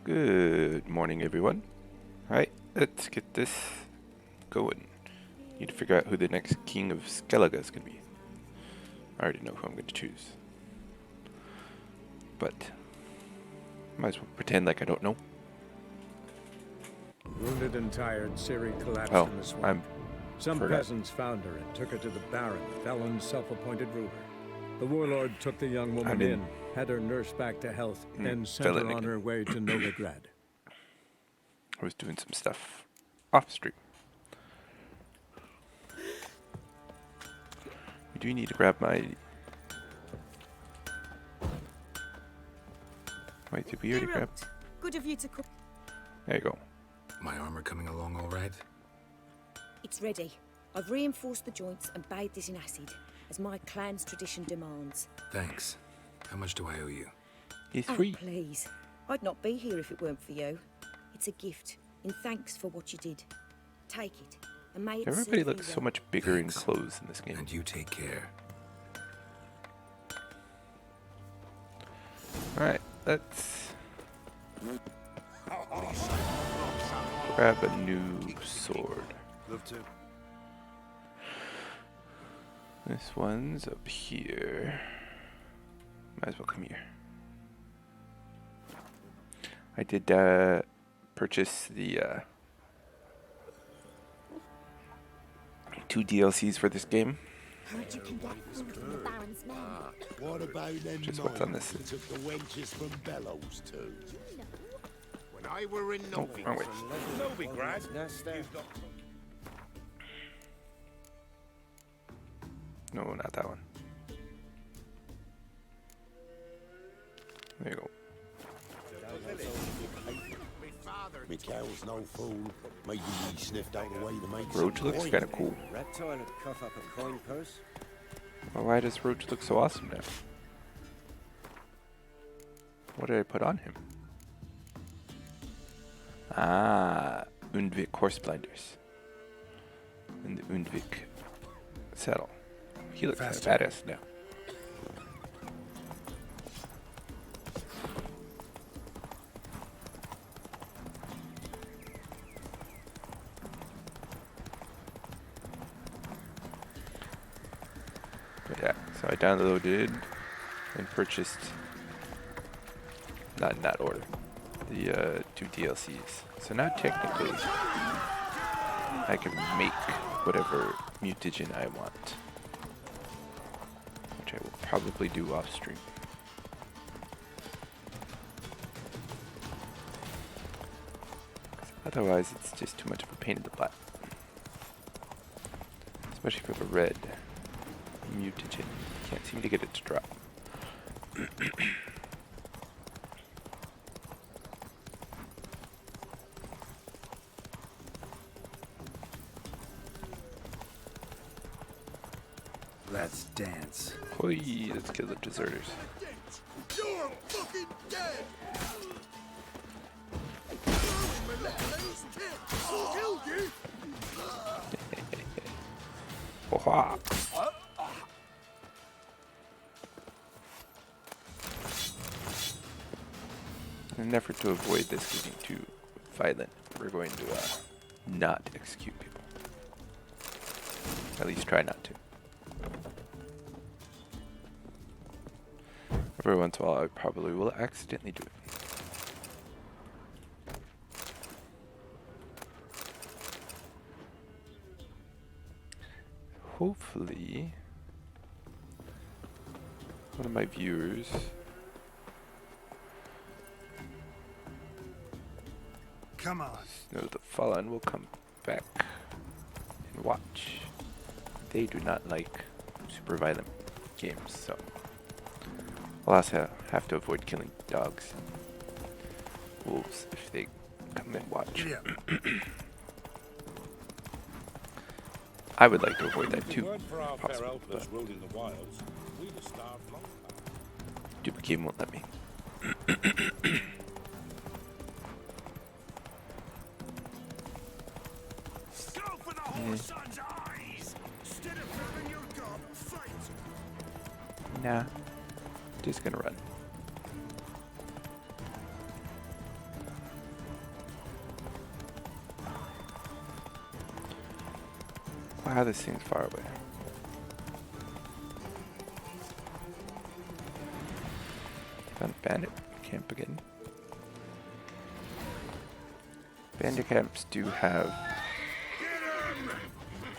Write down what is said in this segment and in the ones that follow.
Good morning, everyone. Alright, let's get this going. Need to figure out who the next king of Skellige is going to be. I already know who I'm going to choose. But, might as well pretend like I don't know. Wounded and tired, Ciri collapsed Oh, in the swamp. Some forgot. peasants found her and took her to the Baron, Felon's self-appointed ruler. The warlord took the young woman in, had her nursed back to health, then sent her on her way to Novigrad. I was doing some stuff off stream. We do need to grab my... Wait, did we already grab... Good of you to cook. There you go. My armor coming along all right? It's ready. I've reinforced the joints and bathed it in acid, as my clan's tradition demands. Thanks. How much do I owe you? He's Oh, free. please. I'd not be here if it weren't for you. It's a gift, in thanks for what you did. Take it, and may it Everybody serve looks you so well. much bigger in Thanks. clothes in this game. And you take care. Alright, let's grab a new sword. Love to. This one's up here. Might as well come here. I did purchase the 2 DLCs for this game. Heard you can get food from the Baron's men. What about them Just what's on this? that took the wenches from Bellows too? When I were in Oh, wrong way. Novigrad, No, not that one. There you go. Mikhail's no fool. Maybe he sniffed out a way to make Roach some looks coin. kind of cool. Reptile would cough up a coin purse. Well, why does Roach look so awesome now? What did I put on him? Ah, Undvik horse blinders. And the Undvik saddle. He looks kind of badass now. But yeah, so I downloaded and purchased, not in that order, the 2 DLCs. So now technically, I can make whatever mutagen I want, which I will probably do off stream. Otherwise, it's just too much of a pain in the butt, especially for the red mutagen. Can't seem to get it to drop. Let's dance. Hoi, let's kill the deserters. You're fucking dead! Killed you? Oha! In an effort to avoid this getting too violent, we're going to not execute people. At least try not to. Every once in a while I probably will accidentally do it. Hopefully, one of my viewers Come on. Snow the Fallen will come back and watch. They do not like super violent games, so I'll also have to avoid killing dogs and wolves if they come and watch. Yeah. I would like to avoid that too, weren't for our if possible, fair outlaws but road in the wilds, we'd have starved long ago. stupid game won't let me. Go for the whoreson's eyes! Instead of filling your gob, fight! Nah, just gonna run. Wow, this thing's far away. Found a bandit camp again. Bandit camps do have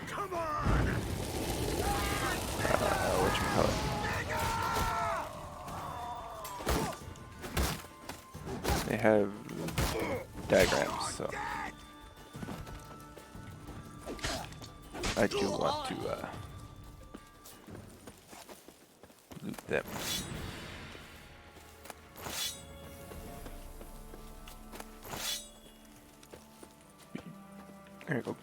Come on! whatchamacallit. They have diagrams, so I do want to loot them. There you go.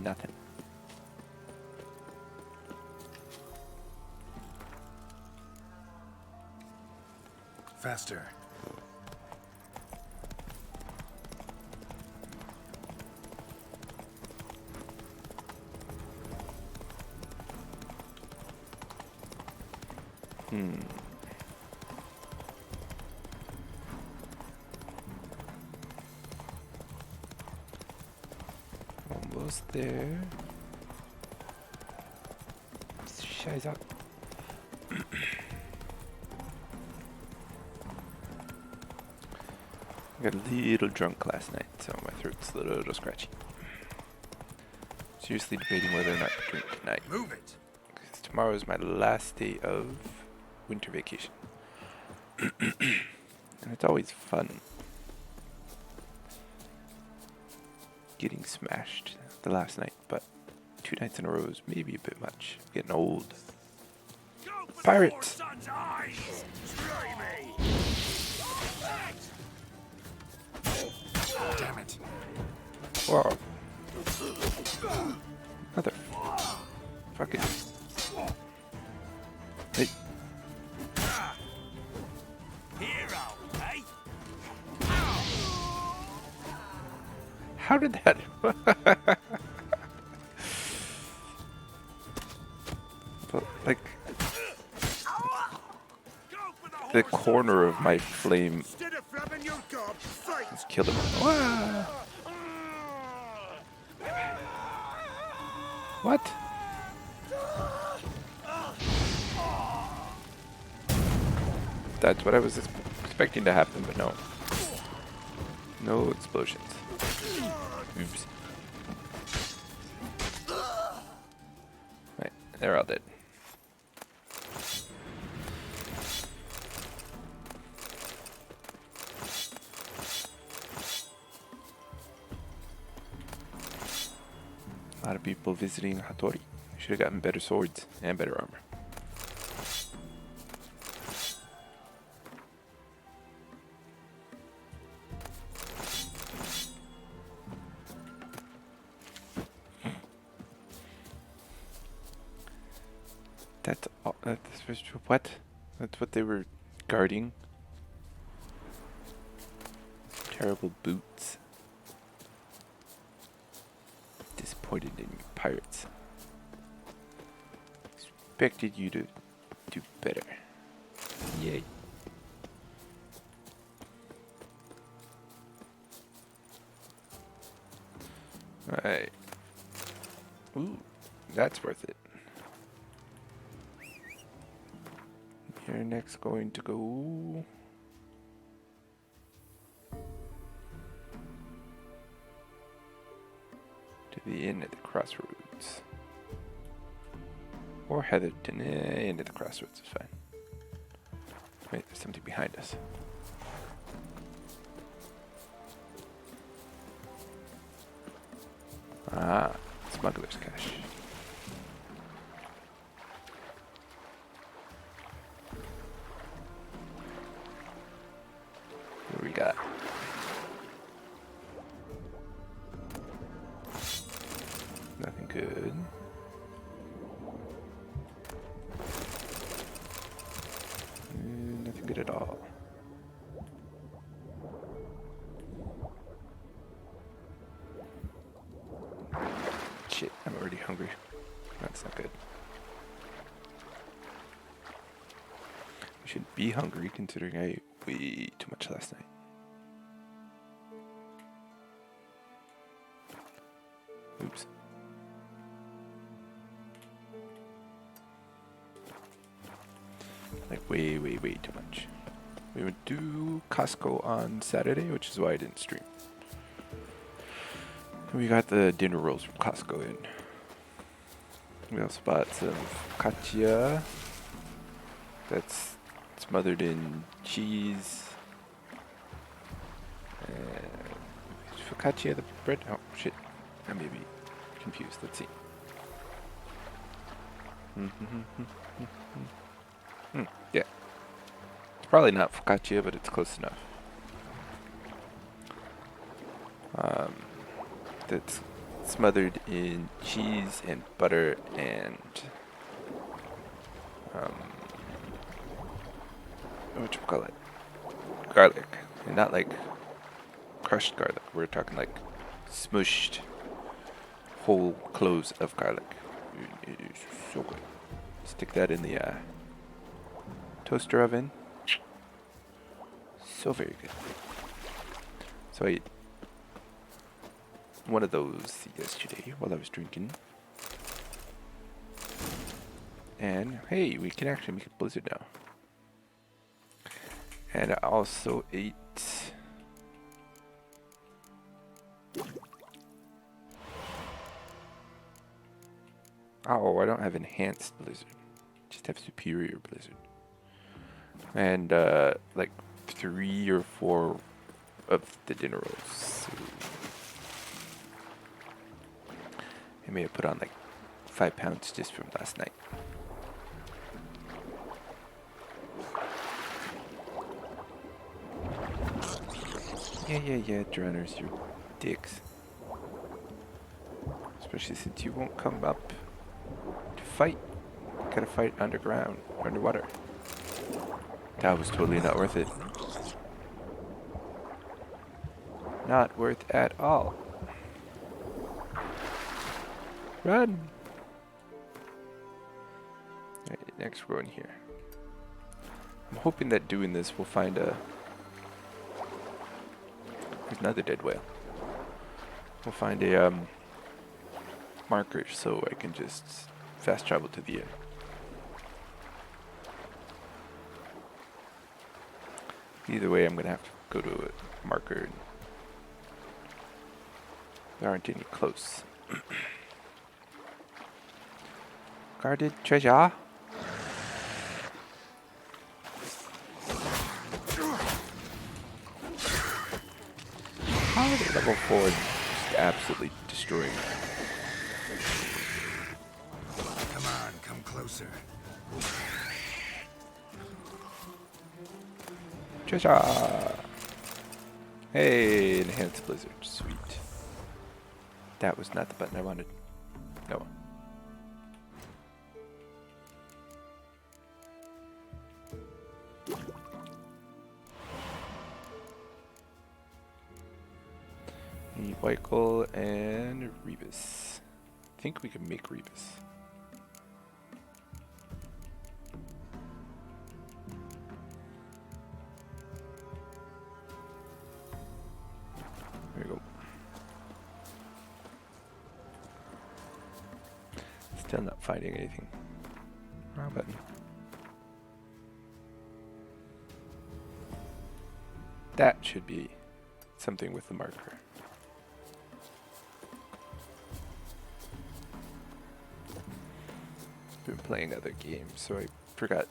Nothing. Faster. Almost there. Scheiße. I got a little drunk last night, so my throat's a little scratchy. Seriously debating whether or not to drink tonight. Move it. Because tomorrow is my last day of winter vacation. And it's always fun getting smashed the last night, but 2 nights in a row is maybe a bit much. Getting old. Go for Pirates! the son's eyes! Try me! Damn it. Whoa. Mother fucking. Hey, Hero, eh? how did that? But, like, Go for the horse corner son's of my eyes. flame Instead of flapping your gob, fight! just killed him. Wah! What? That's what I was expecting to happen, but no. No explosions. Oops. Right, they're all dead. A lot of people visiting Hattori. Should have gotten better swords and better armor. That's all. What? That's what they were guarding. Terrible boots. Disappointed in you, pirates. Expected you to do better. Yay. Alright. Ooh, that's worth it. You're next going to go to the inn at the crossroads. Or Heatherton, inn at the crossroads is fine. Wait, there's something behind us. Ah, smuggler's cache. What do we got? Nothing good. Nothing good at all. Shit, I'm already hungry. That's not good. I shouldn't be hungry considering I ate way too much last night. Oops. Like way too much. We would do Costco on Saturday, which is why I didn't stream. We got the dinner rolls from Costco in. We also bought some focaccia that's smothered in cheese. Is focaccia the bread? Oh shit, I may be confused. Let's see. Yeah. It's probably not focaccia, but it's close enough. That's smothered in cheese and butter and whatchamacallit, garlic. And not like crushed garlic. We're talking like smushed whole cloves of garlic. It is so good. Stick that in the toaster oven. So very good. So I ate one of those yesterday while I was drinking. And hey, we can actually make a blizzard now. And I also ate I don't have enhanced blizzard. Just have superior blizzard. And like 3 or 4 of the dinner rolls. So I may have put on like 5 pounds just from last night. Yeah, drowners, you dicks. Especially since you won't come up to fight. Gotta fight underground, underwater. That was totally not worth it. Not worth at all. Run! Alright, next we're in here. I'm hoping that doing this will find a... There's another dead whale. We'll find a marker so I can just fast travel to the end. Either way, I'm gonna have to go to a marker. There aren't any close. Guarded treasure. How are they level 4 just absolutely destroying me? Come on, come closer. Treasure! Hey, enhanced blizzard. Sweet. That was not the button I wanted. No. Need Michael and Rebus. I think we can make Rebus. There we go. Still not finding anything. Wrong button. That should be something with the marker. Been playing other games, so I forgot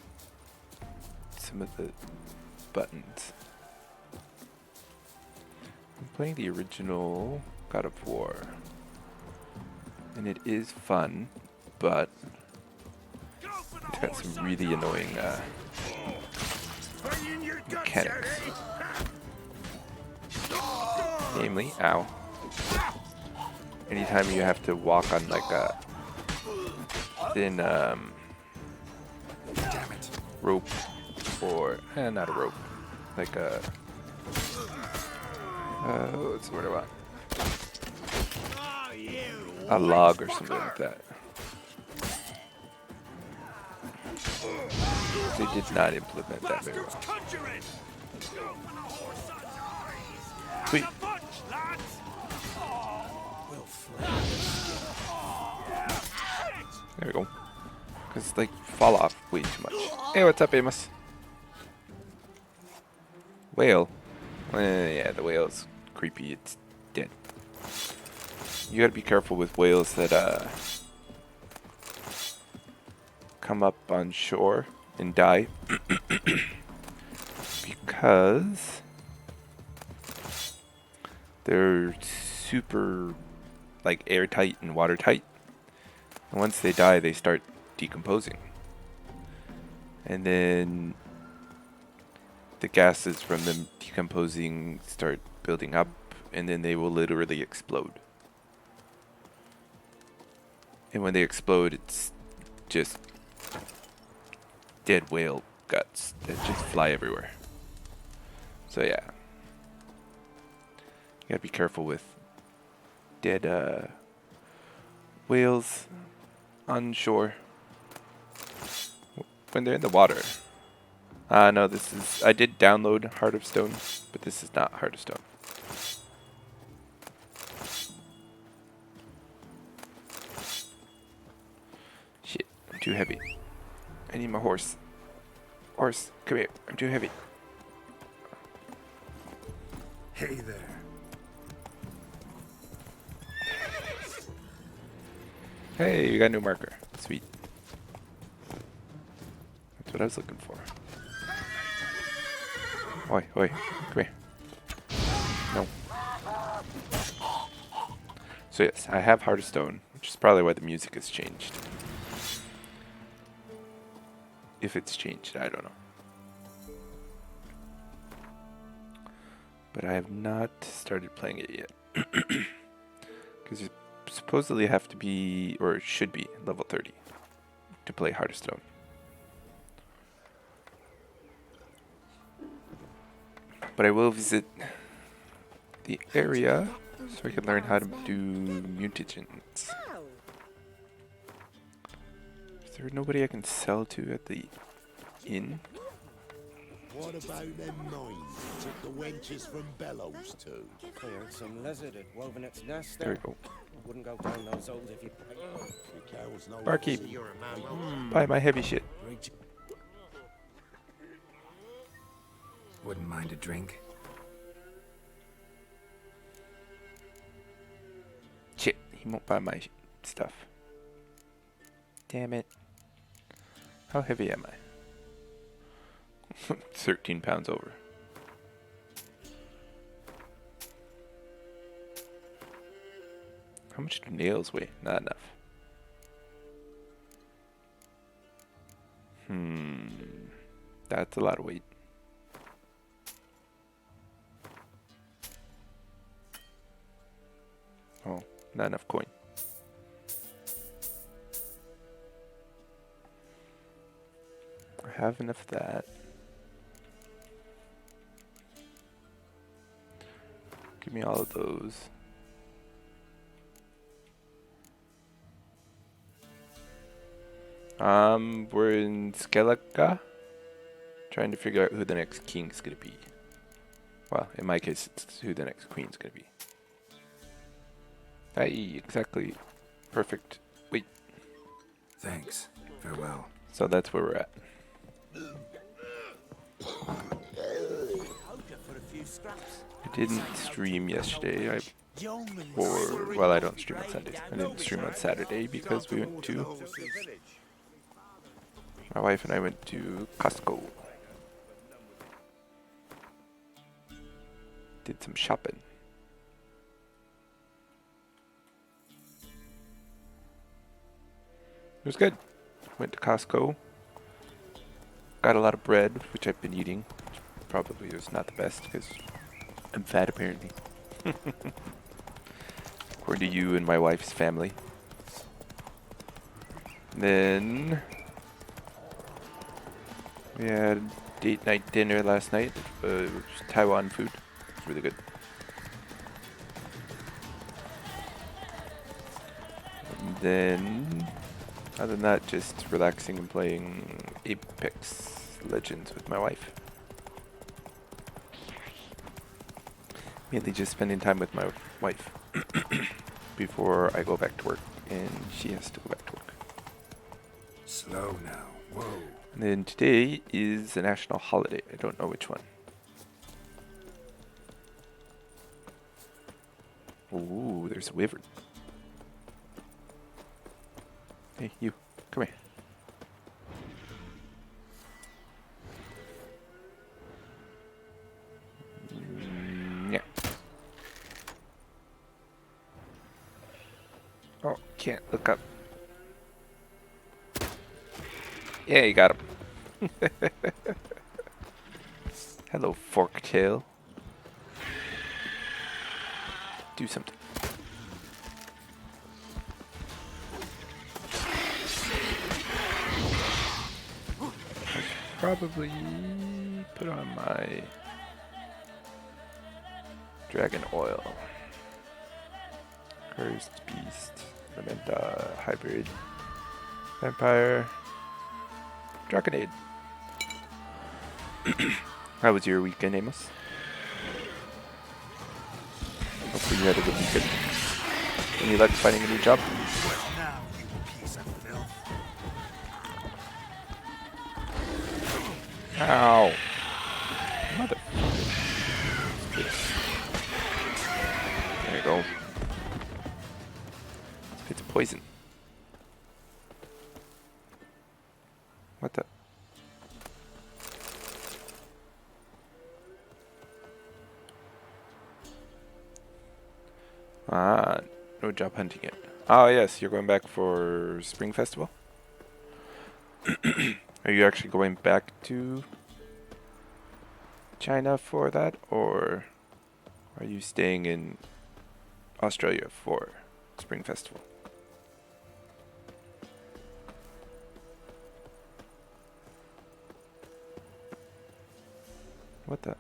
some of the buttons. I'm playing the original God of War, and it is fun, but it's got some really annoying mechanics. Namely, ow. Anytime you have to walk on like a thin rope, or not a rope, like a what's the word I want? A log or something like that. They did not implement that very well. Sweet. There we go. Because, like, fall off way too much. Hey, what's up, Amos? Whale. Yeah, the whale's creepy. It's dead. You gotta be careful with whales that, come up on shore and die. Because they're super, like, airtight and watertight. And once they die, they start decomposing. And then the gases from them decomposing start building up, and then they will literally explode. And when they explode, it's just dead whale guts that just fly everywhere. So yeah, you gotta be careful with dead whales on shore when they're in the water. No, this is, I did download Heart of Stone, but this is not Heart of Stone. Shit, I'm too heavy. I need my horse. Horse, come here, I'm too heavy. Hey there. Hey, you got a new marker. Sweet. That's what I was looking for. Oi, oi, come here. No. So yes, I have Heart of Stone, which is probably why the music has changed. If it's changed, I don't know. But I have not started playing it yet. Because you supposedly have to be, or should be, level 30 to play Heart of Stone. But I will visit the area so I can learn how to do mutagens. Is there nobody I can sell to at the inn? What about them mines you took the wenches from Bellows to? Cleared some lizard had woven its nest There there. we go. Wouldn't go down those holes if you... The cows know Barkeep. you're a man. Buy my heavy shit. Wouldn't mind a drink. Shit, he won't buy my stuff. Damn it. How heavy am I? 13 pounds over. How much do nails weigh? Not enough. That's a lot of weight. Oh, not enough coin. I have enough of that. Give me all of those. We're in Skellige, trying to figure out who the next king's gonna be. Well, in my case, it's who the next queen's gonna be. Hey, exactly. Perfect. Wait. Thanks. Farewell. So that's where we're at. I didn't stream yesterday. Well, I don't stream on Sundays. I didn't stream on Saturday because we went to... My wife and I went to Costco. Did some shopping. It was good. Went to Costco. Got a lot of bread, which I've been eating. Probably was not the best because I'm fat apparently. According to you and my wife's family. Then we had date night dinner last night. It was Taiwan food. It was really good. And then, other than that, just relaxing and playing Apex Legends with my wife. Mainly just spending time with my wife. before I go back to work, and she has to go back to work. Slow now. Whoa. And then today is a national holiday. I don't know which one. Ooh, there's a wyvern. Hey, you. Come here. Yeah. Oh, can't look up. Yeah, you got him. Hello, Forktail. Do something. Probably put on my dragon oil. Cursed beast, Elementa, hybrid, vampire, dragonade. How was your weekend, Amos? Hopefully you had a good weekend. And you like finding a new job? Now, you piece of filth. Ow. Mother. There you go. It's poison. What the? Ah, no job hunting yet. Oh yes, you're going back for Spring Festival? Are you actually going back to China for that, or are you staying in Australia for Spring Festival? What the?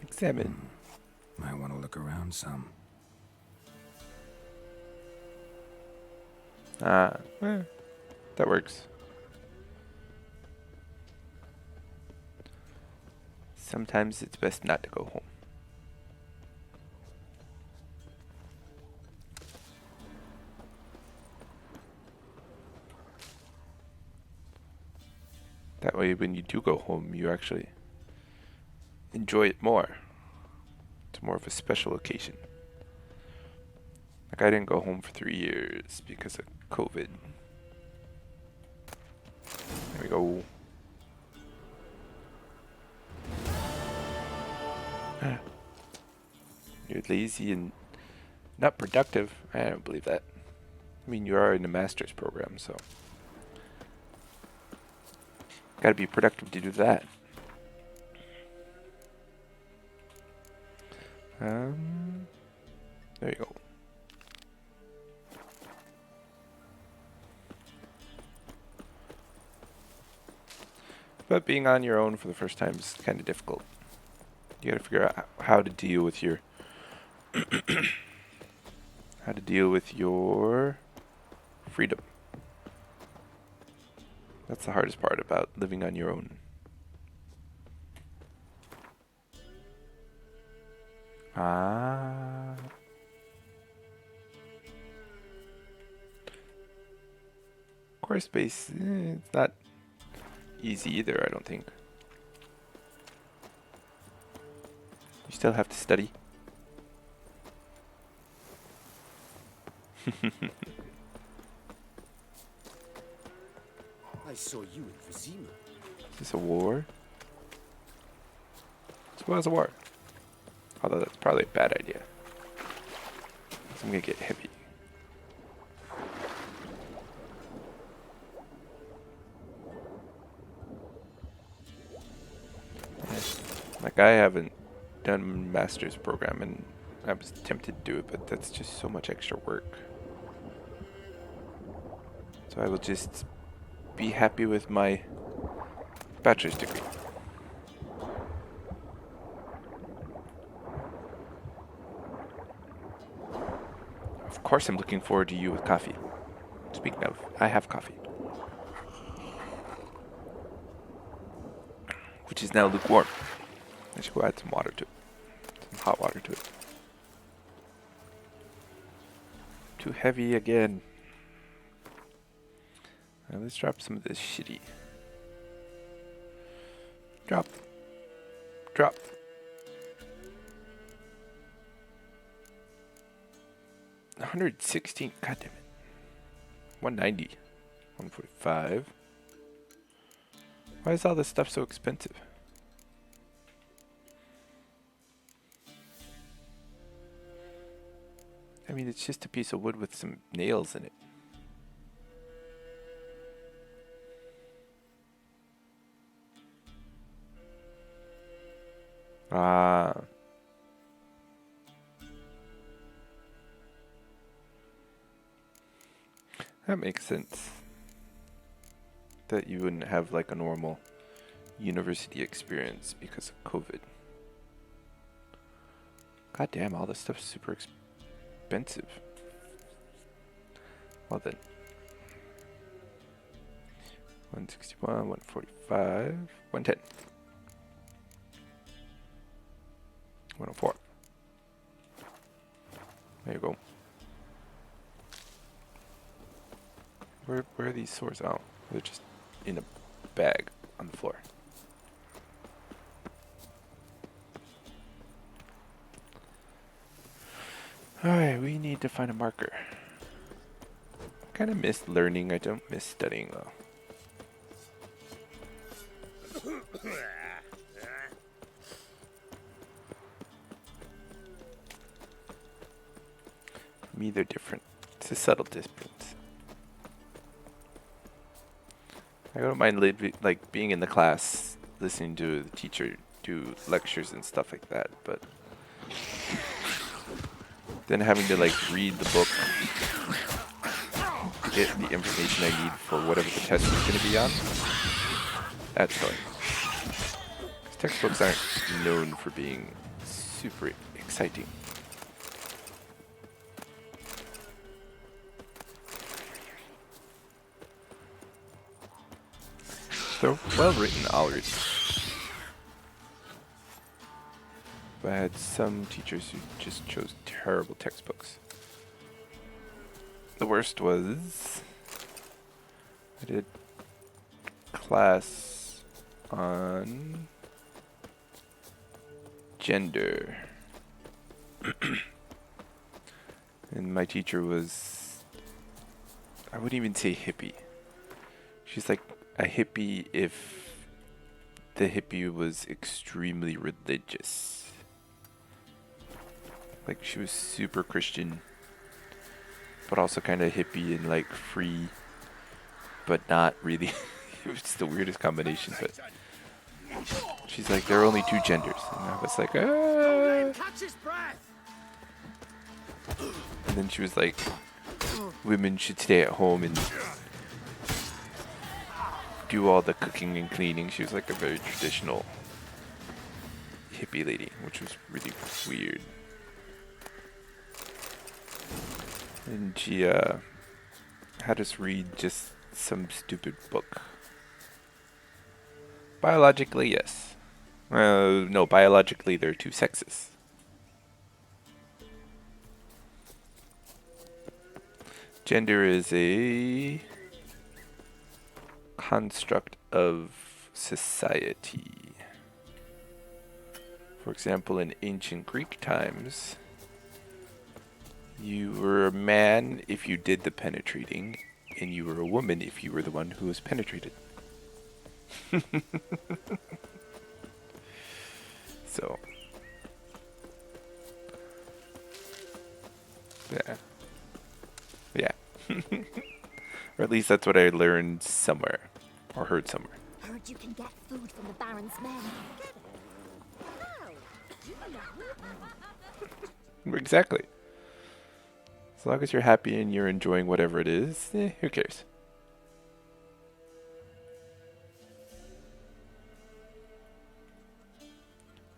Examine. Might want to look around some. Ah, that works. Sometimes it's best not to go home. That way, when you do go home, you actually enjoy it more. It's more of a special occasion. Like, I didn't go home for 3 years because of COVID. There we go. You're lazy and not productive. I don't believe that. I mean, you are in the master's program, so gotta be productive to do that. There you go. But being on your own for the first time is kind of difficult. You gotta figure out how to deal with your freedom. That's the hardest part about living on your own. Ah. Core space, it's not easy either, I don't think. You still have to study. I saw you in Vizima. Is this a war? This was a war. Although that's probably a bad idea. So I'm gonna get heavy. Like, I haven't done master's program, and I was tempted to do it, but that's just so much extra work. So I will just be happy with my bachelor's degree. Of course I'm looking forward to you with coffee. Speaking of, I have coffee. Which is now lukewarm. I should go add some water to it. Some hot water to it. Too heavy again. Alright, let's drop some of this shitty. Drop. Drop. $116. God damn it. 190. 145. Why is all this stuff so expensive? I mean, it's just a piece of wood with some nails in it. Ah. That makes sense. That you wouldn't have like a normal university experience because of COVID. God damn, all this stuff's super expensive. Well then. 161, 145, 110. 104. There you go. Where are these swords? Oh, they're just in a bag on the floor. Alright, we need to find a marker. Kind of miss learning. I don't miss studying though. For me, they're different. It's a subtle difference. I don't mind like being in the class, listening to the teacher do lectures and stuff like that, but then having to like read the book, get the information I need for whatever the test is going to be on, that's annoying. Because textbooks aren't known for being super exciting. They're well written already. But I had some teachers who just chose terrible textbooks. The worst was I did class on gender. And my teacher was, I wouldn't even say hippie. She's like a hippie if the hippie was extremely religious. Like she was super Christian, but also kind of hippie and like free, but not really. It was just the weirdest combination. But she's like, there are only two genders, and I was like, And then she was like, women should stay at home and do all the cooking and cleaning. She was like a very traditional hippie lady, which was really weird. And she had us read just some stupid book. Biologically, yes. No, biologically there are two sexes. Gender is a construct of society. For example, in ancient Greek times, you were a man if you did the penetrating, and you were a woman if you were the one who was penetrated. So, yeah. Yeah. Or at least that's what I learned somewhere, or heard somewhere. Heard you can get food from the Baron's men. Exactly. As long as you're happy and you're enjoying whatever it is, who cares?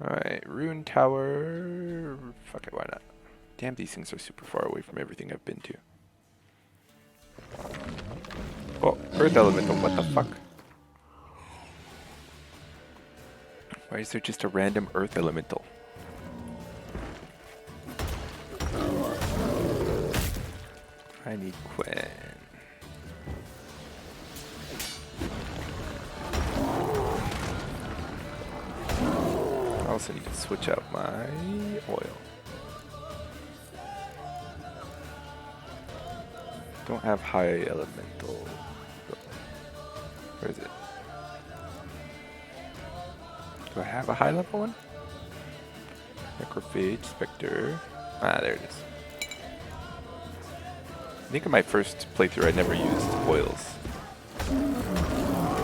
Alright, Rune Tower. Fuck it, why not? Damn, these things are super far away from everything I've been to. Oh, Earth Elemental, what the fuck? Why is there just a random earth elemental? I need Quinn. I also need to switch out my oil. Don't have high elemental. Where is it? Do I have a high level one? Necrophage, Spectre. Ah, there it is. I think in my first playthrough I never used oils,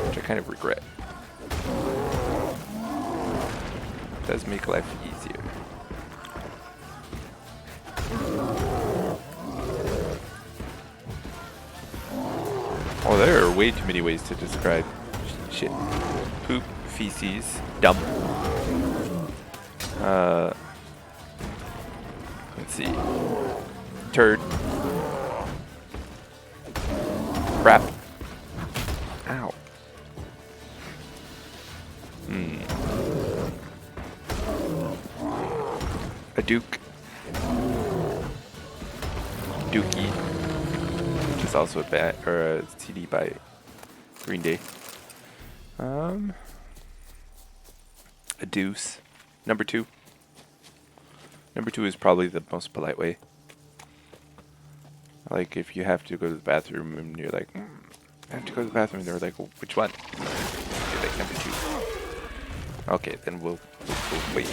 which I kind of regret. It does make life easier. Oh, there are way too many ways to describe shit. Poop, feces, dump. Let's see. Turd. Crap. Ow. A Duke. Dookie. Which is also a bat or a CD by Green Day. A deuce. Number 2. Number 2 is probably the most polite way. Like if you have to go to the bathroom and you're like, I have to go to the bathroom, and they're like, well, which one? You're like, number 2. Okay, then we'll wait.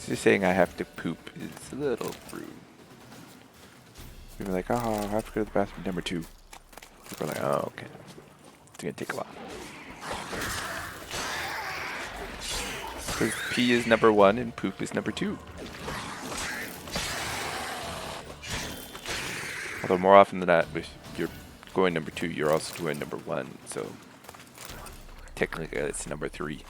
Just saying I have to poop is a little rude. People are like, oh, I have to go to the bathroom, number 2. People are like, oh, okay. It's gonna take a while. Because pee is number 1 and poop is number 2. Although more often than not, if you're going number 2, you're also doing number 1, so technically it's number 3.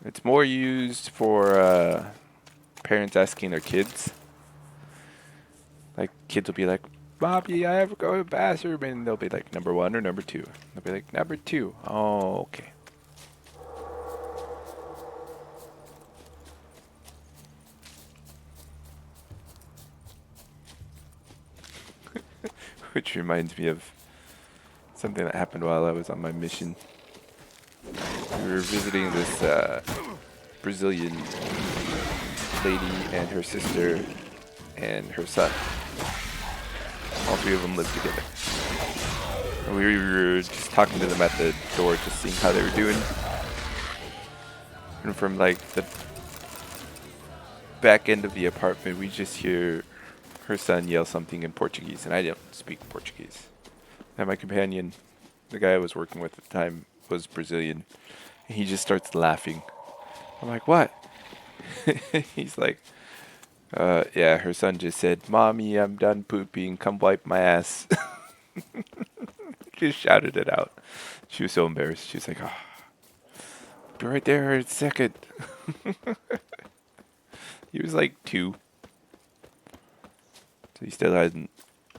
It's more used for parents asking their kids. Like kids will be like, Mommy, I have to go to the bathroom, and they'll be like, number 1 or number 2. They'll be like, number 2. Oh, okay. Which reminds me of something that happened while I was on my mission. We were visiting this Brazilian lady and her sister and her son. All 3 of them lived together. And we were just talking to them at the door, just seeing how they were doing. And from like the back end of the apartment, we just hear her son yell something in Portuguese, and I don't speak Portuguese. And my companion, the guy I was working with at the time, was Brazilian. And he just starts laughing. I'm like, what? He's like, yeah, her son just said, Mommy, I'm done pooping, come wipe my ass. Just shouted it out. She was so embarrassed. She was like, oh, be right there in a second. He was like 2. So he still hasn't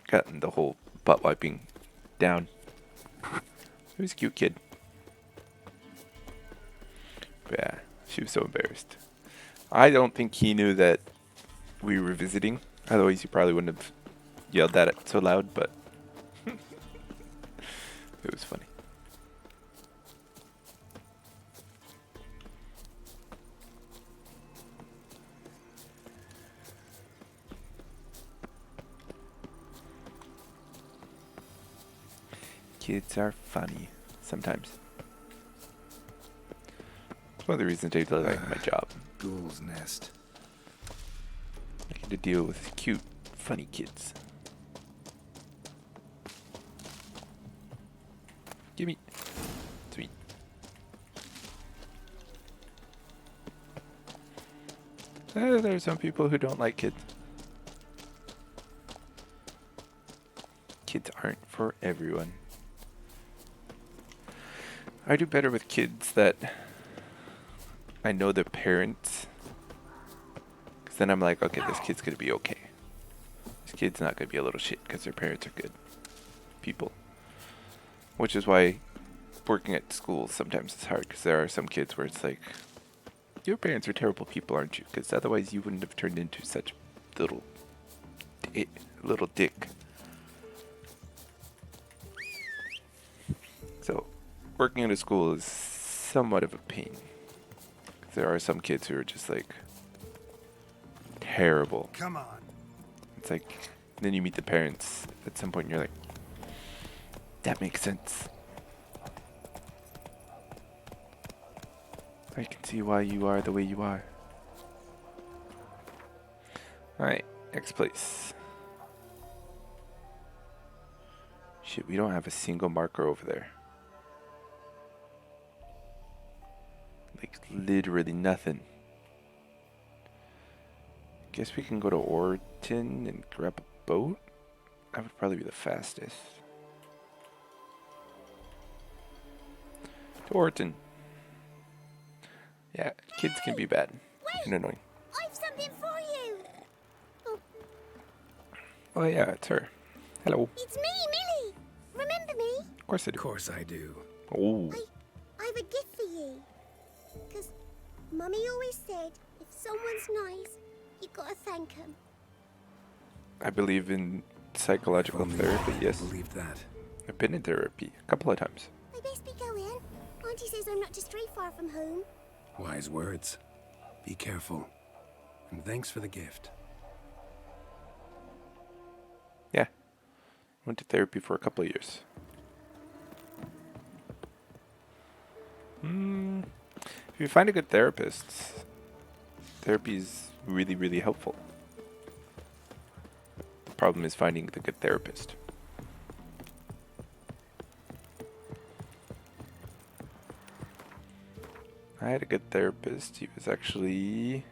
gotten the whole butt wiping down. He was a cute kid. But yeah, she was so embarrassed. I don't think he knew that we were visiting. Otherwise, he probably wouldn't have yelled at it so loud, but it was funny. Kids are funny sometimes. It's one of the reasons I really like my job. Ghoul's nest. I get to deal with cute, funny kids. Gimme. Sweet. There are some people who don't like kids. Kids aren't for everyone. I do better with kids that I know their parents. Because then I'm like, okay, this kid's going to be okay. This kid's not going to be a little shit because their parents are good people. Which is why working at schools sometimes is hard, because there are some kids where it's like, your parents are terrible people, aren't you? Because otherwise you wouldn't have turned into such little dick. So, working at a school is somewhat of a pain. There are some kids who are just like terrible. Come on. It's like, then you meet the parents at some point and you're like, that makes sense. I can see why you are the way you are. Alright, next place. Shit, we don't have a single marker over there. Like, literally nothing. Guess we can go to Orton and grab a boat? That would probably be the fastest. To Orton. Yeah, kids can be bad and annoying. I've something for you. Oh, Oh yeah, it's her. Hello. it's me, Millie. Remember me? Of course I Of do. course I do. Oh. I have a gift for you. Because Mummy always said if someone's nice, you gotta thank them. I believe in psychological Only therapy, I yes. believed that. I've been in therapy a couple of times. I best be going. Auntie says I'm not to stray far from home. Wise words. Be careful. And thanks for the gift. Yeah. Went to therapy for a couple of years. If you find a good therapist, therapy is really, really helpful. The problem is finding the good therapist. I had a good therapist. He was actually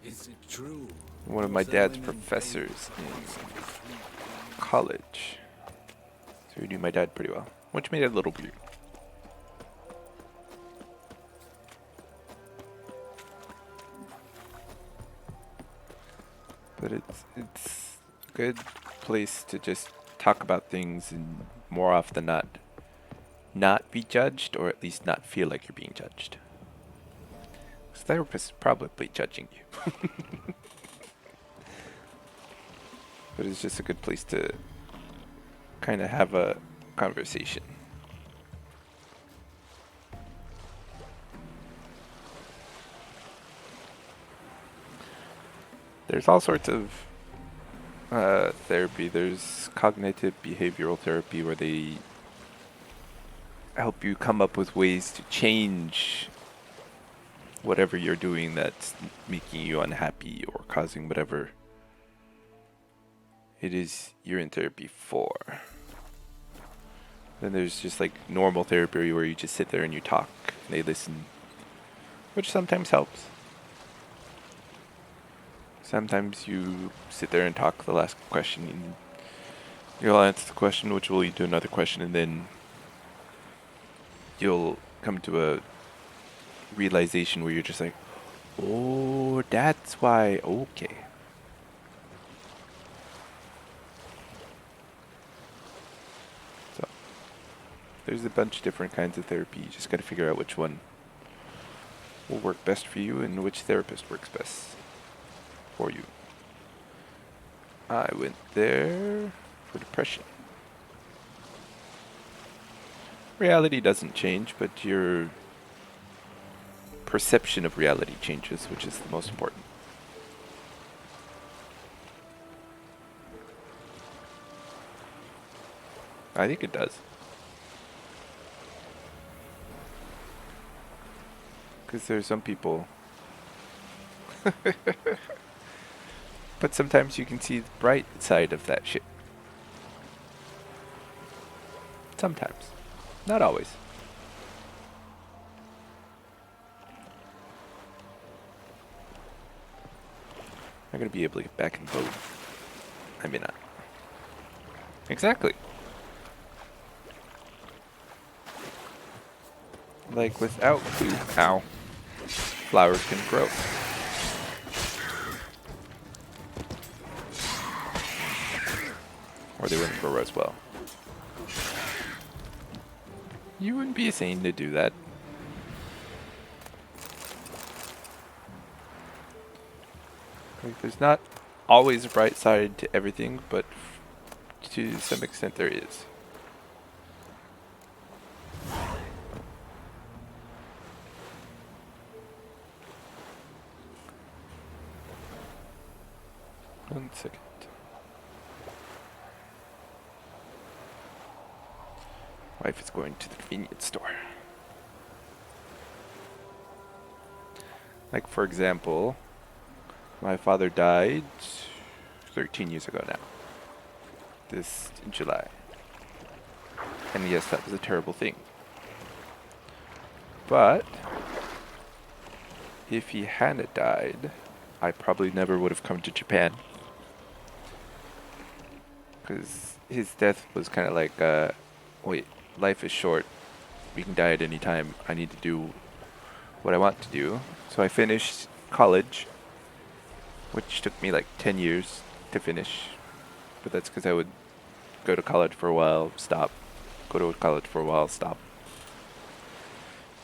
Is it true? one of my dad's professors in college. So he knew my dad pretty well, which made it a little weird. But it's a good place to just talk about things and more often than not be judged, or at least not feel like you're being judged. This therapist is probably judging you. But it's just a good place to kind of have a conversation. There's all sorts of therapy. There's cognitive behavioral therapy where they help you come up with ways to change whatever you're doing that's making you unhappy or causing whatever it is you're in therapy for. Then there's just like normal therapy where you just sit there and you talk and they listen, which sometimes helps. Sometimes you sit there and talk the last question and you'll answer the question, which will lead to another question, and then you'll come to a realization where you're just like, oh, that's why, okay. So, there's a bunch of different kinds of therapy. You just gotta figure out which one will work best for you and which therapist works best for you. I went there for depression. Reality doesn't change, but your perception of reality changes, which is the most important. I think it does. Because there's some people... But sometimes you can see the bright side of that shit. Sometimes. Not always. I'm gonna be able to get back in the boat. I may not. Exactly. Like without food, ow, flowers can grow. Or they wouldn't grow as well. You wouldn't be sane to do that. Like, there's not always a bright side to everything, but to some extent there is. One second. Wife is going to the convenience store. Like, for example, my father died 13 years ago now. This in July. And yes, that was a terrible thing. But if he hadn't died, I probably never would have come to Japan. Because his death was kind of like, wait, life is short. We can die at any time. I need to do what I want to do. So I finished college, which took me like 10 years to finish. But that's because I would go to college for a while, stop. Go to college for a while, stop.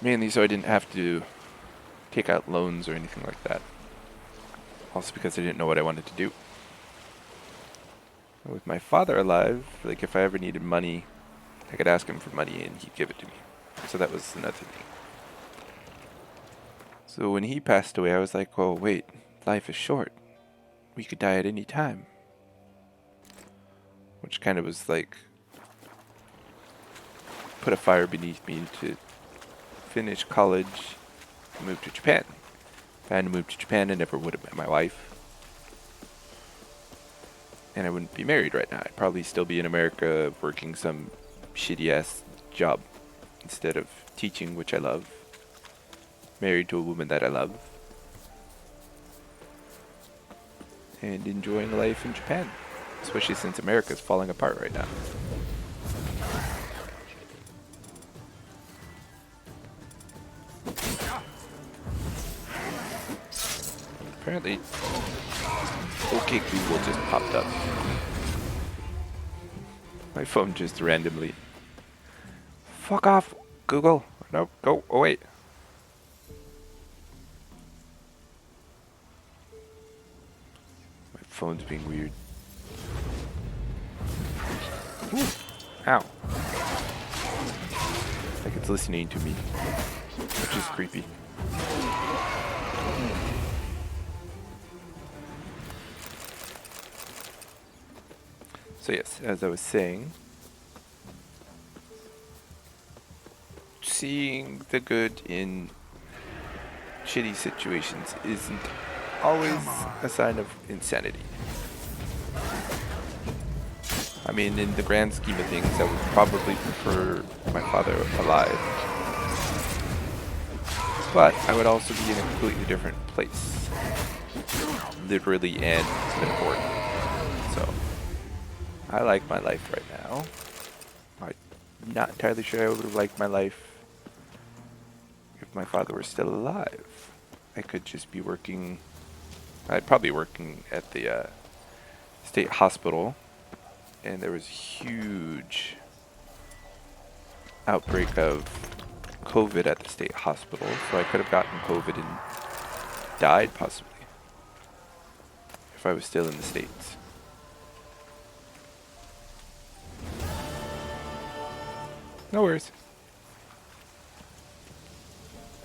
Mainly so I didn't have to take out loans or anything like that. Also because I didn't know what I wanted to do. With my father alive, like if I ever needed money, I could ask him for money and he'd give it to me. So that was another thing. So when he passed away, I was like, well, wait, life is short. We could die at any time. Which kind of was like, put a fire beneath me to finish college and move to Japan. If I hadn't moved to Japan, I never would have met my wife. And I wouldn't be married right now. I'd probably still be in America working some shitty ass job instead of teaching, which I love. Married to a woman that I love. And enjoying life in Japan. Especially since America's falling apart right now. Apparently, OK Google just popped up. My phone just randomly. Fuck off, Google. Nope, go away. My phone's being weird. Ooh. Ow. Like it's listening to me, which is creepy. So yes, as I was saying, seeing the good in shitty situations isn't always a sign of insanity. I mean, in the grand scheme of things, I would probably prefer my father alive. But I would also be in a completely different place. Literally and metaphorically. So, I like my life right now. I'm not entirely sure I would have liked my life if my father were still alive. I could just be working... I'd probably be working at the state hospital. And there was a huge outbreak of COVID at the state hospital. So I could have gotten COVID and died, possibly. If I was still in the States. No worries.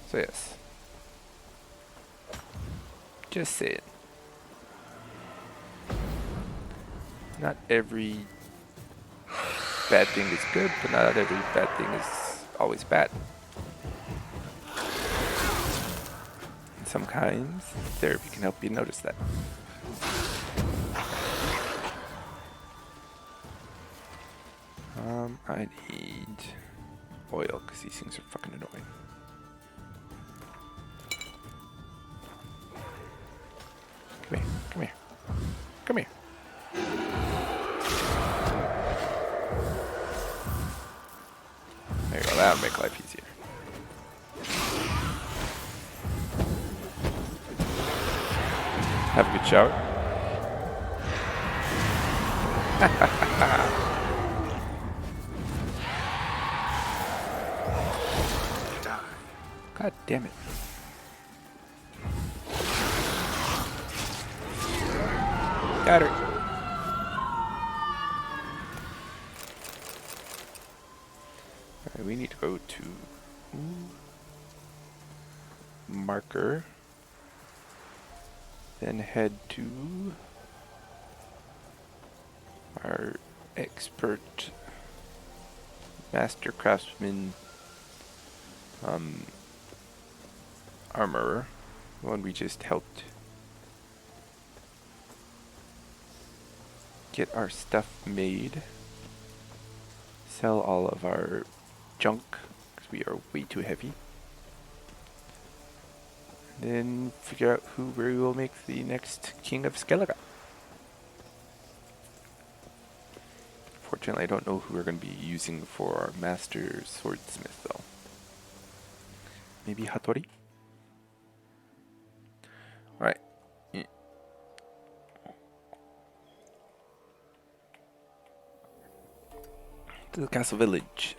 So yes. Just saying. Not every bad thing is good, but not every bad thing is always bad. And sometimes therapy can help you notice that. I need oil because these things are fucking annoying. Come here, come here, come here. There you go, that'll make life easier. Have a good shower. Damn it. Got her. Alright, we need to go to marker. Then head to our expert master craftsman armorer, the one we just helped get our stuff made, sell all of our junk because we are way too heavy, and then figure out who we will make the next king of Skellige. Fortunately, I don't know who we're going to be using for our master swordsmith though. Maybe Hattori? Alright. Yeah. To the castle village.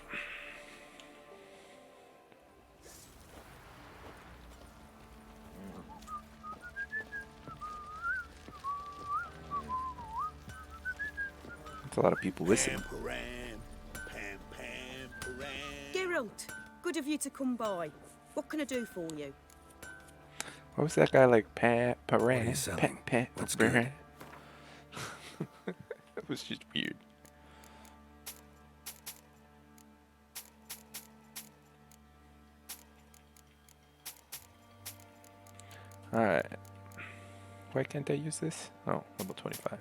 That's a lot of people listening. Geralt, good of you to come by. What can I do for you? What was that guy like? What are you selling? What's good? It was just weird. Alright. Why can't I use this? Oh, level 25. I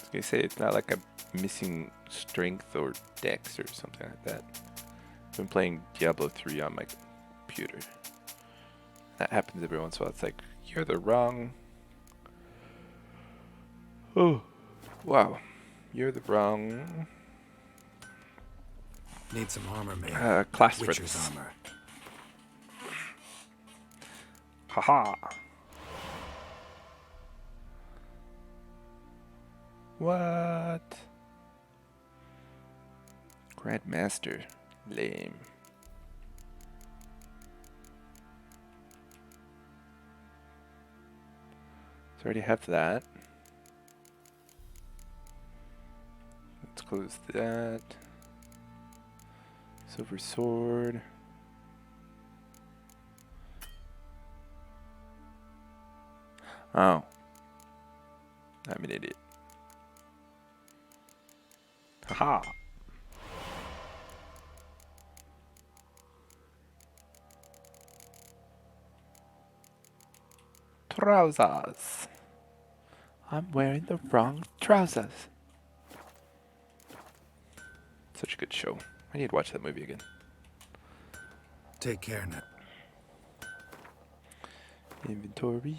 was gonna say it's not like I'm missing strength or dex or something like that. I've been playing Diablo 3 on my computer. That happens every once in a while. It's like, you're the wrong... Oh, wow. You're the wrong... Need some armor made. Class for Witcher's this. armor. Haha. What? Grandmaster. Lame. So I already have that. Let's close that. Silver sword. Oh. I'm an idiot. Haha. Trousers. I'm wearing the wrong trousers. Such a good show. I need to watch that movie again. Take care, Ned. Inventory.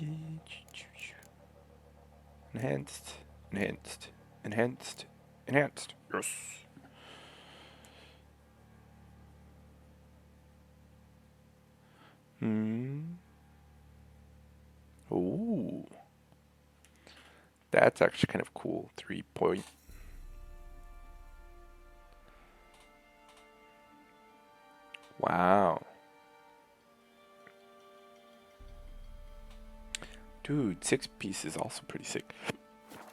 Enhanced. Enhanced. Enhanced. Enhanced. Yes. Ooh. That's actually kind of cool. 3-point. Wow. Dude, 6-piece is also pretty sick.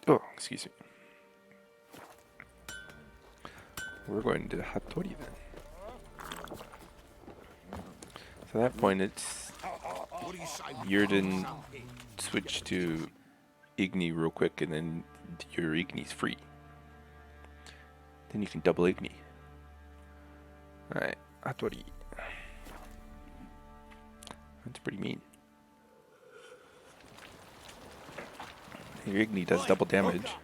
Oh, excuse me. We're going to Hattori then. So at that point, it's Yurden switch to Igni real quick, and then your Igni's free. Then you can double Igni. Alright, Hattori. That's pretty mean. Your Igni does double damage.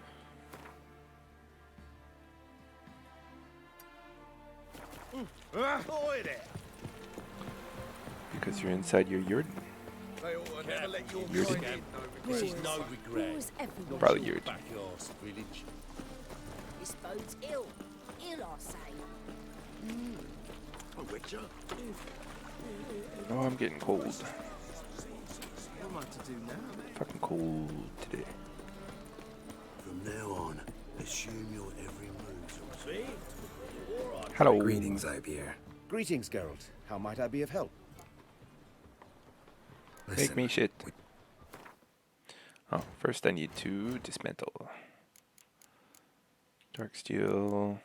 Because you're inside your Yurden. Yurden? Probably Yurden. This bodes ill. Ill, I say. Oh, I'm getting cold. Fucking cold today. From now on, assume your every move. Hello. Greetings, Ibier. Greetings, Geralt. How might I be of help? Make me shit. Oh, first I need to dismantle. Dark steel.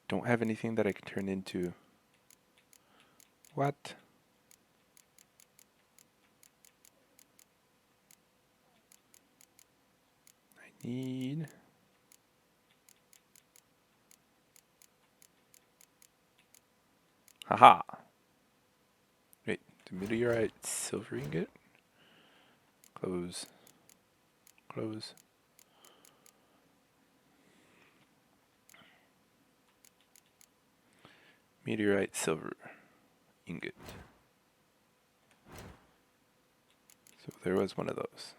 Don't have anything that I can turn into. What? I need... Haha! Wait, the meteorite silver ingot? Close. Close. Meteorite silver ingot. So there was one of those.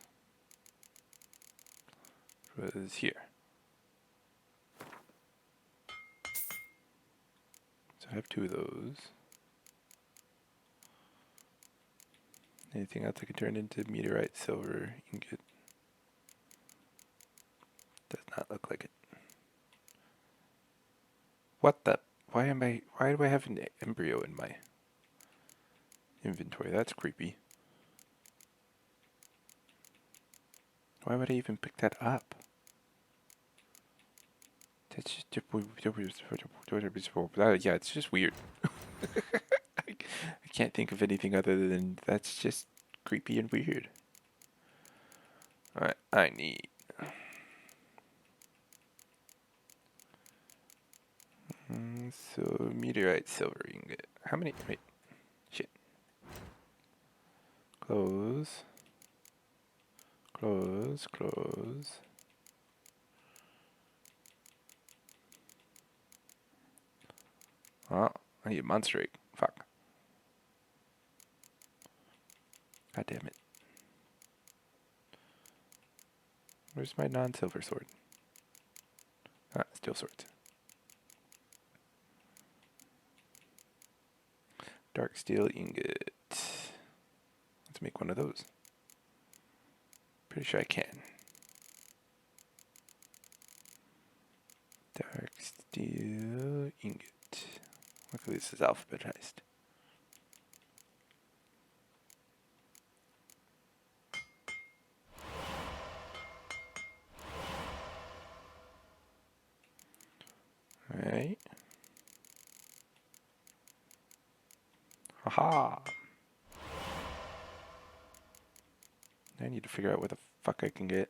It was here. So I have two of those. Anything else I can turn into meteorite silver ingot? Does not look like it. What the? Why do I have an embryo in my inventory? That's creepy. Why would I even pick that up? That's just, yeah, it's just weird. I can't think of anything other than that's just creepy and weird. Alright, I need... so, meteorite silver ingot. How many? Wait. Shit. Close. Close, close. Oh, I need a monster egg. Fuck. God damn it. Where's my non-silver sword? Ah, steel swords. Dark steel ingot. Let's make one of those. Pretty sure I can. Dark steel ingot. Luckily this is alphabetized. Alright. Haha! I need to figure out what the fuck I can get.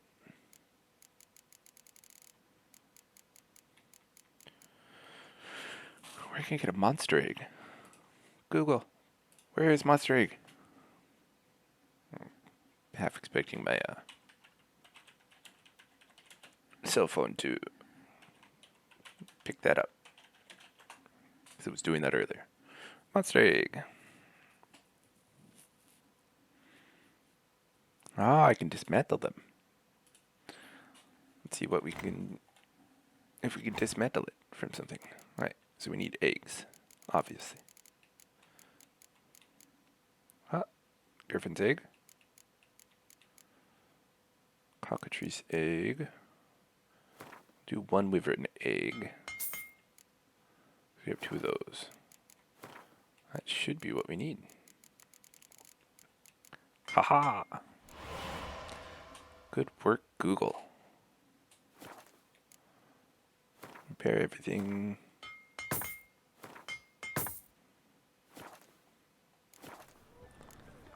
Where can I get a monster egg? Google. Where is monster egg? Half expecting my cell phone to pick that up. Because it was doing that earlier. Monster egg. Ah, I can dismantle them. Let's see what we can... if we can dismantle it from something. Right, so we need eggs, obviously. Ah, Griffin's egg. Cockatrice egg. Do one wyvern egg. We have two of those. That should be what we need. Haha! Good work, Google. Repair everything.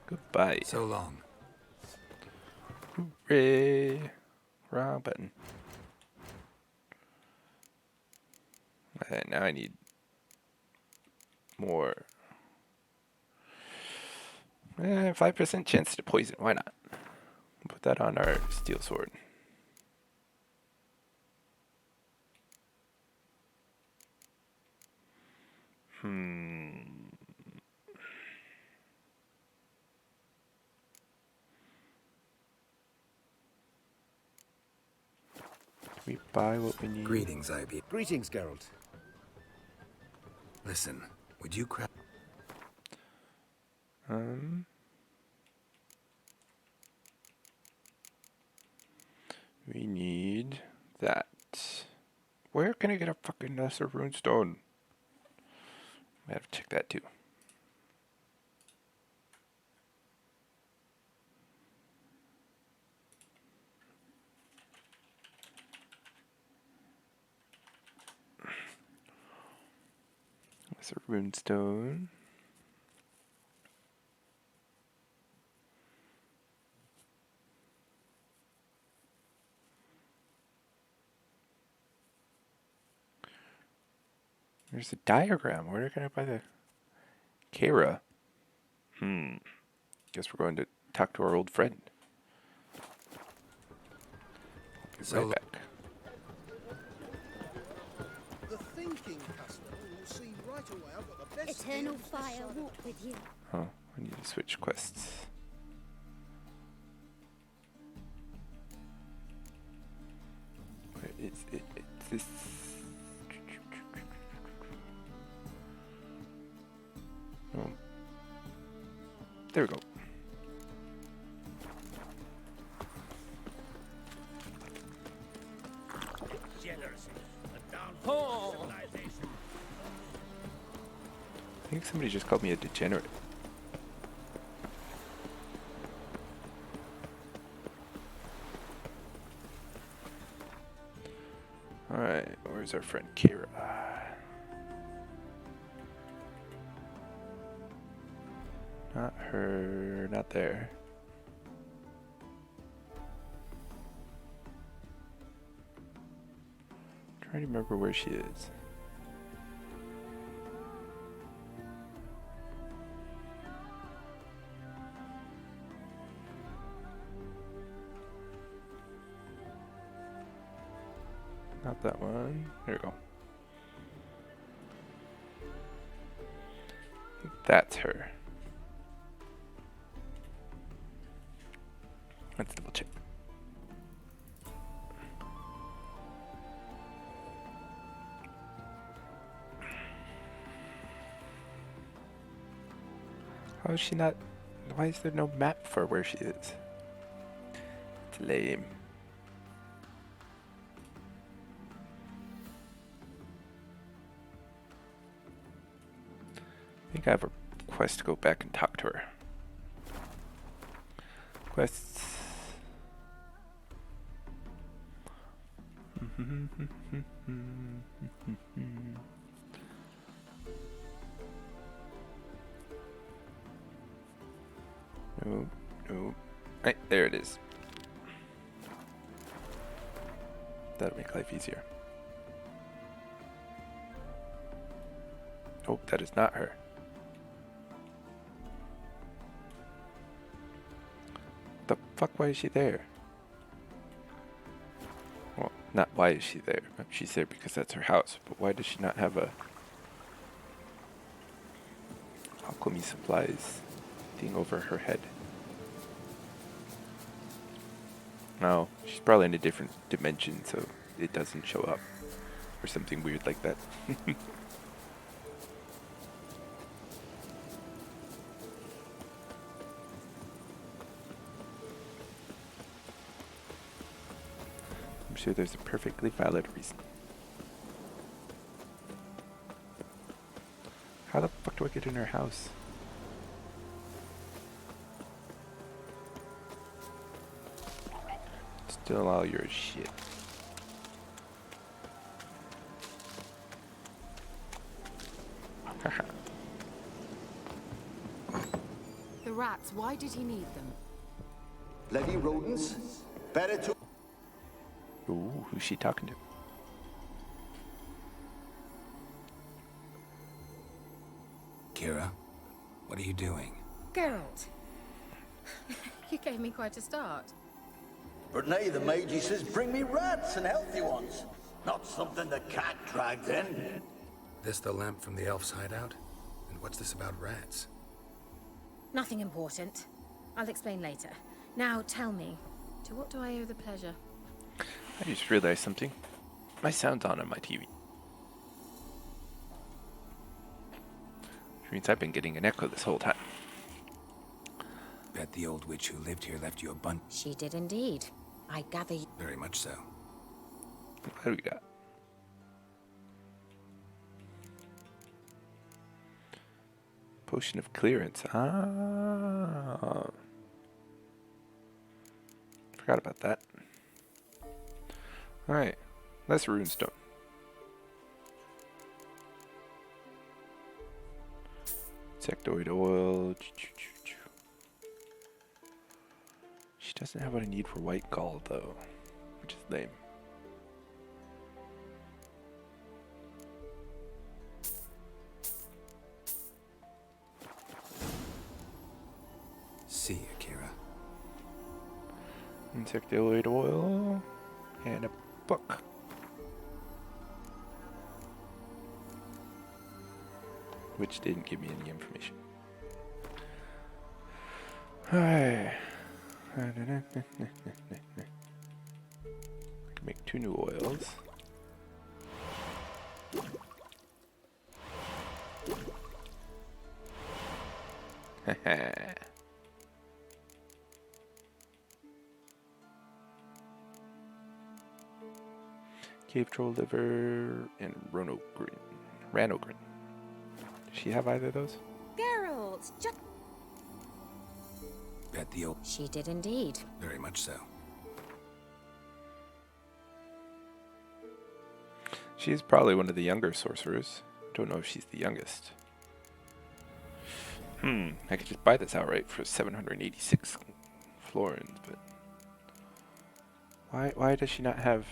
Goodbye. So long. Hooray! Wrong button. And now I need more. 5% chance to poison. Why not? Put that on our steel sword. We buy what we need. Greetings, IB. Greetings, Geralt. Listen, would you craft... can I get a fucking lesser runestone? I have to check that too. Lesser runestone. There's a diagram. Where can I buy the Kara? Guess we're going to talk to our old friend. Be right back. The thinking customer will see right away I've got the best Eternal deals this fire side of walk with you. Oh, I need to switch quests. Where is it? It's this. Oh. There we go. I think somebody just called me a degenerate. Alright, where's our friend Kira? Not her, not there. Trying to remember where she is. Not that one. There we go. That's her. Let's double check. How is she not? Why is there no map for where she is? It's lame. I think I have a quest to go back and talk to her. Quests. No, no. Right, there it is. That'll make life easier. Oh, that is not her. The fuck, why is she there? Well, not why is she there. She's there because that's her house, but why does she not have a alchemy supplies thing over her head? No, she's probably in a different dimension, so it doesn't show up. Or something weird like that. I'm sure there's a perfectly valid reason. How the fuck do I get in her house? Still all your shit. The rats, why did he need them? Bloody rodents. Better to... Ooh, who's she talking to? Kira, what are you doing? Geralt. You gave me quite a start. But nay, the mage says bring me rats and healthy ones. Not something the cat dragged in. This the lamp from the elf's hideout? And what's this about rats? Nothing important. I'll explain later. Now tell me, to what do I owe the pleasure? I just realized something. My sound's on my TV. Which means I've been getting an echo this whole time. Bet the old witch who lived here left you a bunch. She did indeed. I gather you... Very much so. What do we got? Potion of clearance. Ah. Forgot about that. Alright. Less runestone. Insectoid oil. She doesn't have what I need for white gall though, which is lame. See you, Kira. Insectoid oil and a book. Which didn't give me any information. Alright. I can make 2 new oils. Cave troll liver and ranogrin. Does she have either of those? Geralt, just... Bet the old... She did indeed. Very much so. She's probably one of the younger sorcerers. Don't know if she's the youngest. I could just buy this outright for 786 florins, but why does she not have?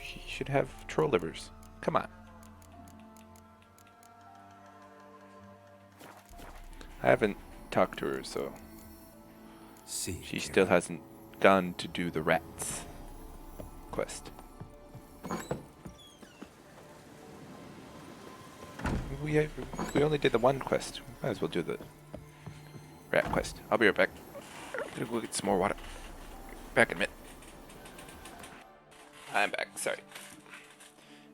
She should have troll livers. Come on. I haven't talked to her, so See, she Kira. still hasn't gone to do the rats quest. We only did the one quest. Might as well do the rat quest. I'll be right back. Gonna go get some more water. Back in a minute. I'm back. Sorry.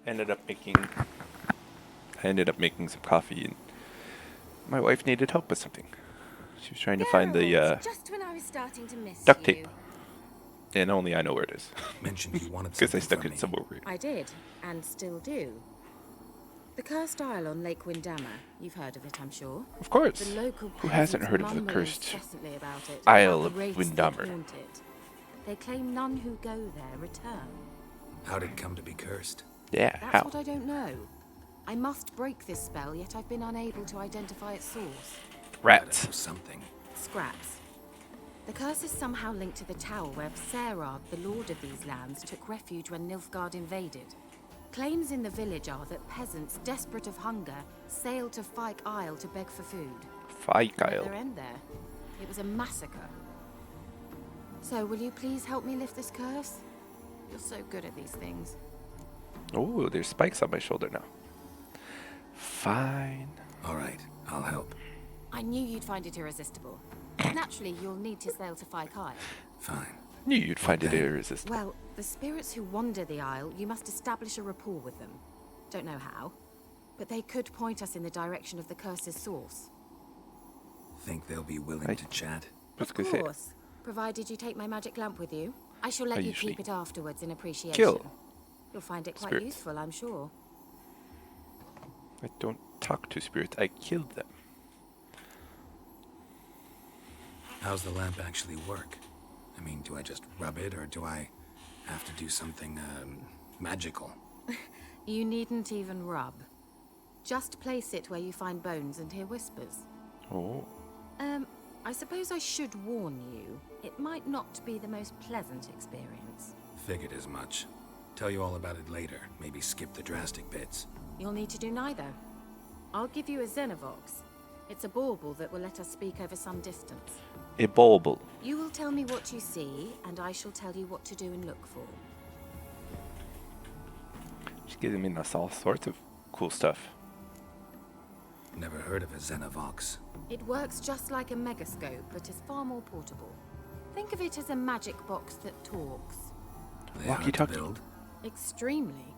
I ended up making some coffee, and my wife needed help with something. She was trying to find the just when I was starting to miss duct you. tape, and only I know where it is Mentioned you wanted because I something stuck from it me. somewhere weird. I did, and still do. The cursed isle on Lake Windammer. You've heard of it, I'm sure. Of course. The local Who hasn't peasants heard of the mumble cursed incessantly about it, Isle about of the wraiths that Windammer? haunt it. They claim none who go there return. How did it come to be cursed? Yeah, That's how? what I don't know. I must break this spell, yet I've been unable to identify its source. Rats. Gotta know something. Scraps. The curse is somehow linked to the tower where Serad, the lord of these lands, took refuge when Nilfgaard invaded. Claims in the village are that peasants, desperate of hunger, sailed to Fyke Isle to beg for food. Fyke At Isle. their end there, it was a massacre. So, will you please help me lift this curse? You're so good at these things. Oh, there's spikes on my shoulder now. Fine. All right, I'll help. I knew you'd find it irresistible. Naturally, you'll need to sail to Fyke Isle. Fine. Knew you'd find it irresistible. Well, the spirits who wander the isle, you must establish a rapport with them. Don't know how, but they could point us in the direction of the curse's source. Think they'll be willing to chat? What's Of gonna say? course, provided you take my magic lamp with you. I shall let I you usually keep it afterwards in appreciation. kill You'll find it quite spirits. useful, I'm sure. I don't talk to spirits. I kill them. How's the lamp actually work? I mean, do I just rub it, or do I have to do something, magical? You needn't even rub. Just place it where you find bones and hear whispers. Oh. I suppose I should warn you. It might not be the most pleasant experience. Figured as much. Tell you all about it later. Maybe skip the drastic bits. You'll need to do neither. I'll give you a Xenovox. It's a bauble that will let us speak over some distance. A bulbul. You will tell me what you see, and I shall tell you what to do and look for. She's giving us all sorts of cool stuff. Never heard of a Xenovox. It works just like a megascope, but is far more portable. Think of it as a magic box that talks. They hard to Walkie-talkie. build. Extremely.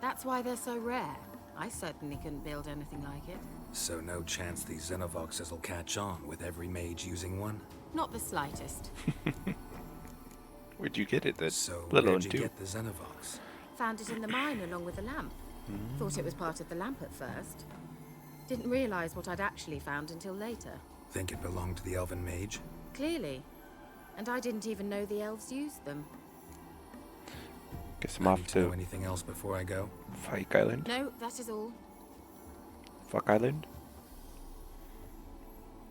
That's why they're so rare. I certainly couldn't build anything like it. So no chance these Xenovoxes will catch on with every mage using one? Not the slightest. Where'd you get it? That's So little where'd and you two. get the Xenovox? found it in the mine along with the lamp. Thought it was part of the lamp at first. Didn't realize what I'd actually found until later. Think it belonged to the elven mage? Clearly. And I didn't even know the elves used them. Guess I'm I off need to know to anything else before I go? Fike Island. No, that is all. Fuck Island.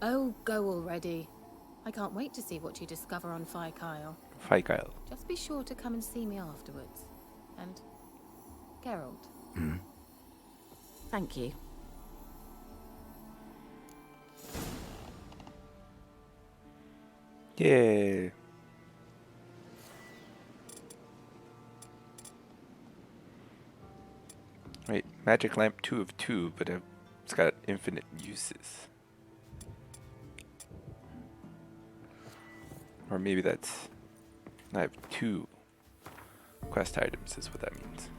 Oh, go already. I can't wait to see what you discover on Fyke Isle. Fike Isle. Just be sure to come and see me afterwards. And Geralt. Thank you. Yeah. Wait, magic lamp 2 of 2, but it's got infinite uses. Or maybe that's... I have 2 quest items is what that means.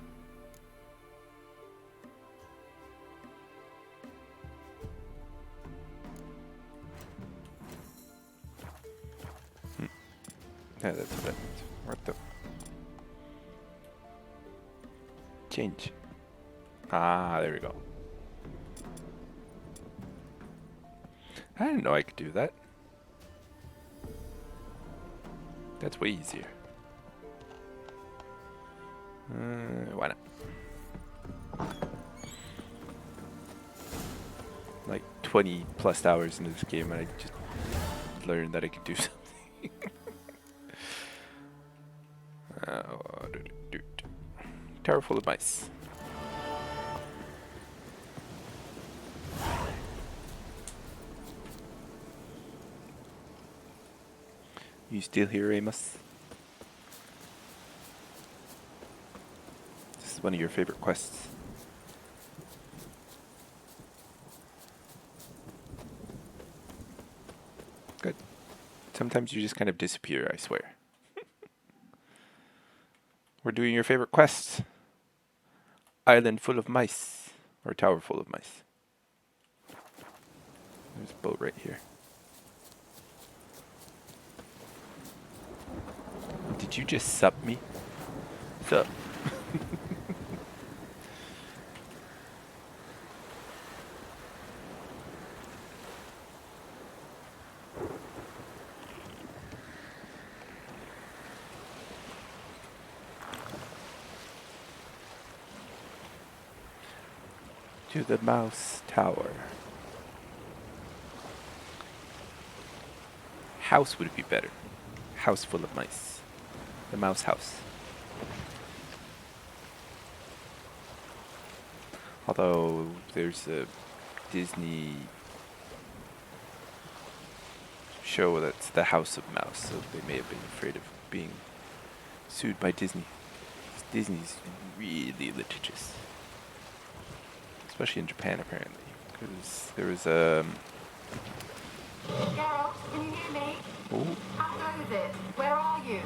Yeah, that's what that means. What the... Change. Ah, there we go. I didn't know I could do that. That's way easier. Why not? Like 20 plus hours into this game and I just learned that I could do something. Tower full of mice. You still here, Amos? This is one of your favorite quests. Good. Sometimes you just kind of disappear, I swear. We're doing your favorite quests. Island full of mice. Or tower full of mice. There's a boat right here. Did you just sup me? Sup? To the mouse tower. House would be better. House full of mice. The mouse house. Although there's a Disney show that's the House of Mouse, so they may have been afraid of being sued by Disney. Disney's really litigious. Especially in Japan, apparently. Because there was a... Geralt, can you hear me? Ooh. How goes it? Where are you?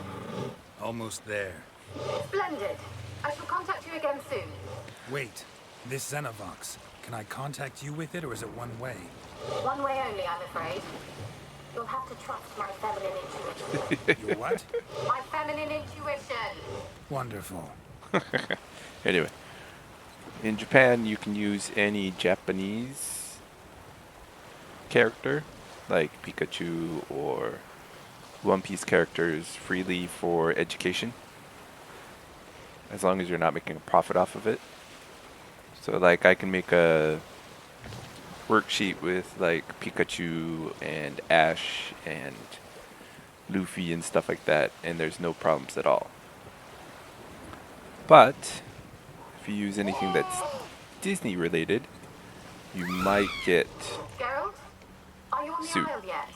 Almost there. Splendid. I shall contact you again soon. Wait, this Xenovox, can I contact you with it or is it one way? One way only, I'm afraid. You'll have to trust my feminine intuition. Your what? My feminine intuition. Wonderful. Anyway. In Japan, you can use any Japanese character, like Pikachu or One Piece characters, freely for education, as long as you're not making a profit off of it. So, like, I can make a worksheet with, like, Pikachu and Ash and Luffy and stuff like that, and there's no problems at all. But if you use anything that's Disney related, you might get Geralt, are you on the sued. aisle yet?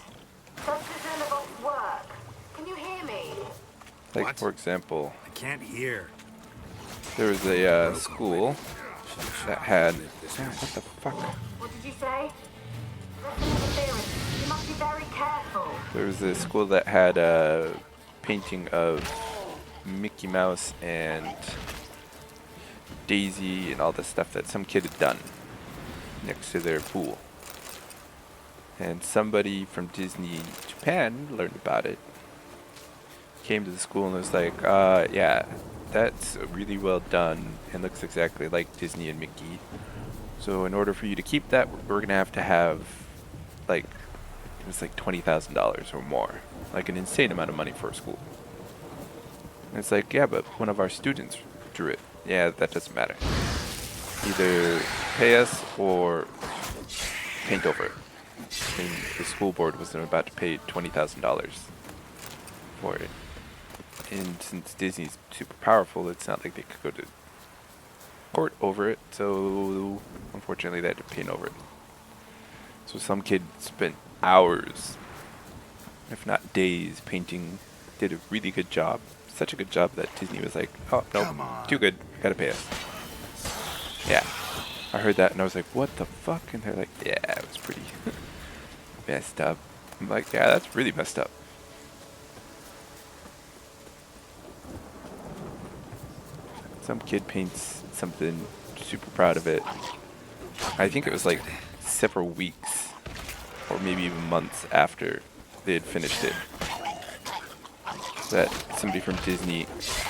Does the Xenovox work? Can you hear me? Like, What? for example, I can't hear. there was a school that had... what the fuck? What did you say? That's an interference. You must be very careful. There was a school that had a painting of Mickey Mouse and Daisy and all the stuff that some kid had done next to their pool. And somebody from Disney Japan learned about it, came to the school and was like, yeah, that's really well done and looks exactly like Disney and Mickey. So in order for you to keep that, we're gonna have to have like it was like $20,000 or more, like an insane amount of money for a school. And it's like, yeah, but one of our students drew it. Yeah, that doesn't matter. Either pay us or paint over it. And the school board was about to pay $20,000 for it. And since Disney's super powerful, it's not like they could go to court over it. So unfortunately, they had to paint over it. So some kid spent hours, if not days, painting. Did a really good job. Such a good job that Disney was like, oh, nope, too good. Gotta pay us. Yeah. I heard that and I was like, what the fuck? And they're like, yeah, it was pretty messed up. I'm like, yeah, that's really messed up. Some kid paints something, super proud of it. I think it was like several weeks or maybe even months after they had finished it that somebody from Disney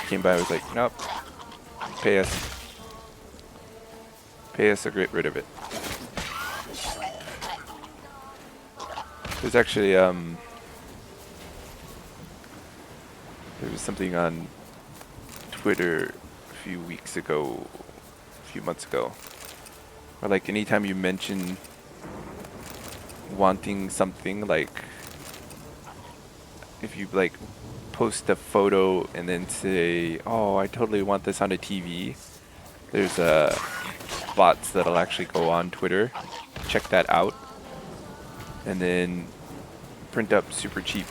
came by and was like, nope, pay us. Pay us or get rid of it. There's actually, there was something on Twitter a few weeks ago, a few months ago, where like anytime you mention wanting something, like if you like post a photo and then say, oh, I totally want this on a TV, there's bots that'll actually go on Twitter, check that out, and then print up super cheap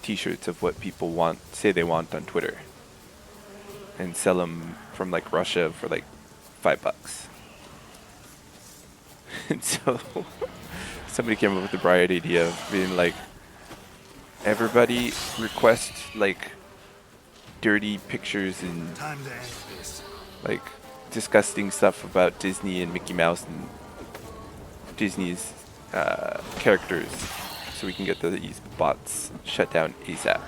t-shirts of what people want, say they want on Twitter, and sell them from like Russia for like $5. And so somebody came up with the bright idea of being like, everybody request like dirty pictures and like disgusting stuff about Disney and Mickey Mouse and Disney's characters, so we can get these bots shut down ASAP.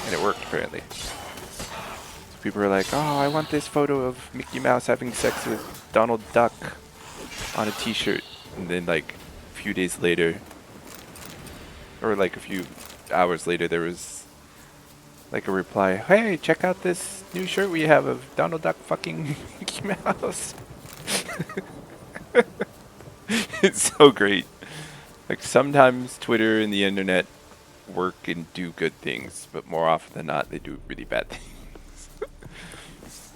And it worked apparently. So people are like, oh, I want this photo of Mickey Mouse having sex with Donald Duck on a t-shirt. And then like a few days later, or like a few hours later, there was like a reply, hey, check out this new shirt we have of Donald Duck fucking Mickey Mouse. It's so great. Like sometimes Twitter and the internet work and do good things, but more often than not, they do really bad things.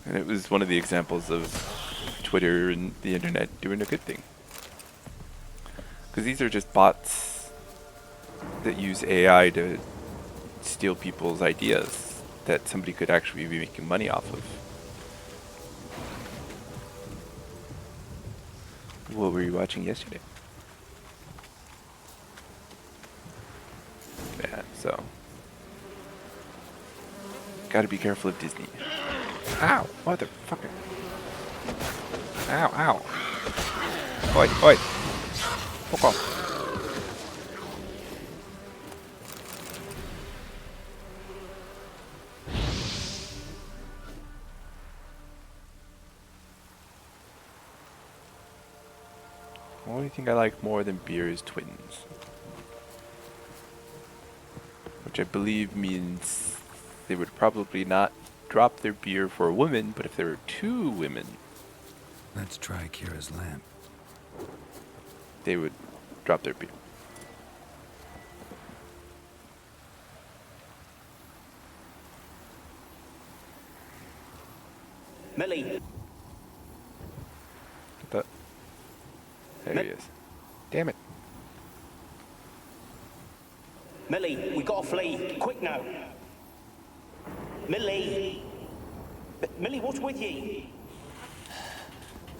And it was one of the examples of Twitter and the internet doing a good thing. Because these are just bots that use AI to steal people's ideas that somebody could actually be making money off of. What were you watching yesterday? Yeah, so gotta be careful of Disney. Ow! Motherfucker! Ow! Ow! Oi! Oi! Fuck off! The only thing I like more than beer is twins. Which I believe means they would probably not drop their beer for a woman, but if there were two women, let's try Kira's lamp. They would drop their beer. Millie. But there he is. Damn it. Millie, we gotta flee. Quick now. Millie. Millie, what's with you?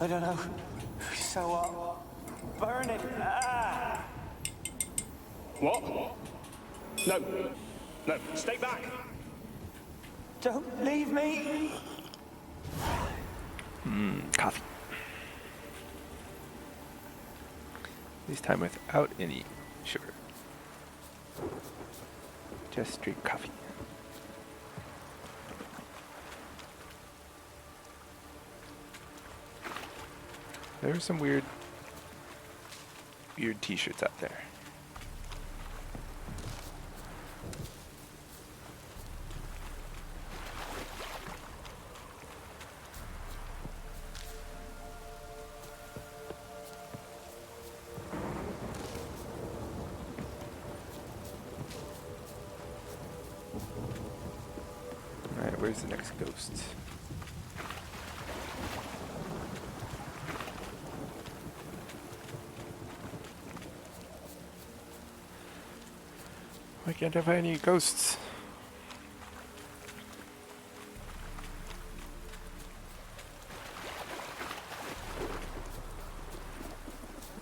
I don't know. So, burn it. Ah. What? No. No, stay back. Don't leave me. Coffee. This time without any sugar. Just straight coffee. There are some weird t-shirts out there. Alright, where's the next ghost? Why can't I find any ghosts?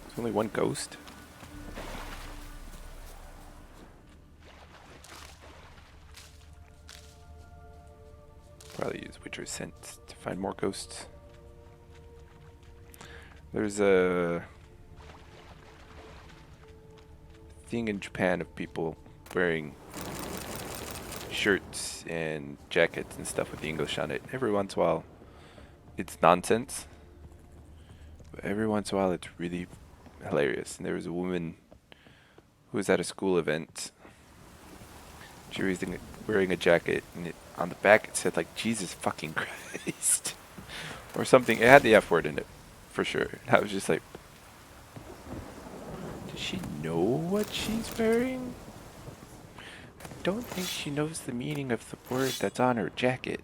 There's only one ghost? Probably use Witcher scent to find more ghosts. There's a thing in Japan of people wearing shirts and jackets and stuff with the English on it. Every once in a while, it's nonsense. But every once in a while, it's really hilarious. And there was a woman who was at a school event. She was wearing a jacket, and on the back it said like Jesus fucking Christ or something. It had the F word in it for sure. And I was just like, does she know what she's wearing? I don't think she knows the meaning of the word that's on her jacket.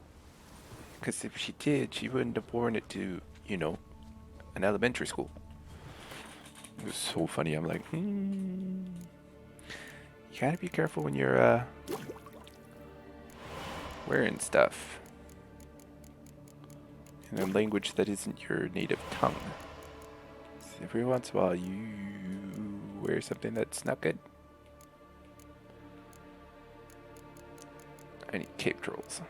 Because if she did, she wouldn't have worn it to, you know, an elementary school. It was so funny. I'm like, you gotta be careful when you're wearing stuff in a language that isn't your native tongue. So every once in a while, you wear something that's not good. I need cave trolls.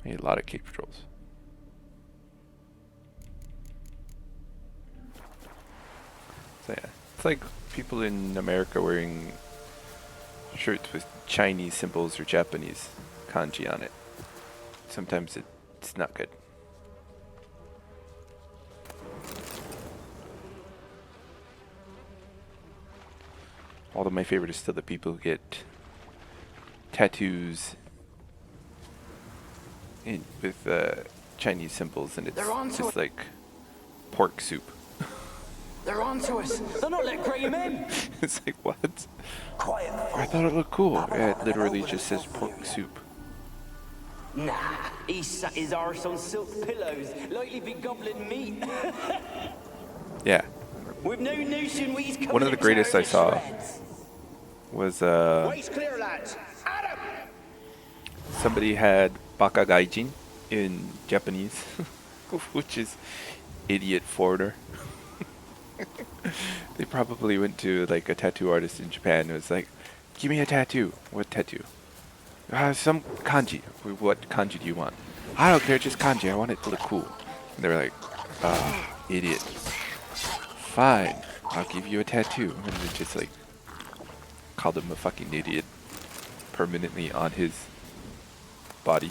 I need a lot of cave trolls. So yeah, it's like people in America wearing shirts with Chinese symbols or Japanese kanji on it. Sometimes it's not good. Although my favorite is still the people who get tattoos with Chinese symbols, and it's just like pork soup. They're onto us. They're not letting Graham in. It's like, what? Quiet. I thought it looked cool. It literally just says pork soup. Nah, he sat his arse on silk pillows, likely be gobbling meat. Yeah. With no notion what he's coming. One of the greatest I saw was Waist clear, lads. Adam! somebody had baka gaijin in Japanese, which is idiot foreigner. They probably went to like a tattoo artist in Japan and was like, give me a tattoo. What tattoo? Some kanji. What kanji do you want? I don't care, just kanji. I want it to look cool. And they were like, idiot. Fine, I'll give you a tattoo. And they just like called him a fucking idiot permanently on his body.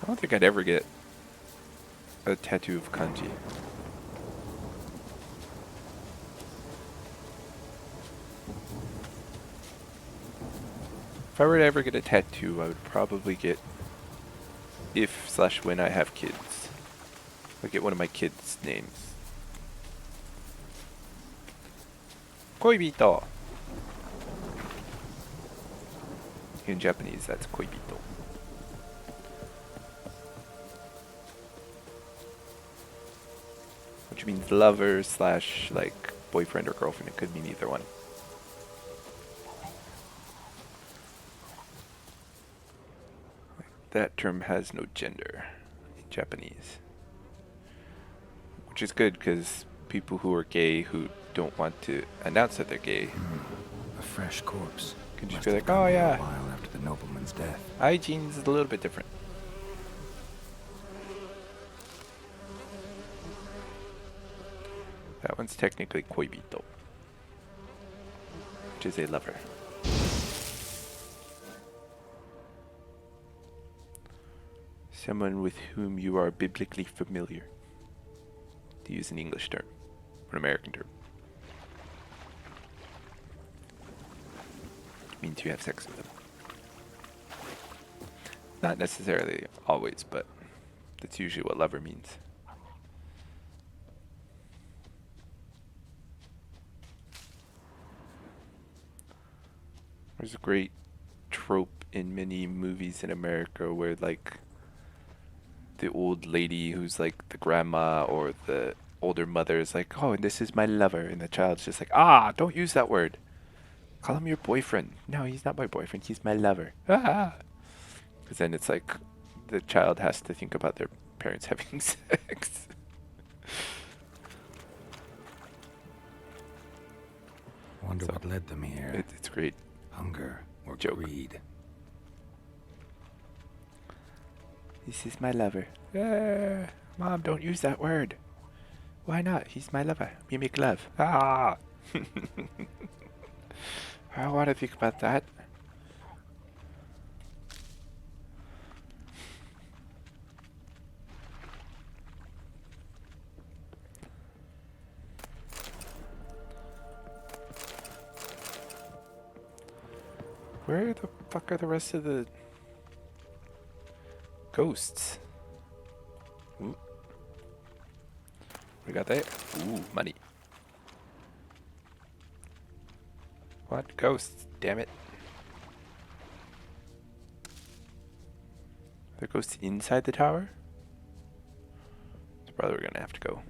I don't think I'd ever get a tattoo of kanji. If I were to ever get a tattoo, I would probably get, if/when I have kids, I'd get one of my kids' names. Koibito. In Japanese, that's koibito. Which means lover / like boyfriend or girlfriend. It could mean either one. That term has no gender in Japanese. Which is good because people who are gay who don't want to announce that they're gay. A fresh corpse. Can just be like, oh yeah. A while after the nobleman's death. Hygiene's a little bit different. That one's technically Koibito, which is a lover. Someone with whom you are biblically familiar, to use an English term, an American term. It means you have sex with them. Not necessarily always, but that's usually what lover means. There's a great trope in many movies in America where, like, the old lady who's like the grandma or the older mother is like, oh, and this is my lover, and the child's just like, don't use that word. Call him your boyfriend. No, he's not my boyfriend, he's my lover. Because then it's like the child has to think about their parents having sex. Wonder what led them here. It's great. Hunger or joke. greed. This is my lover. Mom, don't use that word. Why not? He's my lover. We make love. I don't want to think about that. Where the fuck are the rest of the ghosts? Ooh. We got there. Ooh, money. What ghosts? Damn it. Are there ghosts inside the tower? It's probably we're gonna have to go.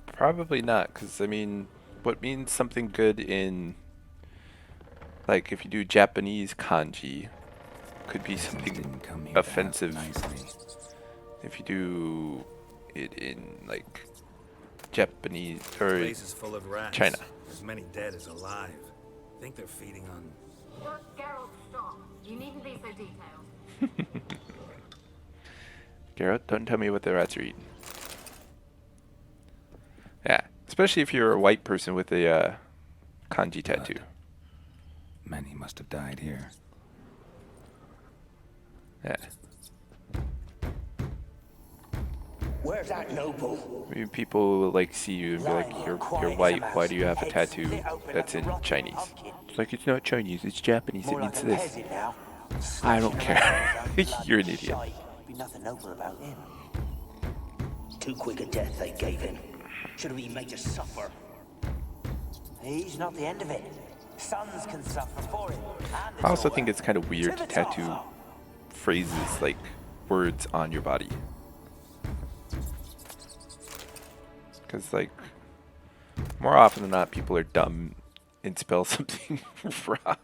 Probably not, because I mean, what means something good in, like, if you do Japanese kanji, could be something offensive. If you do it in, like, Japanese or Place is full of rats. China. As many dead as alive. Think they're feeding on. Geralt, stop. You needn't be so detailed. Geralt, don't tell me what the rats are eating. Yeah, especially if you're a white person with a kanji tattoo. Many must have died here. Yeah. Where's that noble? I mean, people will, like, see you and be like, you're white, why do you have a tattoo that's in Chinese? It's like, it's not Chinese, it's Japanese, it means this. I don't care. You're an idiot. Be nothing noble about him. Too quick a death they gave him. Should have been made to suffer. He's not the end of it. Sons can suffer for him. I also think it's kind of weird to tattoo phrases, like words, on your body. Because, like, more often than not, people are dumb and spell something wrong.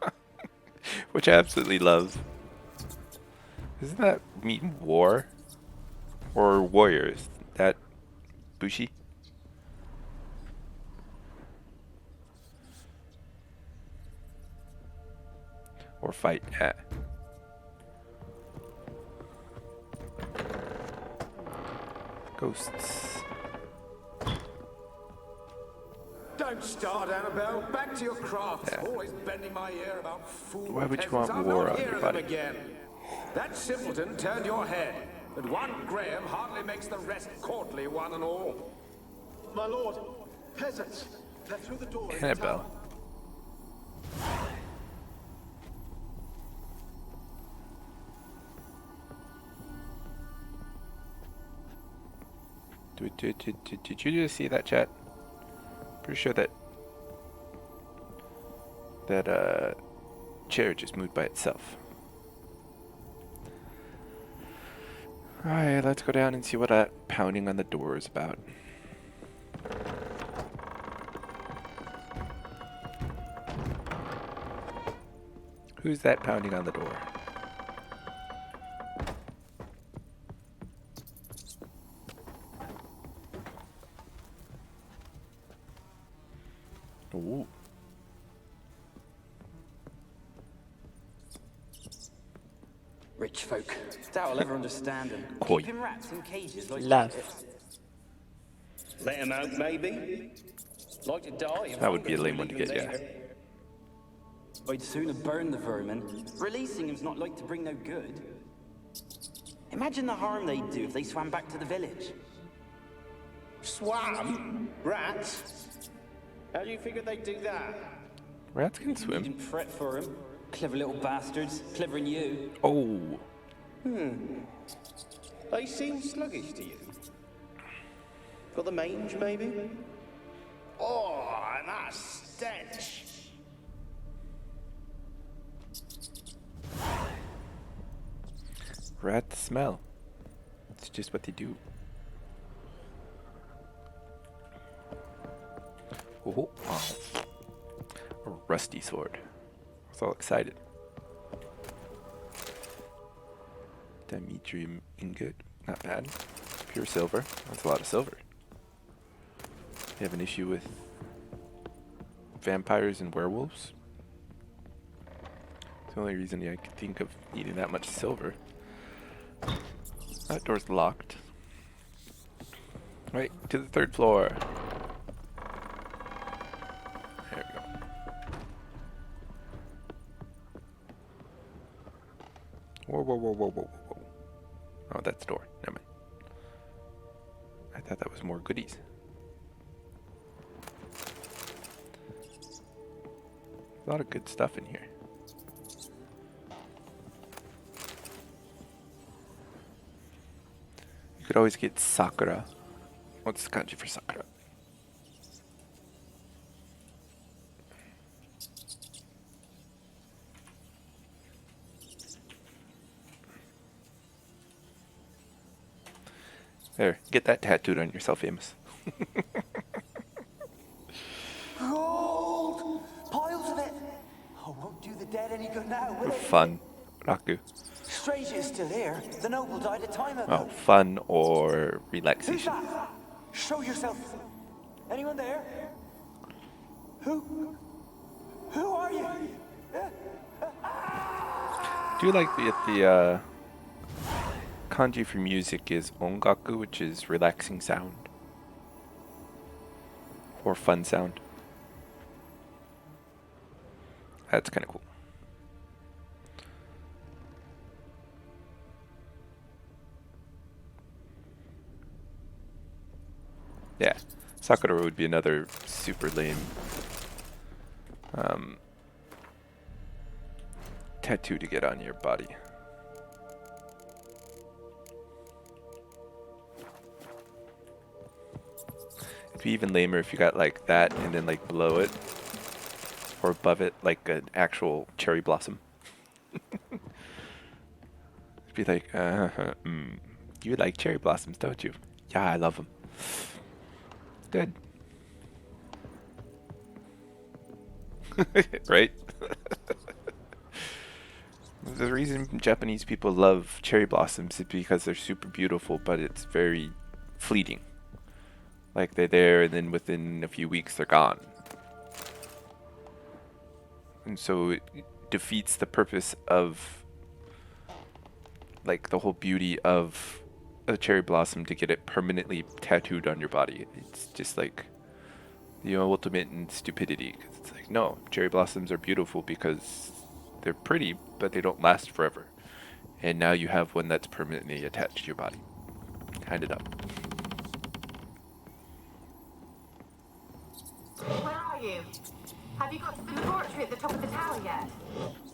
Which I absolutely love. Doesn't that mean war? Or warriors? That Bushi? Or fight, yeah. Ghosts. Don't start, Annabelle. Back to your crafts. Yeah. Always bending my ear about food. Why would you want war on your body? Again. That simpleton turned your head, but one Graham hardly makes the rest courtly, one and all. My lord, peasants, they're through the door. Annabelle. Did you just see that, chat? Pretty sure that chair just moved by itself. Alright, let's go down and see what that pounding on the door is about. Who's that pounding on the door? Ooh. Rich folk. Doubt I'll ever understand them. Koi. Keeping rats in cages like... Love. Let him out, maybe? Like to die if That would be a lame one to get, yeah. I'd sooner burn the vermin. Releasing him's not like to bring no good. Imagine the harm they'd do if they swam back to the village. Swam? Rats? How do you figure they'd do that? Rats can You swim. didn't fret for him. Clever little bastards. Clever than you. Oh. They seem sluggish to you. Got the mange, maybe? Oh, and that stench! Rats smell. It's just what they do. Oh, wow. A rusty sword. I was all excited. Dimetrium ingot. Not bad. Pure silver. That's a lot of silver. You have an issue with vampires and werewolves? It's the only reason I could think of needing that much silver. That door's locked. Right, to the 3rd floor. There we go. Whoa, whoa, whoa, whoa, whoa, whoa. Oh, that's the door. Never mind. I thought that was more goodies. A lot of good stuff in here. You could always get Sakura. What's the kanji for Sakura? There, get that tattooed on yourself, Amos. Gold! Piles of it! Oh, won't do the dead any good now, will it? Fun. Raku. Strange it's still here. The noble died a time ago. Oh, fun or Who's relaxation? that? Show yourself. Anyone there? Who are you? Do you like the kanji for music is ongaku, which is relaxing sound or fun sound? That's kind of cool. Yeah, Sakura would be another super lame tattoo to get on your body. It'd be even lamer if you got like that and then like below it or above it like an actual cherry blossom. It'd be like, you like cherry blossoms, don't you? Yeah, I love them. Good. Right? The reason Japanese people love cherry blossoms is because they're super beautiful, but it's very fleeting. Like they're there and then within a few weeks they're gone. And so it defeats the purpose of like the whole beauty of a cherry blossom to get it permanently tattooed on your body. It's just like the ultimate in stupidity. 'Cause it's like, no, cherry blossoms are beautiful because they're pretty, but they don't last forever. And now you have one that's permanently attached to your body. Hand it up. Where are you? Have you got to the laboratory at the top of the tower yet?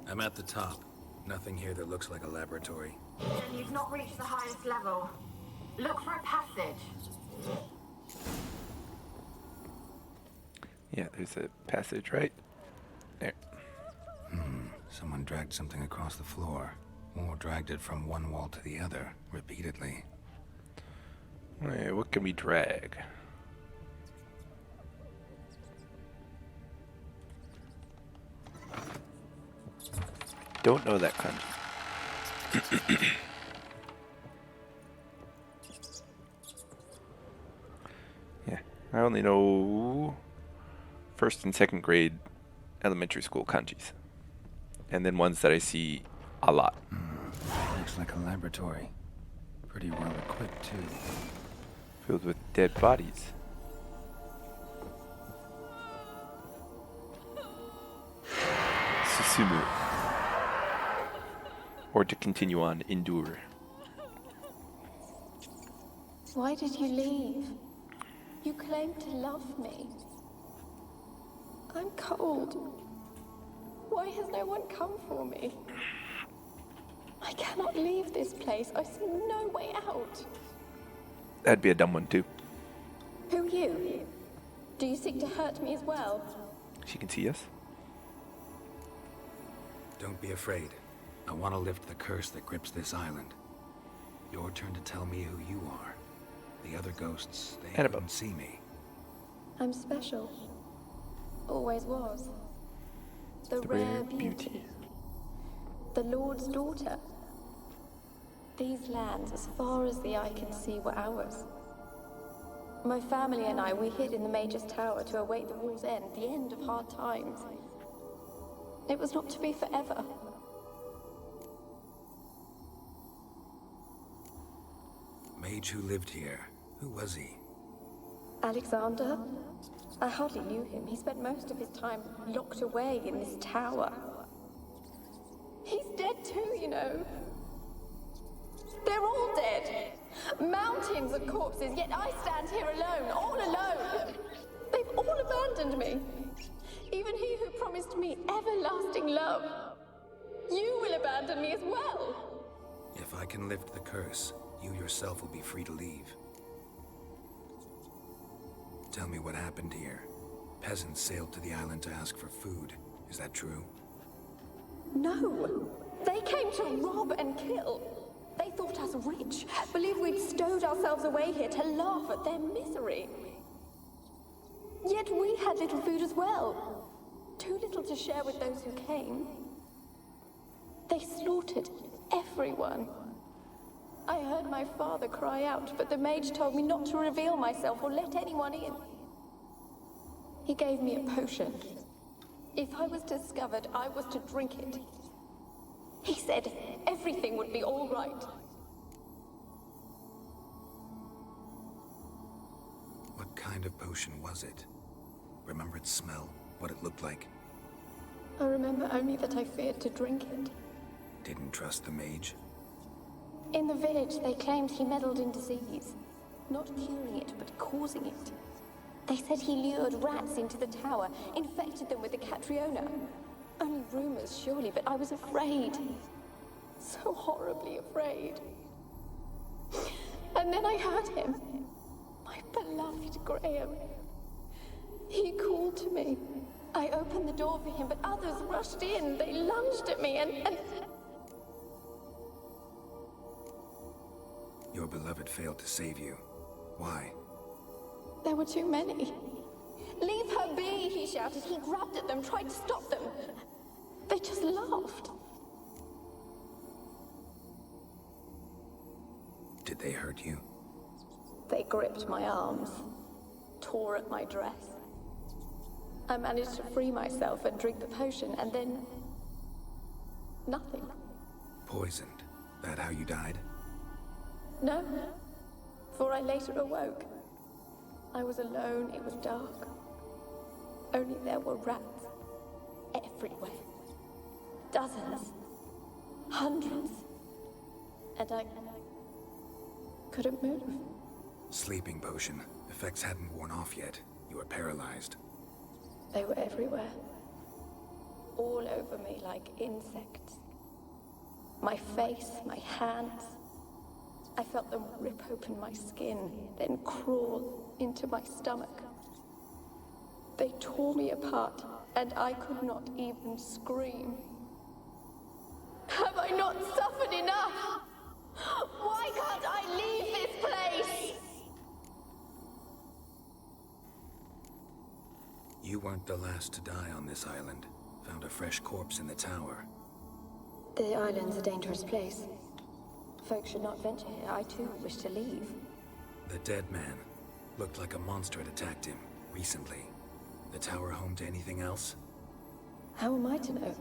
I'm at the top. Nothing here that looks like a laboratory. Then you've not reached the highest level. Look for a passage. Yeah, there's a passage right there. Someone dragged something across the floor, or dragged it from one wall to the other, repeatedly. Hey, what can we drag? Don't know that kind. Yeah, I only know 1st and 2nd grade elementary school kanjis. And then ones that I see a lot. like a laboratory. Pretty well equipped, too. Filled with dead bodies. Susumu. Or to continue on, endure. Why did you leave? You claimed to love me. I'm cold. Why has no one come for me? I cannot leave this place. I see no way out. That'd be a dumb one too. Who are you? Do you seek to hurt me as well? She can see us. Don't be afraid. I want to lift the curse that grips this island. Your turn to tell me who you are. The other ghosts, they couldn't see me. I'm special. Always was. The rare beauty. The Lord's daughter. These lands, as far as the eye can see, were ours. My family and I, we hid in the Mage's Tower to await the war's end, the end of hard times. It was not to be forever. Mage who lived here. Who was he? Alexander? I hardly knew him. He spent most of his time locked away in this tower. He's dead too, you know. They're all dead. Mountains of corpses, yet I stand here alone, all alone. They've all abandoned me. Even he who promised me everlasting love. You will abandon me as well. If I can lift the curse, you yourself will be free to leave. Tell me what happened here. Peasants sailed to the island to ask for food. Is that true? No. They came to rob and kill. They thought us rich, believed we'd stowed ourselves away here to laugh at their misery. Yet we had little food as well. Too little to share with those who came. They slaughtered everyone. I heard my father cry out, but the mage told me not to reveal myself or let anyone in. He gave me a potion. If I was discovered, I was to drink it. He said everything would be all right. What kind of potion was it? Remember its smell? What it looked like? I remember only that I feared to drink it. Didn't trust the mage? In the village, they claimed he meddled in disease. Not curing it, but causing it. They said he lured rats into the tower, infected them with the Catriona. Only rumors, surely, but I was afraid. So horribly afraid. And then I heard him. My beloved Graham. He called to me. I opened the door for him, but others rushed in. They lunged at me and... Your beloved failed to save you. Why? There were too many. Leave her be, he shouted. He grabbed at them, tried to stop them. They just laughed. Did they hurt you? They gripped my arms, tore at my dress. I managed to free myself and drink the potion, and then... nothing. Poisoned. That how you died? No, for I later awoke. I was alone, it was dark. Only there were rats everywhere. Dozens. Hundreds. And I couldn't move. Sleeping potion. Effects hadn't worn off yet. You were paralyzed. They were everywhere. All over me like insects. My face, my hands. I felt them rip open my skin, then crawl into my stomach. They tore me apart, and I could not even scream. Have I not suffered enough? Why can't I leave this place? You weren't the last to die on this island. Found a fresh corpse in the tower. The island's a dangerous place. Folks should not venture here. I too wish to leave. The dead man. Looked like a monster had attacked him, recently. The tower home to anything else? How am I to know?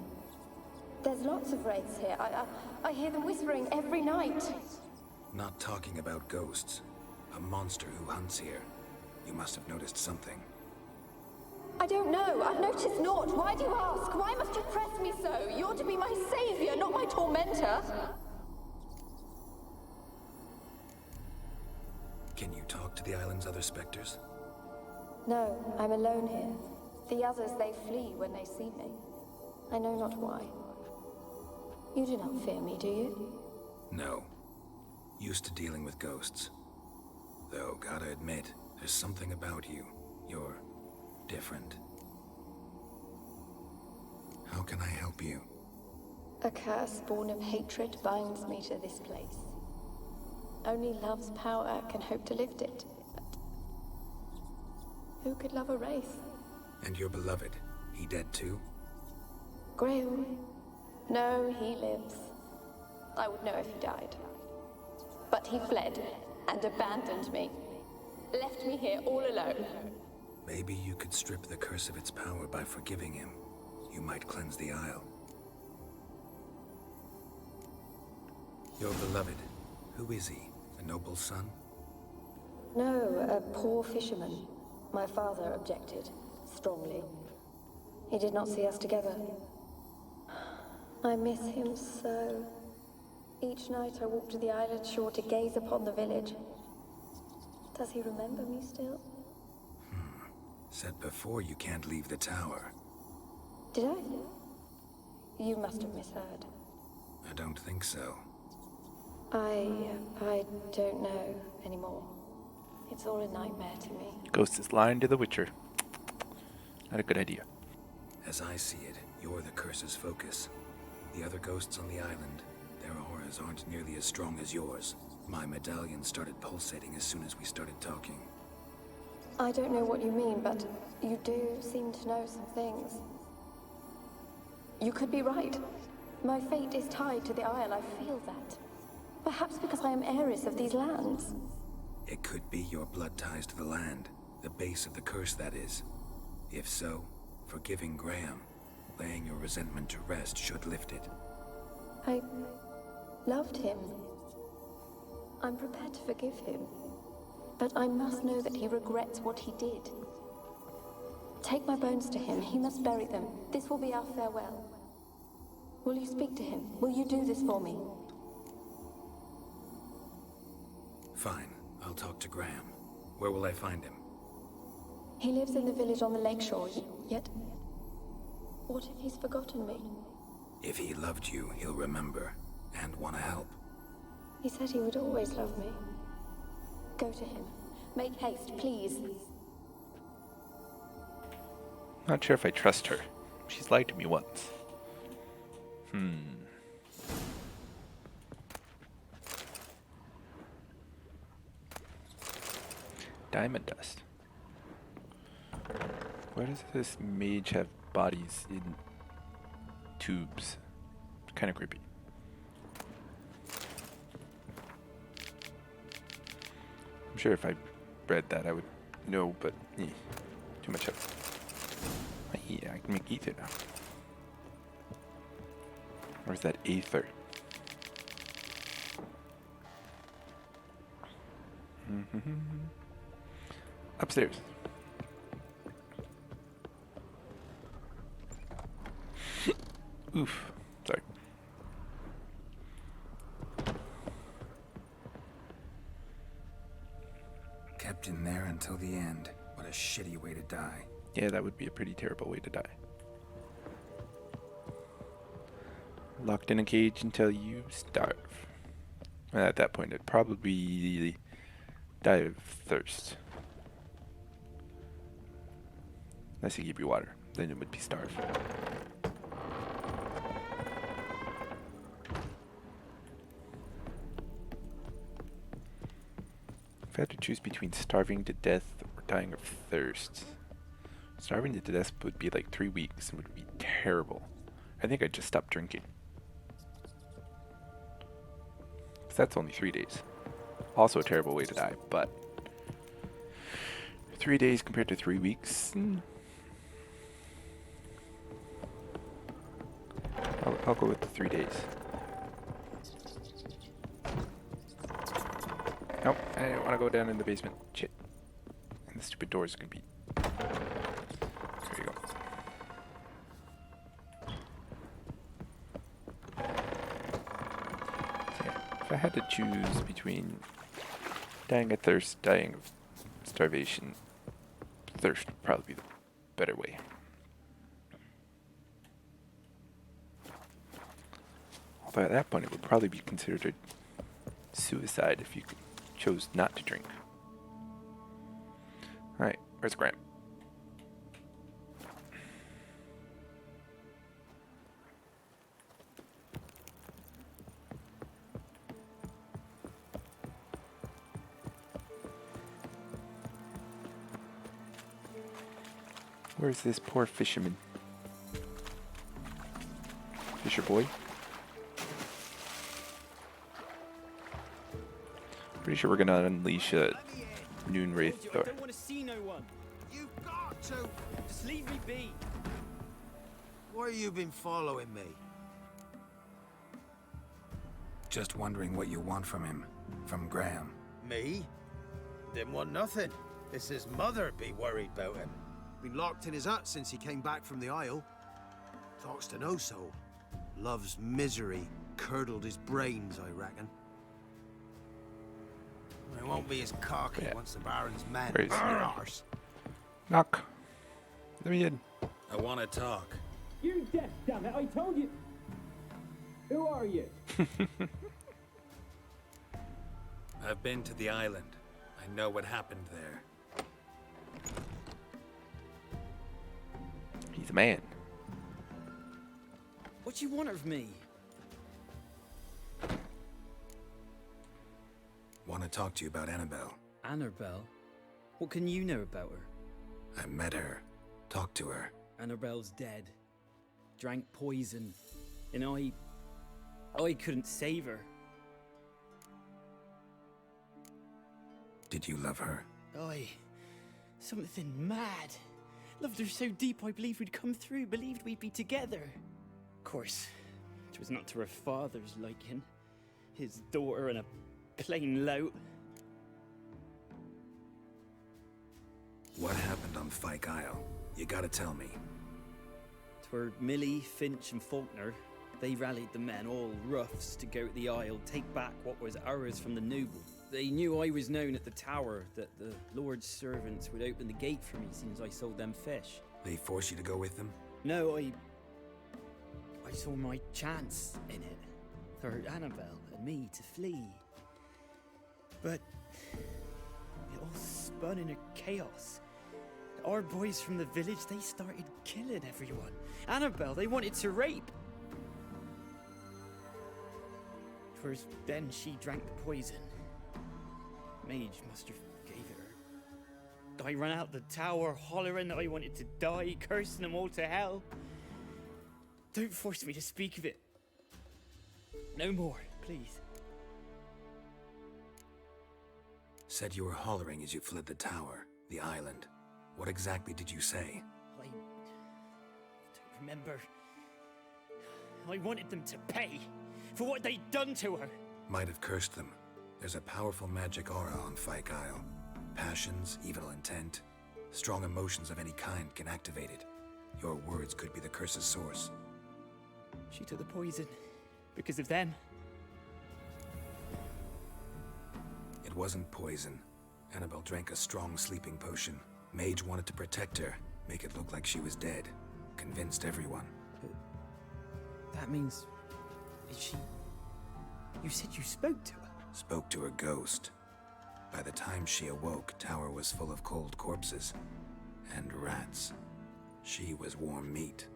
There's lots of wraiths here. I hear them whispering every night. Not talking about ghosts. A monster who hunts here. You must have noticed something. I don't know. I've noticed naught. Why do you ask? Why must you press me so? You're to be my savior, not my tormentor. Can you talk to the island's other specters? No, I'm alone here. The others, they flee when they see me. I know not why. You do not fear me, do you? No. Used to dealing with ghosts. Though, gotta admit, there's something about you. You're different. How can I help you? A curse born of hatred binds me to this place. Only love's power can hope to lift it. But who could love a wraith? And your beloved, he dead too? Grail? No, he lives. I would know if he died. But he fled and abandoned me. Left me here all alone. Maybe you could strip the curse of its power by forgiving him. You might cleanse the Isle. Your beloved, who is he? A noble son? No, a poor fisherman. My father objected, strongly. He did not see us together. I miss him so. Each night I walk to the island shore to gaze upon the village. Does he remember me still? Said before you can't leave the tower. Did I? You must have misheard. I don't think so. I don't know anymore. It's all a nightmare to me. Ghost is lying to the Witcher. Not a good idea. As I see it, you're the curse's focus. The other ghosts on the island, their auras aren't nearly as strong as yours. My medallion started pulsating as soon as we started talking. I don't know what you mean, but you do seem to know some things. You could be right. My fate is tied to the Isle, I feel that. Perhaps because I am heiress of these lands. It could be your blood ties to the land, the base of the curse, that is. If so, forgiving Graham, laying your resentment to rest should lift it. I loved him. I'm prepared to forgive him. But I must know that he regrets what he did. Take my bones to him. He must bury them. This will be our farewell. Will you speak to him? Will you do this for me? Fine. I'll talk to Graham. Where will I find him? He lives in the village on the lakeshore, yet... What if he's forgotten me? If he loved you, he'll remember, and want to help. He said he would always love me. Go to him. Make haste, please. Not sure if I trust her. She's lied to me once. Diamond dust. Why does this mage have bodies in tubes? Kind of creepy. I'm sure if I read that I would know, but too much help. Yeah, I can make ether now. Or is that aether? Upstairs. Oof. Sorry. Kept in there until the end. What a shitty way to die. Yeah, that would be a pretty terrible way to die. Locked in a cage until you starve. And at that point, it'd probably die of thirst. Unless he gave you water, then it would be starved. If I had to choose between starving to death or dying of thirst, starving to death would be like 3 weeks and would be terrible. I think I'd just stop drinking. Because that's only 3 days. Also a terrible way to die, but 3 days compared to 3 weeks. I'll go with the 3 days. Nope, I didn't want to go down in the basement. Shit. And the stupid doors can be. There you go. So yeah, if I had to choose between dying of thirst, dying of starvation, thirst would probably be the better way. Although at that point it would probably be considered a suicide if you chose not to drink. Alright, where's Graham? Where's this poor fisherman? Fisher boy? Pretty sure we're gonna unleash a noon wraith. I don't want to see no one. You've got to. Just leave me be. Why you been following me? Just wondering what you want from him. From Graham. Me? Didn't want nothing. It's his mother be worried about him. Been locked in his hut since he came back from the Isle. Talks to no soul. Love's misery curdled his brains, I reckon. It won't be as cocky once the Baron's men are ours. Knock. Let me in. I want to talk. You're deaf, damn it! I told you. Who are you? I've been to the island. I know what happened there. He's a man. What do you want of me? Want to talk to you about Annabelle. Annabelle? What can you know about her? I met her. Talked to her. Annabelle's dead. Drank poison. And I couldn't save her. Did you love her? Something mad. Loved her so deep I believed we'd come through, believed we'd be together. Of course, it was not to her father's liking. His daughter and a plain lout. What happened on Fyke Isle? You gotta tell me. 'Twere Millie, Finch and Faulkner. They rallied the men, all roughs, to go to the Isle, take back what was ours from the noble. They knew I was known at the tower, that the Lord's servants would open the gate for me soon as I sold them fish. They forced you to go with them? No, I saw my chance in it. For Annabelle and me to flee. But it all spun in a chaos. Our boys from the village, they started killing everyone. Annabelle, they wanted to rape. 'Twas then she drank the poison. Mage must have gave it her. I ran out the tower hollering that I wanted to die, cursing them all to hell. Don't force me to speak of it. No more, please. Said you were hollering as you fled the tower, the island. What exactly did you say? I don't remember. I wanted them to pay for what they'd done to her. Might have cursed them. There's a powerful magic aura on Fyke Isle. Passions, evil intent, strong emotions of any kind can activate it. Your words could be the curse's source. She took the poison because of them. It wasn't poison. Annabelle drank a strong sleeping potion. Mage wanted to protect her, make it look like she was dead. Convinced everyone. But that means... Is she... You said you spoke to her? Spoke to a ghost. By the time she awoke, tower was full of cold corpses. And rats. She was warm meat.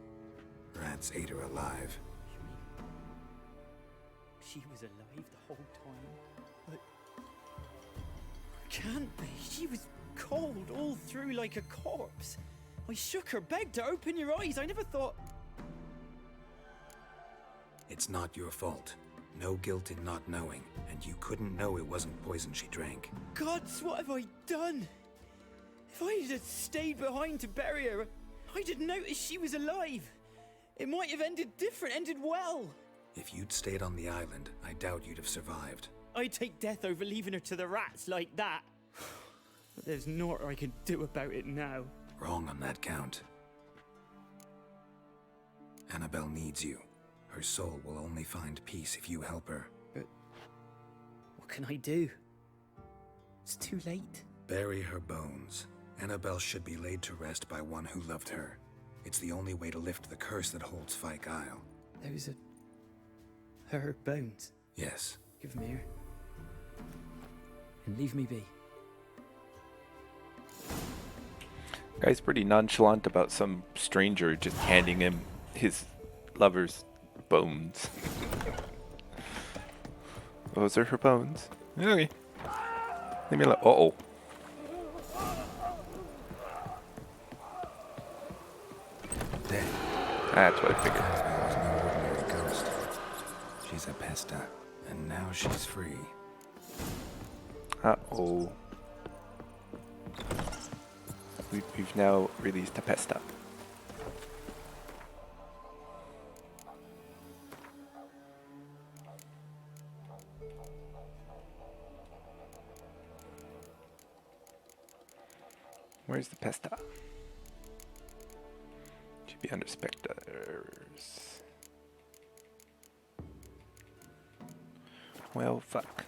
Rats ate her alive. You mean... She was alive the whole time? But... Can't be. She was cold all through like a corpse. I shook her, begged her, open your eyes. I never thought... It's not your fault. No guilt in not knowing, and you couldn't know it wasn't poison she drank. Gods, what have I done? If I had stayed behind to bury her, I'd have noticed she was alive. It might have ended different, ended well. If you'd stayed on the island, I doubt you'd have survived. I'd take death over leaving her to the rats like that. But there's naught I can do about it now. Wrong on that count. Annabelle needs you. Her soul will only find peace if you help her. But what can I do? It's too late. Bury her bones. Annabelle should be laid to rest by one who loved her. It's the only way to lift the curse that holds Fyke Isle. Those are her bones. Yes. Give them here. And leave me be. Guy's pretty nonchalant about some stranger just handing him his lover's bones. Those are her bones. Okay. Leave me alone. Uh-oh. Dead. That's what I figured. There's no ordinary ghost. She's a pesta, and now she's free. Uh-oh. We've now released a pesta. Where's the pesta? Should be under spectators. Well, fuck.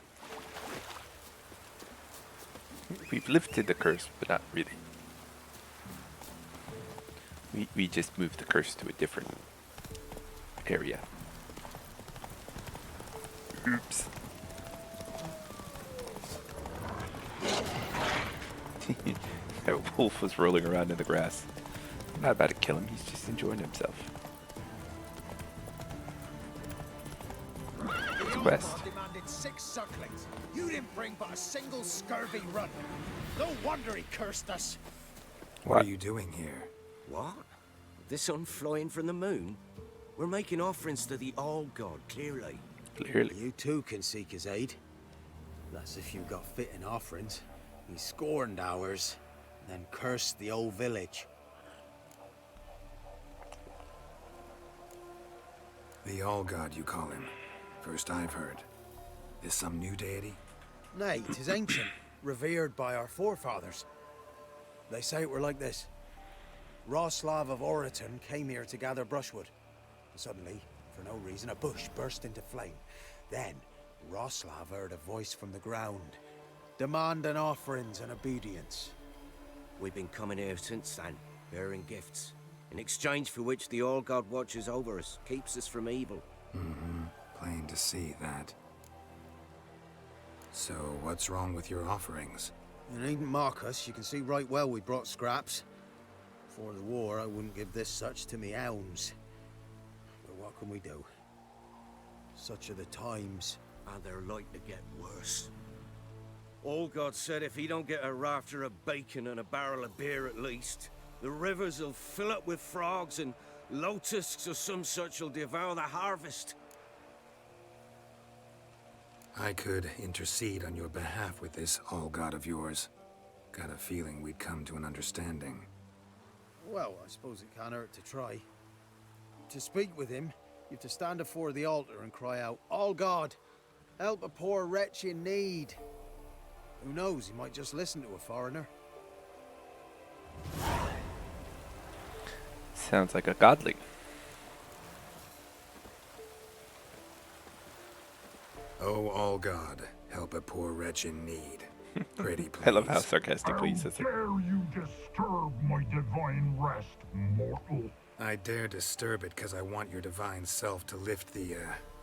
We've lifted the curse, but not really. We just moved the curse to a different area. Oops. That wolf was rolling around in the grass. I'm not about to kill him, he's just enjoying himself. Quest. Demanded 6 sucklings. You didn't bring but a single scurvy run. No wonder he cursed us. What are you doing here? What? The sun flying from the moon? We're making offerings to the All-God, clearly. Clearly. You too can seek his aid. That's if you got fitting offerings. He scorned ours, then cursed the old village. The All-God, you call him. First I've heard. Is some new deity? Nay, 'tis ancient, revered by our forefathers. They say it were like this. Roslav of Oriton came here to gather brushwood. Suddenly, for no reason, a bush burst into flame. Then, Roslav heard a voice from the ground, demanding offerings and obedience. We've been coming here since then, bearing gifts, in exchange for which the All-God watches over us, keeps us from evil. Mm-hmm. Plain to see that. So, what's wrong with your offerings? You needn't mock us. You can see right well we brought scraps. Before the war, I wouldn't give this such to me hounds. But what can we do? Such are the times. And they're like to get worse. All-God said if he don't get a rafter of bacon and a barrel of beer at least, the rivers will fill up with frogs and lotuses or some such will devour the harvest. I could intercede on your behalf with this All-God of yours. Got a feeling we'd come to an understanding. Well, I suppose it can't hurt to try. To speak with him, you have to stand before the altar and cry out, "All God, help a poor wretch in need." Who knows, he might just listen to a foreigner. Sounds like a godly. Oh, All-God, help a poor wretch in need. Pretty please. I love how sarcastically he says it. How dare you disturb my divine rest, mortal? I dare disturb it because I want your divine self to lift the,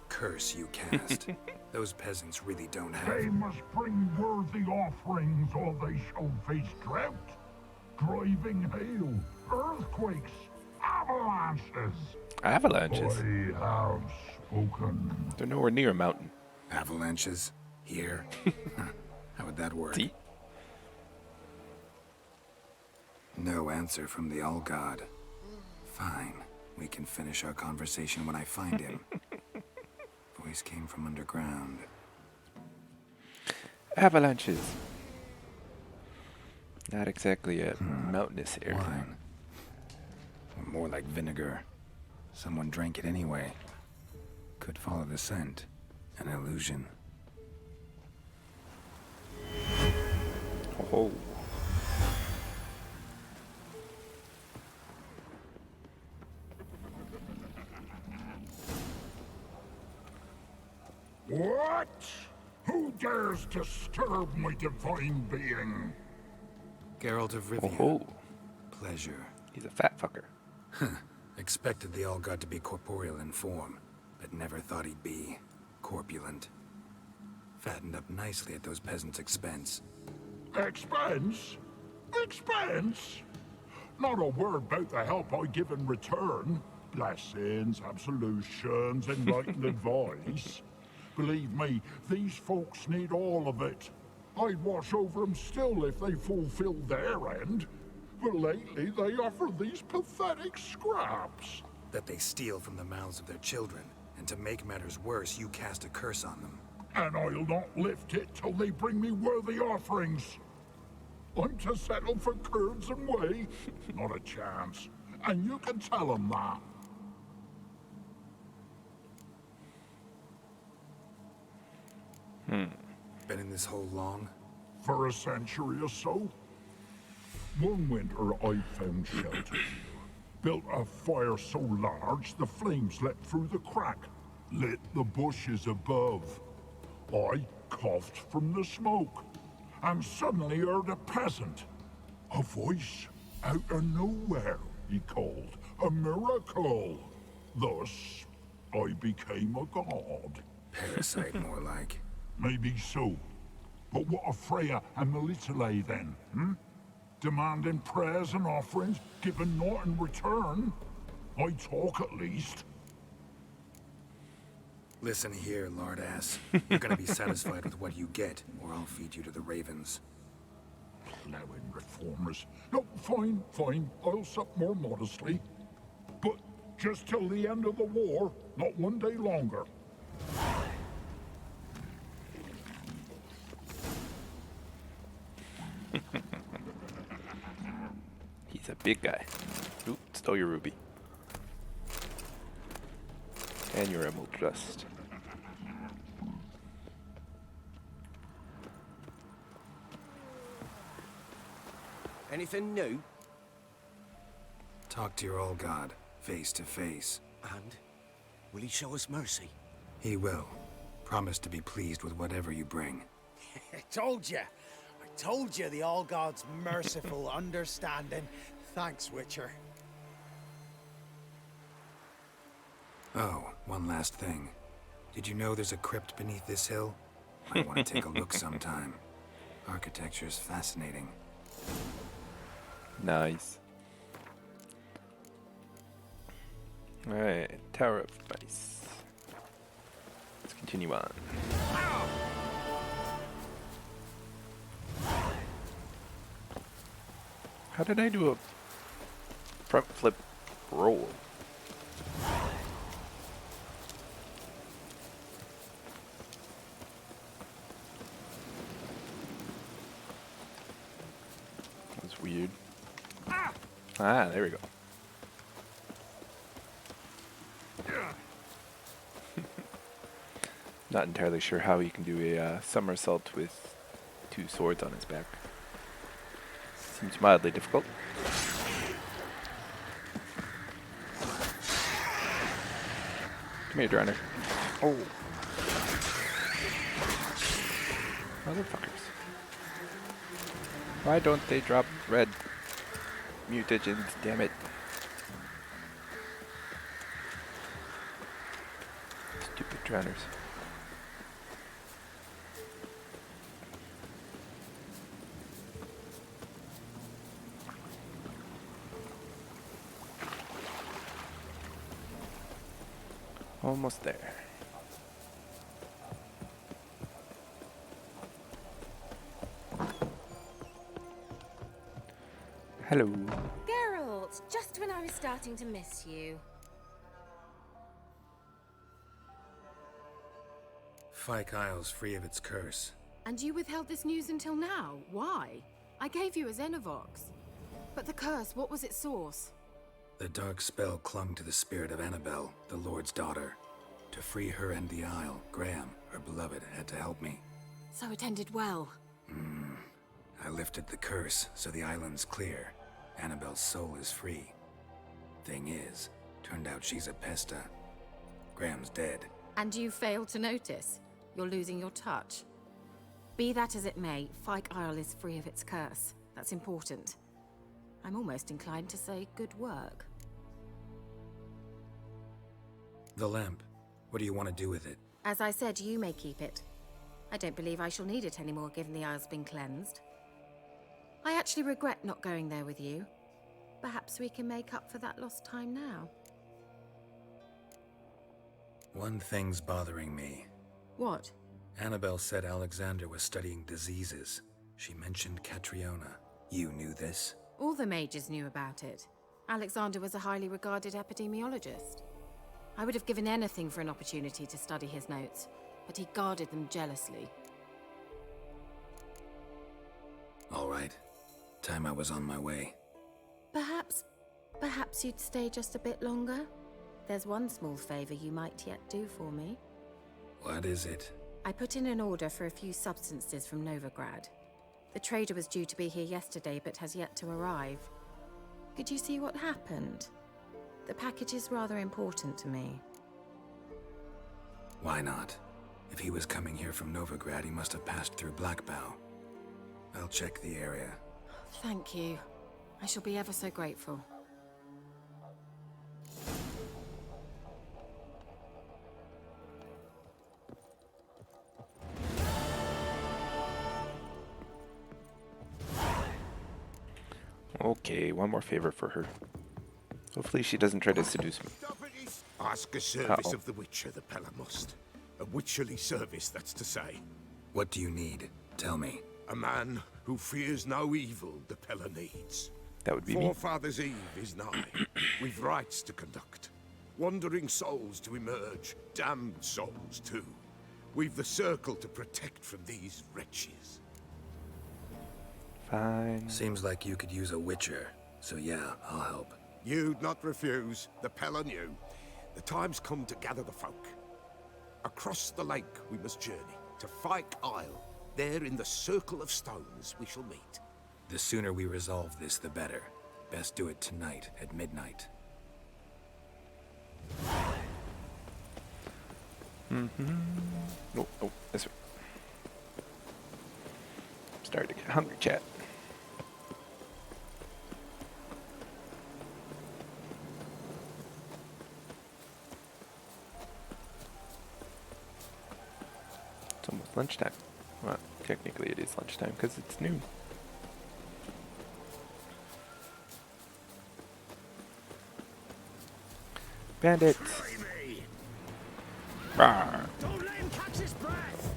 curse you cast. Those peasants really don't have... They must bring worthy offerings or they shall face drought, driving hail, earthquakes, avalanches. Avalanches? I have spoken. They're nowhere near a mountain. Avalanches? Here? How would that work? See? No answer from the All-God. Fine. We can finish our conversation when I find him. Voice came from underground. Avalanches. Not exactly a mountainous area. Wine. Or more like vinegar. Someone drank it anyway. Could follow the scent. An illusion. Oh. What? Who dares disturb my divine being? Geralt of Rivia. Oh. Pleasure. He's a fat fucker. Expected the All-God to be corporeal in form, but never thought he'd be corpulent. Fattened up nicely at those peasants' expense. Expense? Expense? Not a word about the help I give in return. Blessings, absolutions, enlightened advice. Believe me, these folks need all of it. I'd watch over them still if they fulfilled their end. But lately they offer these pathetic scraps. That they steal from the mouths of their children, and to make matters worse, you cast a curse on them. And I'll not lift it till they bring me worthy offerings. I'm to settle for curds and whey? Not a chance. And you can tell them that. Been in this hole long? For a century or so. One winter I found shelter. Built a fire so large the flames leapt through the crack, lit the bushes above. I coughed from the smoke, and suddenly heard a peasant. A voice out of nowhere, he called. A miracle. Thus, I became a god. Parasite, more like. Maybe so. But what of Freya and Melitele then, Demanding prayers and offerings, giving naught in return? I talk at least. Listen here, lard ass. You're gonna be satisfied with what you get, or I'll feed you to the ravens. Plowing reformers. No, fine, fine. I'll sup more modestly. But just till the end of the war, not one day longer. He's a big guy. Oop, stole your ruby. And your emerald dust. Anything new? Talk to your old god, face to face. And? Will he show us mercy? He will. Promise to be pleased with whatever you bring. I told you the All-God's merciful, understanding. Thanks, Witcher. Oh, one last thing. Did you know there's a crypt beneath this hill? Might want to take a look sometime. Architecture's fascinating. Nice. Alright, Tower of Ice. Let's continue on. How did I do a front flip roll? That's weird. Ah, there we go. Not entirely sure how he can do a somersault with two swords on his back. Seems mildly difficult. Come here, Drowner. Oh. Motherfuckers. Why don't they drop red mutagens, damn it. Stupid Drowners. Almost there. Hello. Geralt, just when I was starting to miss you. Fyke Isle's free of its curse. And you withheld this news until now. Why? I gave you a Xenovox. But the curse, what was its source? The dark spell clung to the spirit of Annabelle, the Lord's daughter. To free her and the Isle, Graham, her beloved, had to help me. So it ended well. I lifted the curse, so the island's clear. Annabelle's soul is free. Thing is, turned out she's a pesta. Graham's dead. And you failed to notice? You're losing your touch. Be that as it may, Fyke Isle is free of its curse. That's important. I'm almost inclined to say good work. The lamp. What do you want to do with it? As I said, you may keep it. I don't believe I shall need it anymore, given the Isle's been cleansed. I actually regret not going there with you. Perhaps we can make up for that lost time now. One thing's bothering me. What? Annabelle said Alexander was studying diseases. She mentioned Catriona. You knew this? All the mages knew about it. Alexander was a highly regarded epidemiologist. I would have given anything for an opportunity to study his notes, but he guarded them jealously. All right. Time I was on my way. Perhaps you'd stay just a bit longer? There's one small favor you might yet do for me. What is it? I put in an order for a few substances from Novigrad. The trader was due to be here yesterday, but has yet to arrive. Could you see what happened? The package is rather important to me. Why not? If he was coming here from Novigrad, he must have passed through Blackbow. I'll check the area. Thank you. I shall be ever so grateful. Okay, one more favor for her. Hopefully she doesn't try to seduce me. Ask a service of the Witcher, the Pella must. A witcherly service, that's to say. What do you need? Tell me. A man who fears no evil the Pella needs. That would be me. Forefathers' Eve is nigh. We've rites to conduct. Wandering souls to emerge. Damned souls, too. We've the circle to protect from these wretches. Fine. Seems like you could use a witcher. So yeah, I'll help. You'd not refuse. The Pella knew. The time's come to gather the folk. Across the lake we must journey. To Fyke Isle. There in the circle of stones we shall meet. The sooner we resolve this, the better. Best do it tonight at midnight. Oh, this way. Starting to get hungry, chat. It's almost lunchtime. Well, technically it is lunchtime because it's noon. Bandits! Rawr. Don't let him catch his breath!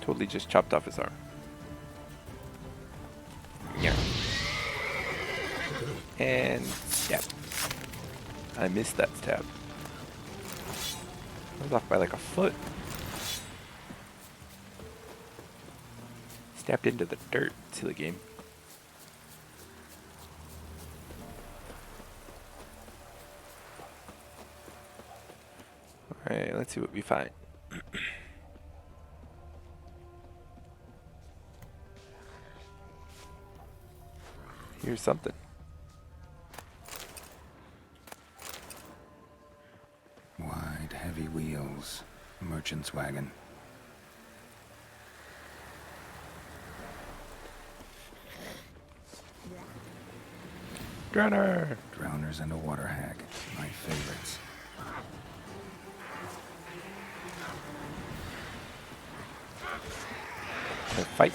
Totally just chopped off his arm. Yeah. And stab. I missed that stab. I was off by like a foot. Stabbed into the dirt. Silly game. Alright, let's see what we find. Here's something. Wide, heavy wheels. Merchant's wagon. Drowner! Drowners and a water hag. My favorites. Let's fight.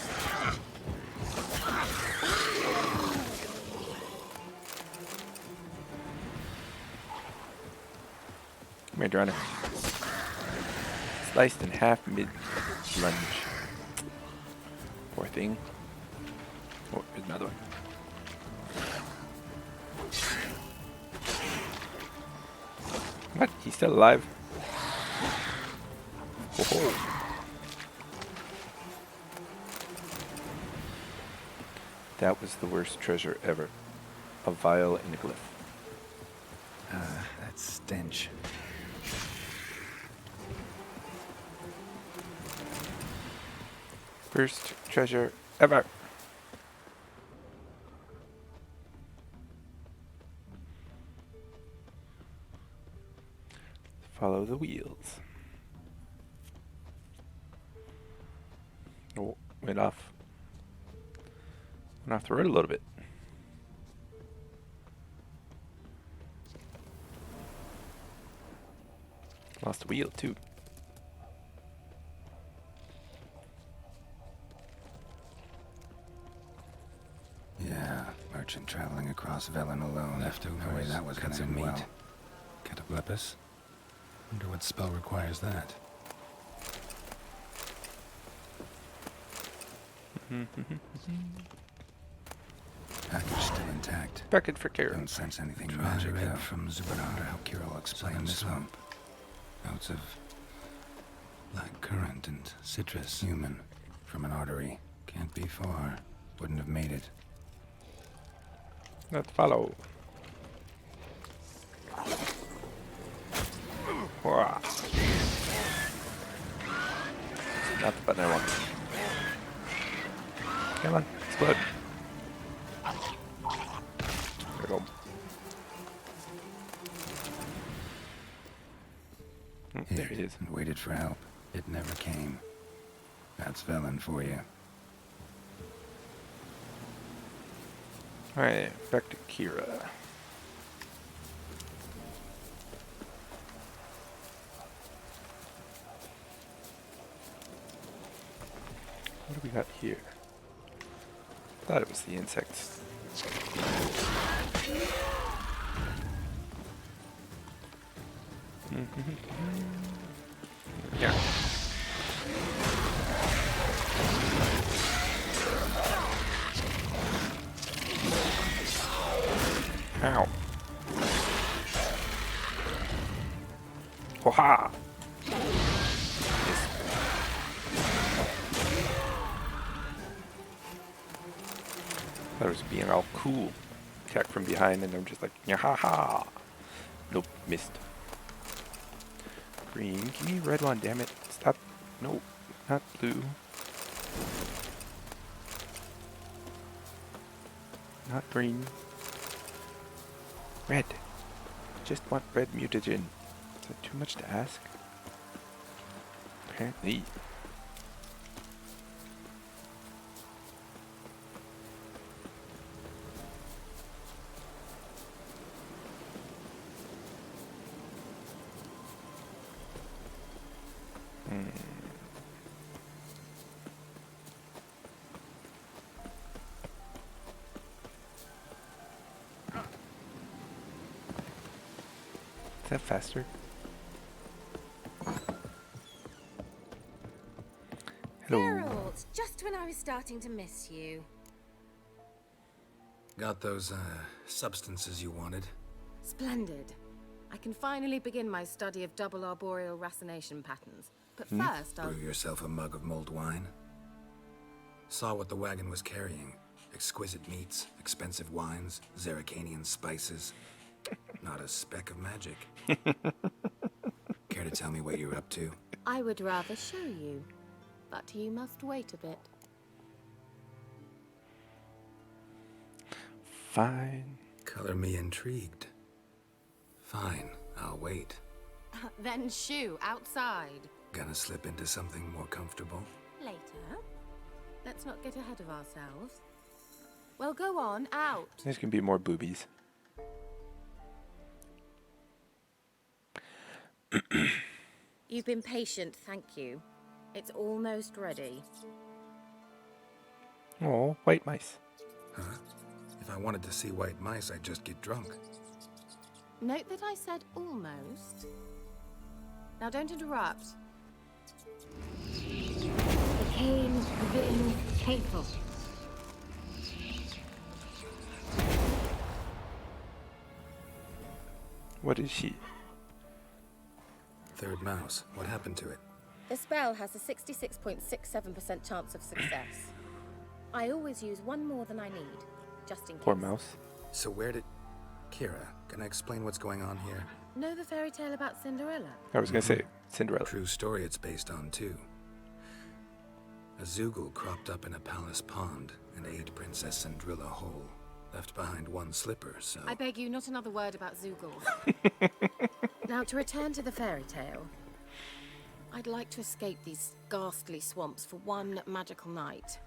Come here, Drowner. Sliced in half mid-lunge. Poor thing. Oh, there's another one. What? He's still alive? Oh. That was the worst treasure ever. A vial in a glyph. That stench. First treasure ever. Follow the wheels. Oh, went off. Went off the road a little bit. Lost the wheel too. Yeah, merchant traveling across Velen alone. Leftovers. No way that was gonna end well. Cataplepus? Wonder what spell requires that. Package still intact. Package for Kira. Don't sense anything magic though. From Zubanar. How Kira will explain this one. Notes of black currant and citrus. Human. From an artery. Can't be far. Wouldn't have made it. Let's follow. Wah. Not the button I want. Come on, explode. There we go. There he is. And waited for help. It never came. That's Velen for you. Alright, back to Kira. What do we got here? Thought it was the insects. Yeah. Ow. Ha! Thought it was being all cool. Attack from behind, and I'm just like, yeah, ha ha. Nope, missed. Green, give me red one, damn it. Stop. Nope, not blue. Not green. Red. Just want red mutagen. Is that too much to ask? Apparently. Is that faster? Hello. Gerald, just when I was starting to miss you. Got those, substances you wanted? Splendid. I can finally begin my study of double arboreal racination patterns. But first, I'll... Brew yourself a mug of mulled wine. Saw what the wagon was carrying. Exquisite meats, expensive wines, Zerrikanian spices. Not a speck of magic. Care to tell me what you're up to? I would rather show you, but you must wait a bit. Fine. Color me intrigued. Fine, I'll wait. Then shoo, outside. Gonna slip into something more comfortable? Later. Let's not get ahead of ourselves. Well, go on, out. There's gonna be more boobies. You've been patient, thank you. It's almost ready. Oh, white mice. Huh? If I wanted to see white mice, I'd just get drunk. Note that I said almost. Now don't interrupt. The cane being faithful. What is she? Third mouse. What happened to it? The spell has a 66.67% chance of success. I always use one more than I need, just in case. Poor mouse. So where did... Kira, can I explain what's going on here? Know the fairy tale about Cinderella? I was gonna say Cinderella. True story it's based on, too. A Zoogle cropped up in a palace pond and ate Princess Cinderella whole. Left behind one slipper, so... I beg you, not another word about Zoogles. Now, to return to the fairy tale, I'd like to escape these ghastly swamps for one magical night.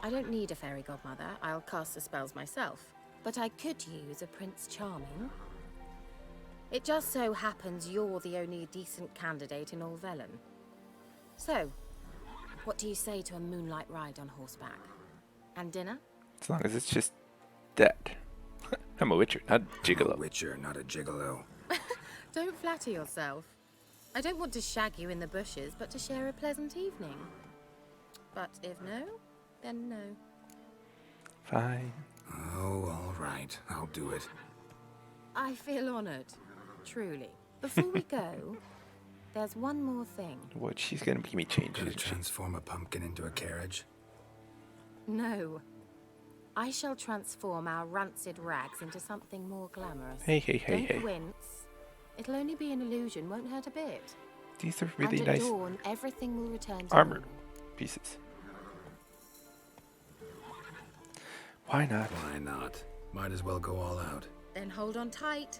I don't need a fairy godmother. I'll cast the spells myself. But I could use a Prince Charming. It just so happens you're the only decent candidate in all Velen. So, what do you say to a moonlight ride on horseback? And dinner? As long as it's just that. I'm a witcher, not a gigolo. I'm a witcher, not a gigolo. Don't flatter yourself. I don't want to shag you in the bushes, but to share a pleasant evening. But if no, then no. Fine. Oh, all right. I'll do it. I feel honored. Truly. Before we go, there's one more thing. What? She's gonna make me change. Gonna transform a pumpkin into a carriage? No. I shall transform our rancid rags into something more glamorous. Hey, hey, hey, Don't hey. wince. It'll only be an illusion, won't hurt a bit. These are really and at nice dawn, everything will return to armor normal. pieces. Why not? Why not? Might as well go all out. Then hold on tight.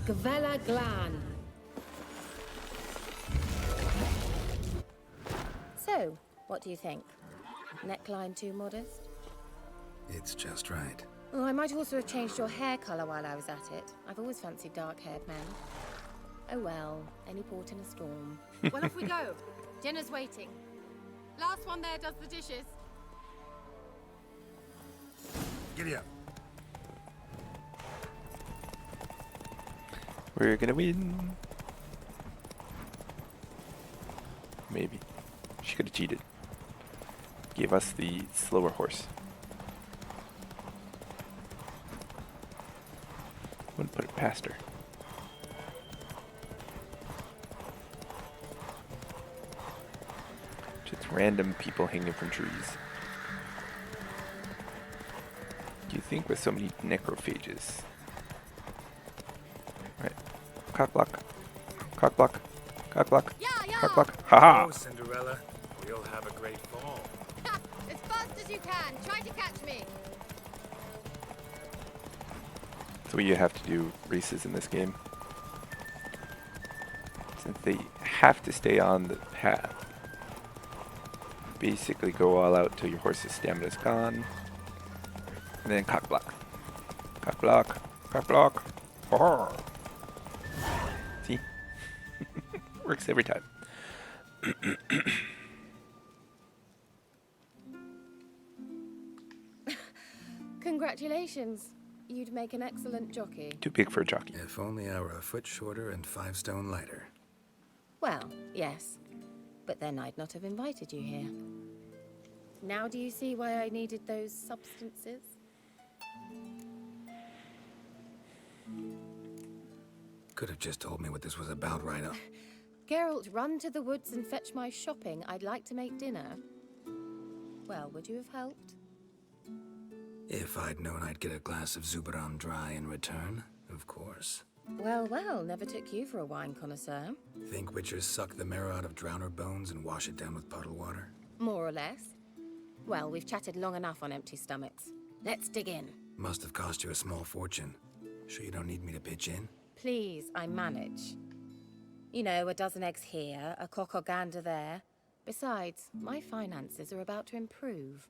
Gavella Glan. So, what do you think? Neckline too modest? It's just right. Oh, I might also have changed your hair colour while I was at it. I've always fancied dark-haired men. Oh well, any port in a storm. Well, off we go. Dinner's waiting. Last one there does the dishes. Giddy up. We're gonna win. Maybe. She could have cheated. Gave us the slower horse. Wouldn't put it past her. Just random people hanging from trees. Do you think with so many necrophages? Right. Cock block. Cock block. Cock block. Cock block. Haha! Oh, Cinderella. We'll have a great fall. As fast as you can. Try to catch me. That's what you have to do races in this game. Since they have to stay on the path. Basically go all out till your horse's stamina is gone. And then cock block. Cock block. Cock block. Oh. See? Works every time. Congratulations. You'd make an excellent jockey. Too big for a jockey. If only I were a foot shorter and 5 stone lighter. Well, yes. But then I'd not have invited you here. Now do you see why I needed those substances? Could have just told me what this was about right up. Geralt, run to the woods and fetch my shopping. I'd like to make dinner. Well, would you have helped? If I'd known I'd get a glass of Zubaran dry in return, of course. Well, well, never took you for a wine connoisseur. Think witchers suck the marrow out of drowner bones and wash it down with puddle water? More or less. Well, we've chatted long enough on empty stomachs. Let's dig in. Must have cost you a small fortune. Sure you don't need me to pitch in? Please, I manage. You know, a dozen eggs here, a cock or gander there. Besides, my finances are about to improve.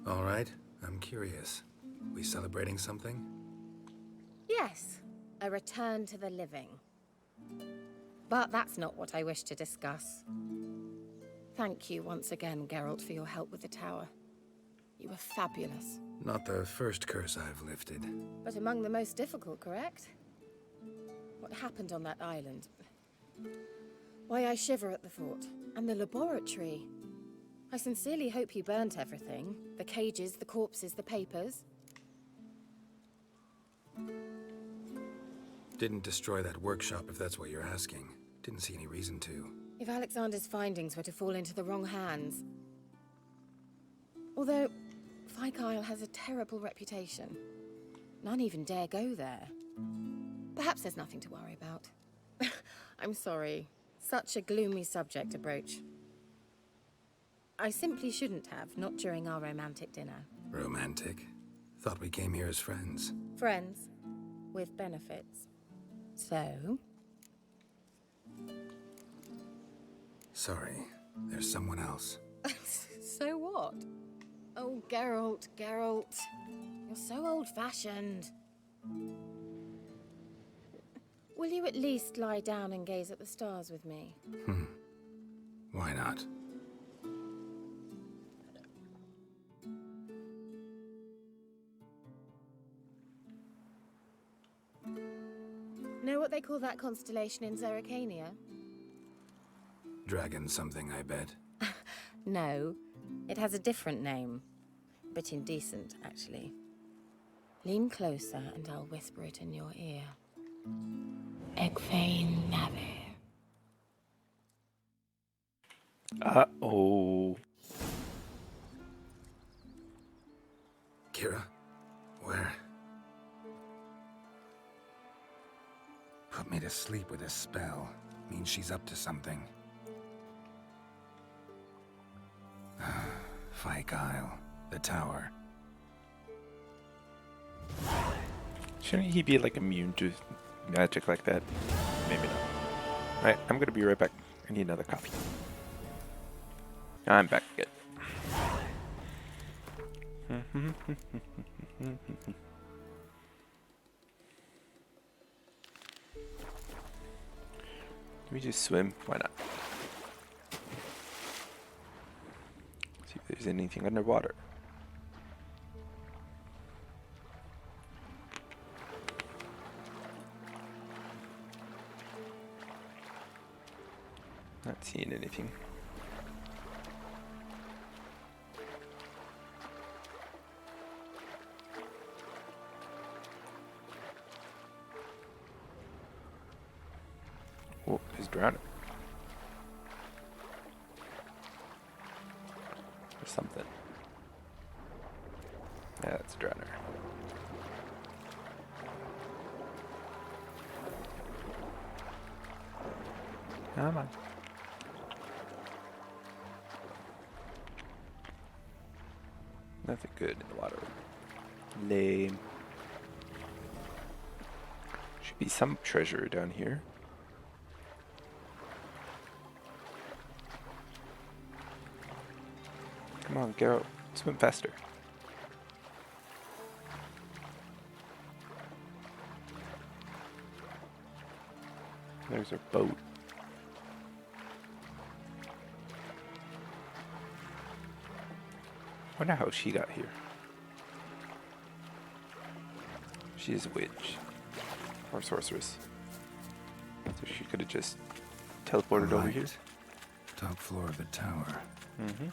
All right, I'm curious. We celebrating something? Yes, a return to the living. But that's not what I wish to discuss. Thank you once again, Geralt, for your help with the tower. You were fabulous. Not the first curse I've lifted. But among the most difficult, correct? What happened on that island? Why, I shiver at the thought. And the laboratory. I sincerely hope you burnt everything. The cages, the corpses, the papers. Didn't destroy that workshop if that's what you're asking. Didn't see any reason to. If Alexander's findings were to fall into the wrong hands. Although, Fyke Isle has a terrible reputation. None even dare go there. Perhaps there's nothing to worry about. I'm sorry. Such a gloomy subject to broach. I simply shouldn't have, not during our romantic dinner. Romantic? Thought we came here as friends. Friends. With benefits. So? Sorry, there's someone else. So what? Oh, Geralt, Geralt. You're so old-fashioned. Will you at least lie down and gaze at the stars with me? Why not? Know what they call that constellation in Zerrikania? Dragon something, I bet. No, it has a different name. Bit indecent, actually. Lean closer and I'll whisper it in your ear. Egfain Nave. Uh-oh. Kira? Where? Put me to sleep with a spell. Means she's up to something. Fyke Isle. The tower. Shouldn't he be like immune to magic like that? Maybe not. Alright, I'm gonna be right back. I need another coffee. I'm back again. Can we just swim? Why not? See if there's anything underwater. Not seeing anything. Oh, he's drowning. Or something. Yeah, that's a drowner. Come on. Nothing good in the water. Lame. Should be some treasure down here. Come on, Geralt. Swim faster. There's our boat. Wonder how she got here. She is a witch. Or sorceress. So she could have just teleported over here. Top floor of the tower. Mm-hmm.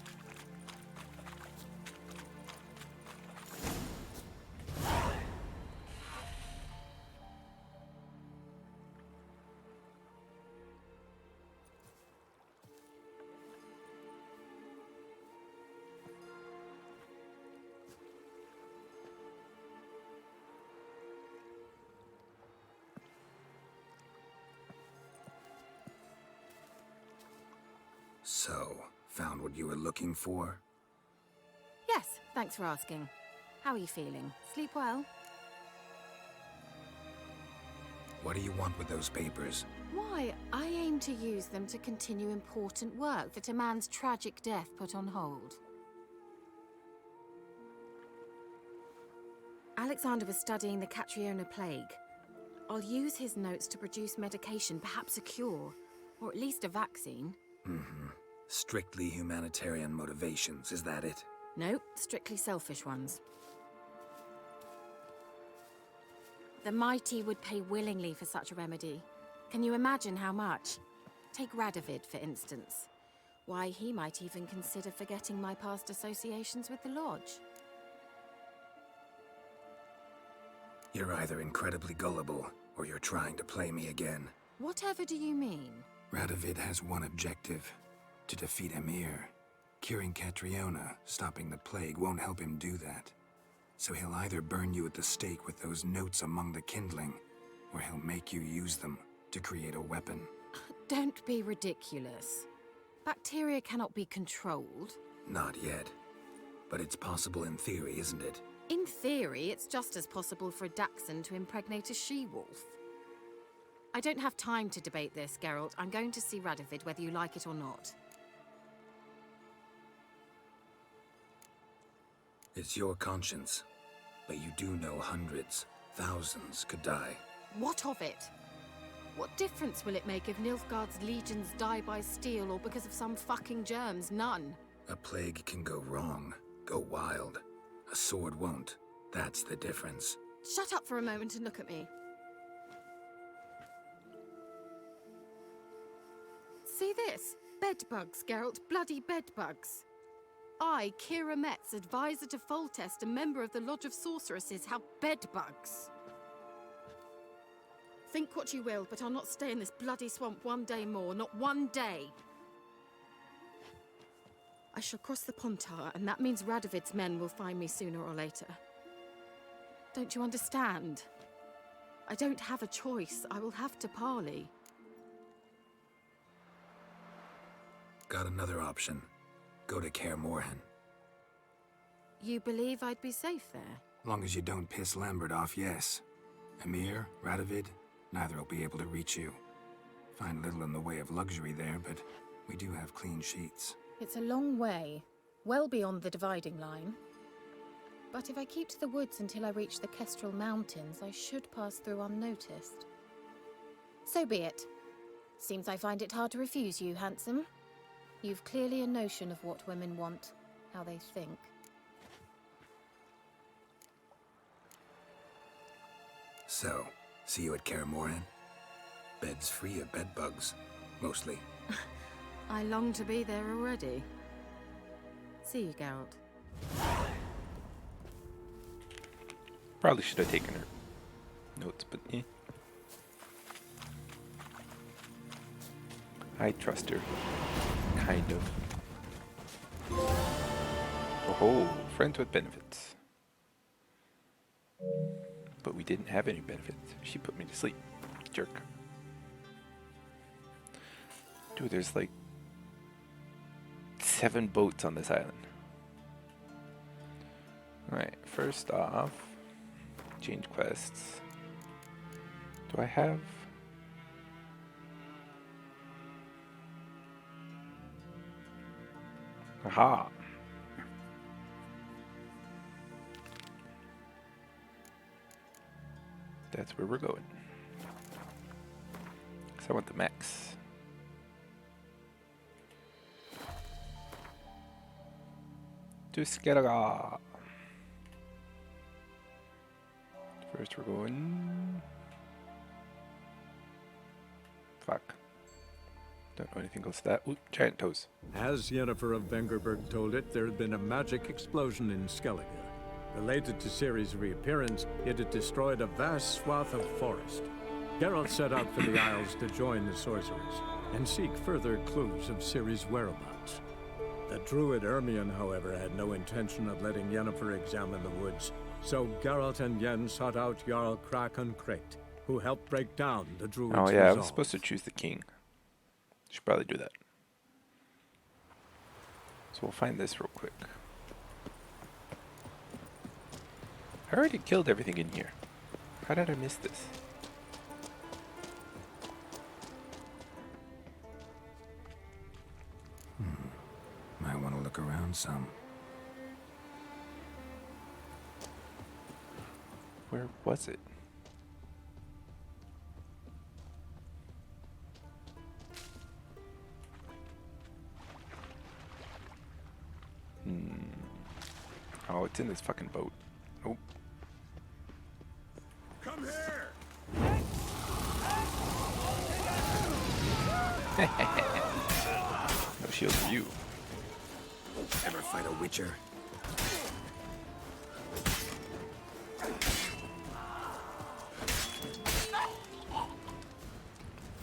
So, found what you were looking for? Yes, thanks for asking. How are you feeling? Sleep well? What do you want with those papers? Why, I aim to use them to continue important work that a man's tragic death put on hold. Alexander was studying the Catriona plague. I'll use his notes to produce medication, perhaps a cure, or at least a vaccine. Strictly humanitarian motivations, is that it? Nope, strictly selfish ones. The mighty would pay willingly for such a remedy. Can you imagine how much? Take Radovid, for instance. Why, he might even consider forgetting my past associations with the Lodge. You're either incredibly gullible, or you're trying to play me again. Whatever do you mean? Radovid has one objective, to defeat Emir. Curing Catriona, stopping the plague, won't help him do that. So he'll either burn you at the stake with those notes among the kindling, or he'll make you use them to create a weapon. Don't be ridiculous. Bacteria cannot be controlled. Not yet. But it's possible in theory, isn't it? In theory, it's just as possible for a Dachshund to impregnate a she-wolf. I don't have time to debate this, Geralt. I'm going to see Radovid whether you like it or not. It's your conscience. But you do know hundreds, thousands could die. What of it? What difference will it make if Nilfgaard's legions die by steel or because of some fucking germs? None. A plague can go wrong, go wild. A sword won't. That's the difference. Shut up for a moment and look at me. See this? Bedbugs, Geralt. Bloody bedbugs. I, Kira Metz, advisor to Foltest, a member of the Lodge of Sorceresses, have bedbugs. Think what you will, but I'll not stay in this bloody swamp one day more. Not one day. I shall cross the Pontar, and that means Radovid's men will find me sooner or later. Don't you understand? I don't have a choice. I will have to parley. Got another option. Go to Kaer Morhen. You believe I'd be safe there? Long as you don't piss Lambert off, yes. Emir, Radovid, neither will be able to reach you. Find little in the way of luxury there, but we do have clean sheets. It's a long way, well beyond the dividing line. But if I keep to the woods until I reach the Kestrel Mountains, I should pass through unnoticed. So be it. Seems I find it hard to refuse you, handsome. You've clearly a notion of what women want, how they think. So, see you at Kaer Morhen? Beds free of bedbugs, mostly. I long to be there already. See you, Geralt. Probably should have taken her notes, but eh. I trust her. Kind of. Oh, friends with benefits. But we didn't have any benefits. She put me to sleep. Jerk. Dude, there's like 7 boats on this island. Alright, first off, change quests. Do I have... Aha! That's where we're going. So I want the max. To Skellige. First we're going... Fuck. Don't know anything else to that. Oop, giant toes. As Yennefer of Vengerberg told it, there had been a magic explosion in Skellige. Related to Ciri's reappearance, it had destroyed a vast swath of forest. Geralt set out for the Isles to join the sorcerers and seek further clues of Ciri's whereabouts. The druid Ermion, however, had no intention of letting Yennefer examine the woods, so Geralt and Yen sought out Jarl Crake, who helped break down the druid's Oh yeah, resolve. I was supposed to choose the king. Should probably do that. So we'll find this real quick. I already killed everything in here. How did I miss this? Might want to look around some. Where was it? Oh, it's in this fucking boat. Nope. Come here! No shield for you. Ever fight a witcher?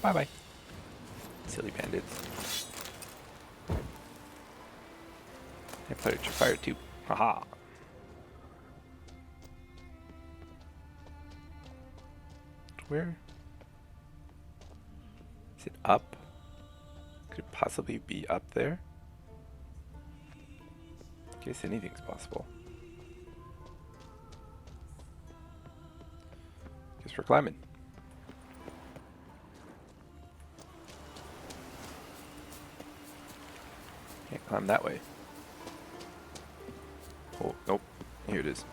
Bye bye. silly bandits. I played your fire too. Haha. Where? Is it up? Could it possibly be up there? I guess anything's possible. Guess we're climbing. Can't climb that way. Oh, nope. Here it is.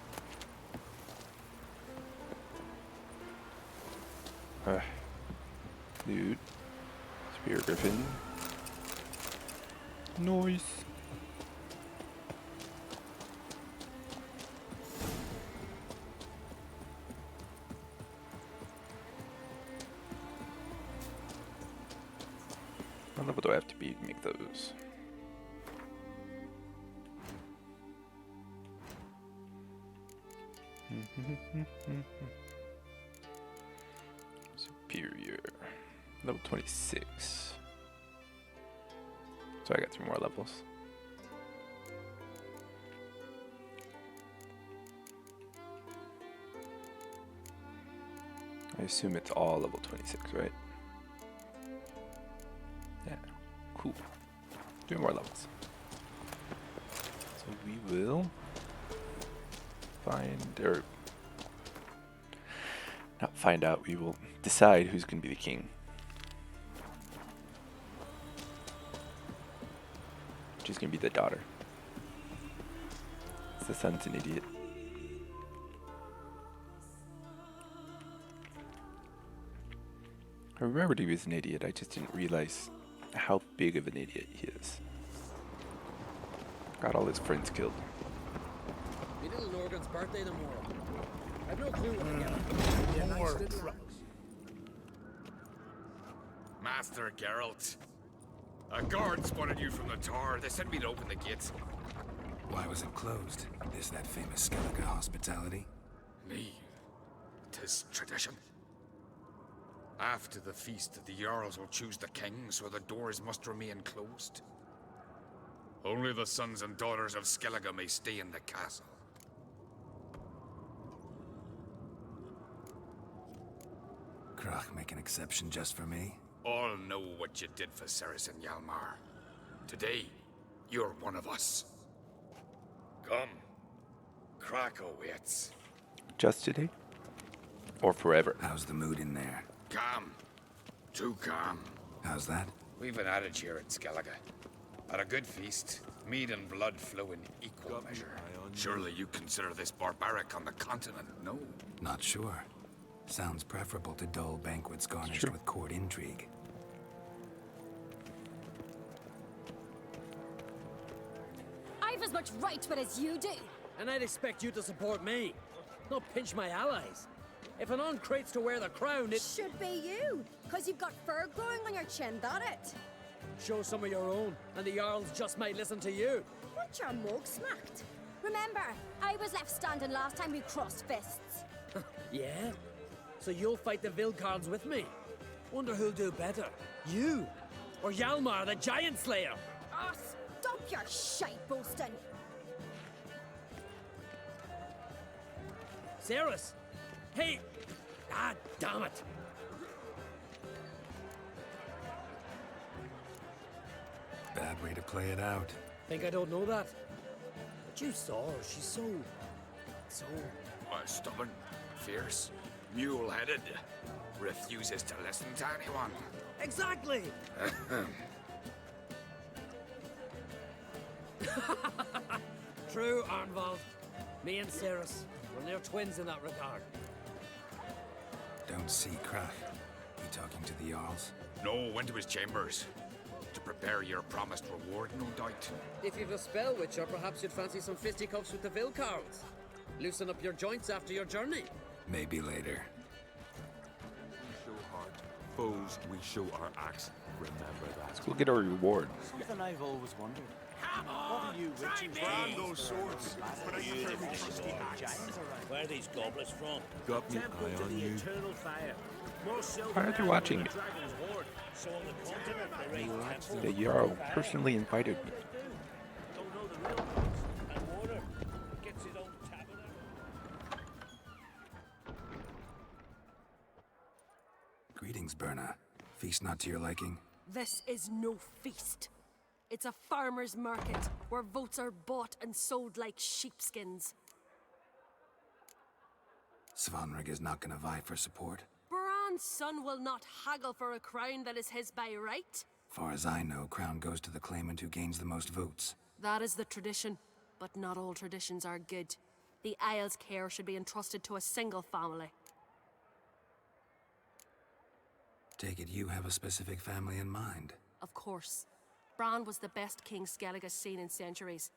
Dude. Spear Griffin. Noise. What level do I have to be to make those? Superior. Level 26. So I got 3 more levels. I assume it's all level 26, right? Yeah. Cool. 2 more levels. So we will find, or not find out, we will decide who's going to be the king. She's going to be the daughter. The son's an idiot. I remembered he was an idiot, I just didn't realize how big of an idiot he is. Got all his friends killed. Me little Norgan's birthday tomorrow. I've no clue what to get. More Master Geralt. A guard spotted you from the tower. They sent me to open the gates. Why was it closed? Is that famous Skellige hospitality? Me. 'Tis tradition. After the feast, the Jarls will choose the king, so the doors must remain closed. Only the sons and daughters of Skellige may stay in the castle. Krach make an exception just for me? All know what you did for Ceres and Hjalmar. Today, you're one of us. Come. Krach awaits. Just today? Or forever? How's the mood in there? Calm. Too calm. How's that? We've an adage here in Skellige. At a good feast, mead and blood flow in equal measure. Surely you consider this barbaric on the continent, no? Not sure. Sounds preferable to dull banquets garnished with court intrigue. I've as much right to it as you do. And I'd expect you to support me, not pinch my allies. If an uncrate's to wear the crown, it should be you, because you've got fur growing on your chin, that it? Show some of your own, and the Jarls just might listen to you. Want your mug smacked? Remember, I was left standing last time we crossed fists. Yeah? So you'll fight the Vilcards with me? Wonder who'll do better, you or Hjalmar the Giant Slayer? Oh, stop your shite boasting. Ceres! Hey! Ah, damn it! Bad way to play it out. Think I don't know that? But you saw her, she's so... Stubborn, fierce, mule-headed. Refuses to listen to anyone. Exactly! True, Arnvald. Me and Ceres, we're near twins in that regard. Don't see Krach. You talking to the Jarls? No, went to his chambers. To prepare your promised reward, no doubt. If you've a spell witcher, perhaps you'd fancy some fisticuffs with the Vilcards. Loosen up your joints after your journey. Maybe later. Show heart, foes, we show our axe. Remember that. Let's go get our reward. Something I've always wondered. Come on, you try me! Grab those swords, but I can carry trusty axe. Where are these goblets from? Got me Temple eye to on the you. eternal fire. More silver Why are they than watching the me? dragon's hoard. So on the continent they raise temples. The Jarl personally invited me. Don't know the real ones. And water gets his own tabernacle. Greetings, Berna. Feast not to your liking? This is no feast. It's a farmer's market where votes are bought and sold like sheepskins. Svanrig is not gonna vie for support. Bran's son will not haggle for a crown that is his by right. Far as I know, crown goes to the claimant who gains the most votes. That is the tradition, but not all traditions are good. The Isle's care should be entrusted to a single family. Take it you have a specific family in mind. Of course. Bran was the best king Skellige's seen in centuries.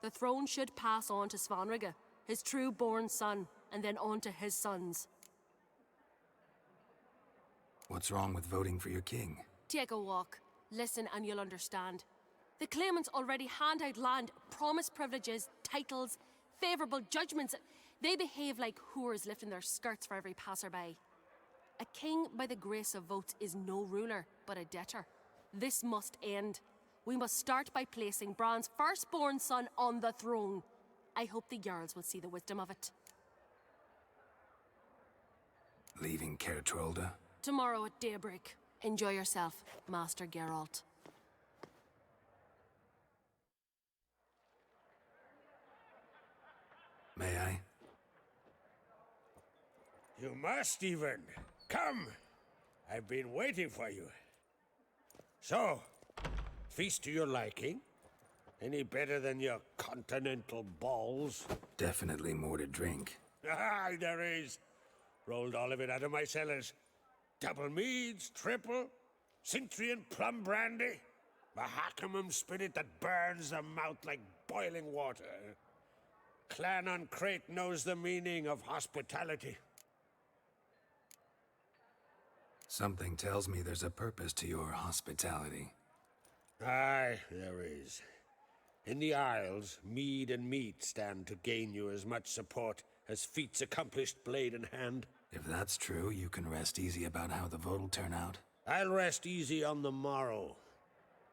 The throne should pass on to Svanrige, his true-born son, and then on to his sons. What's wrong with voting for your king? Take a walk. Listen and you'll understand. The claimants already hand out land, promise privileges, titles, favourable judgments. They behave like whores lifting their skirts for every passerby. A king by the grace of votes is no ruler, but a debtor. This must end. We must start by placing Bran's firstborn son on the throne. I hope the Jarls will see the wisdom of it. Leaving Caer Trolda? Tomorrow at daybreak. Enjoy yourself, Master Geralt. May I? You must, even. Come. I've been waiting for you. So, feast to your liking? Any better than your continental balls? Definitely more to drink. Aye, there is. Rolled all of it out of my cellars. Double meads, triple, Cintrian plum brandy, Mahakimum spirit that burns the mouth like boiling water. Clan on Crate knows the meaning of hospitality. Something tells me there's a purpose to your hospitality. Aye, there is. In the Isles, mead and meat stand to gain you as much support as feats accomplished blade in hand. If that's true, you can rest easy about how the vote'll turn out. I'll rest easy on the morrow,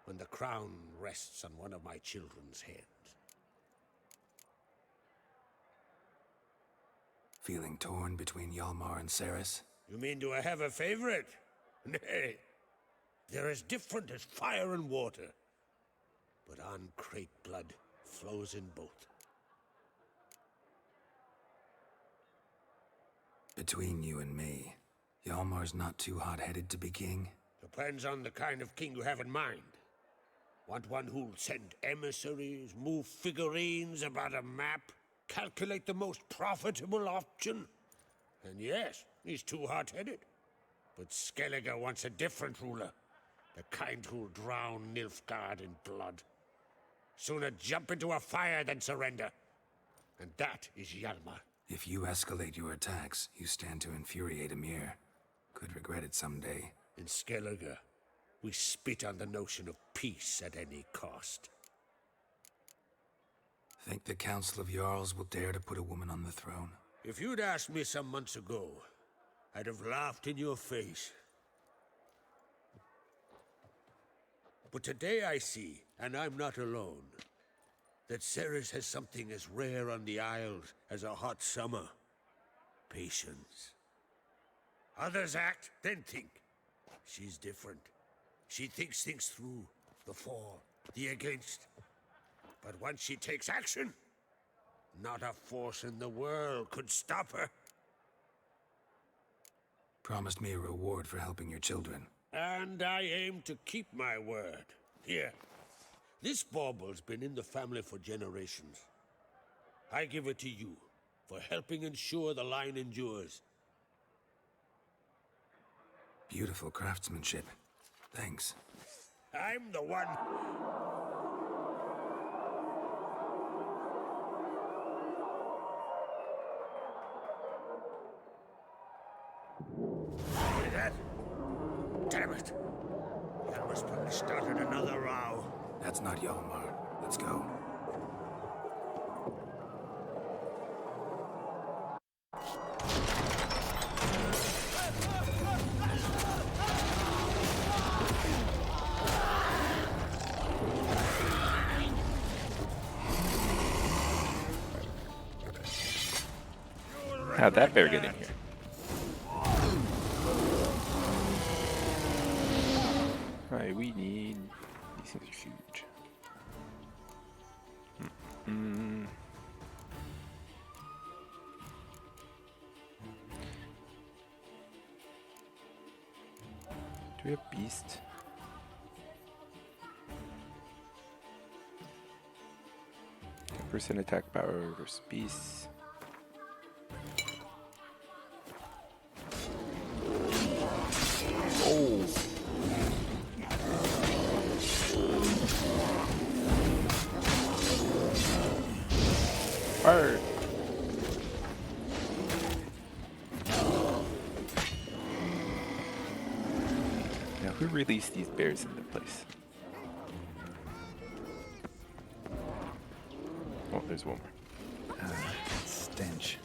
when the crown rests on one of my children's heads. Feeling torn between Hjalmar and Cerys? You mean do I have a favorite? Nay. They're as different as fire and water. But on Crate blood flows in both. Between you and me, Hjalmar's not too hot-headed to be king? Depends on the kind of king you have in mind. Want one who'll send emissaries, move figurines about a map, calculate the most profitable option? And yes, he's too hot-headed. But Skellige wants a different ruler. The kind who'll drown Nilfgaard in blood. Sooner jump into a fire than surrender. And that is Hjalmar. If you escalate your attacks, you stand to infuriate Emir. Could regret it someday. In Skellige, we spit on the notion of peace at any cost. Think the Council of Jarls will dare to put a woman on the throne? If you'd asked me some months ago, I'd have laughed in your face. But today I see, and I'm not alone, that Cerys has something as rare on the Isles as a hot summer. Patience. Others act, then think. She's different. She thinks things through, the for, the against. But once she takes action, not a force in the world could stop her. Promised me a reward for helping your children. And I aim to keep my word. Here. This bauble's been in the family for generations. I give it to you, for helping ensure the line endures. Beautiful craftsmanship. Thanks. I'm the one. Hear that? Damn it! That must probably started another row. That's not Hjalmar. Let's go. How'd that bear get in here? Alright, we need... These things are huge. Do we have beast? 10% attack power versus beast. Oh! Fire! Now, who released these bears into place? Oh, there's one more. Stench.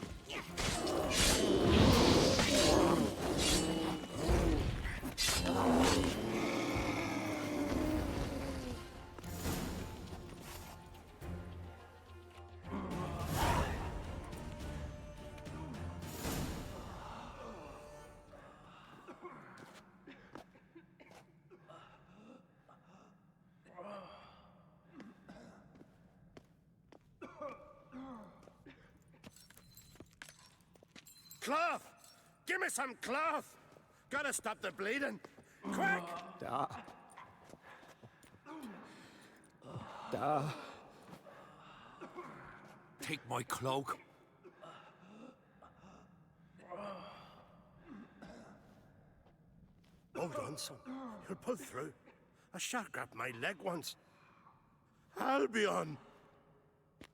Cloth! Give me some cloth! Gotta stop the bleeding! Quick! Da. Da. Take my cloak. Hold on, son. You'll pull through. A shark grabbed my leg once. Albion!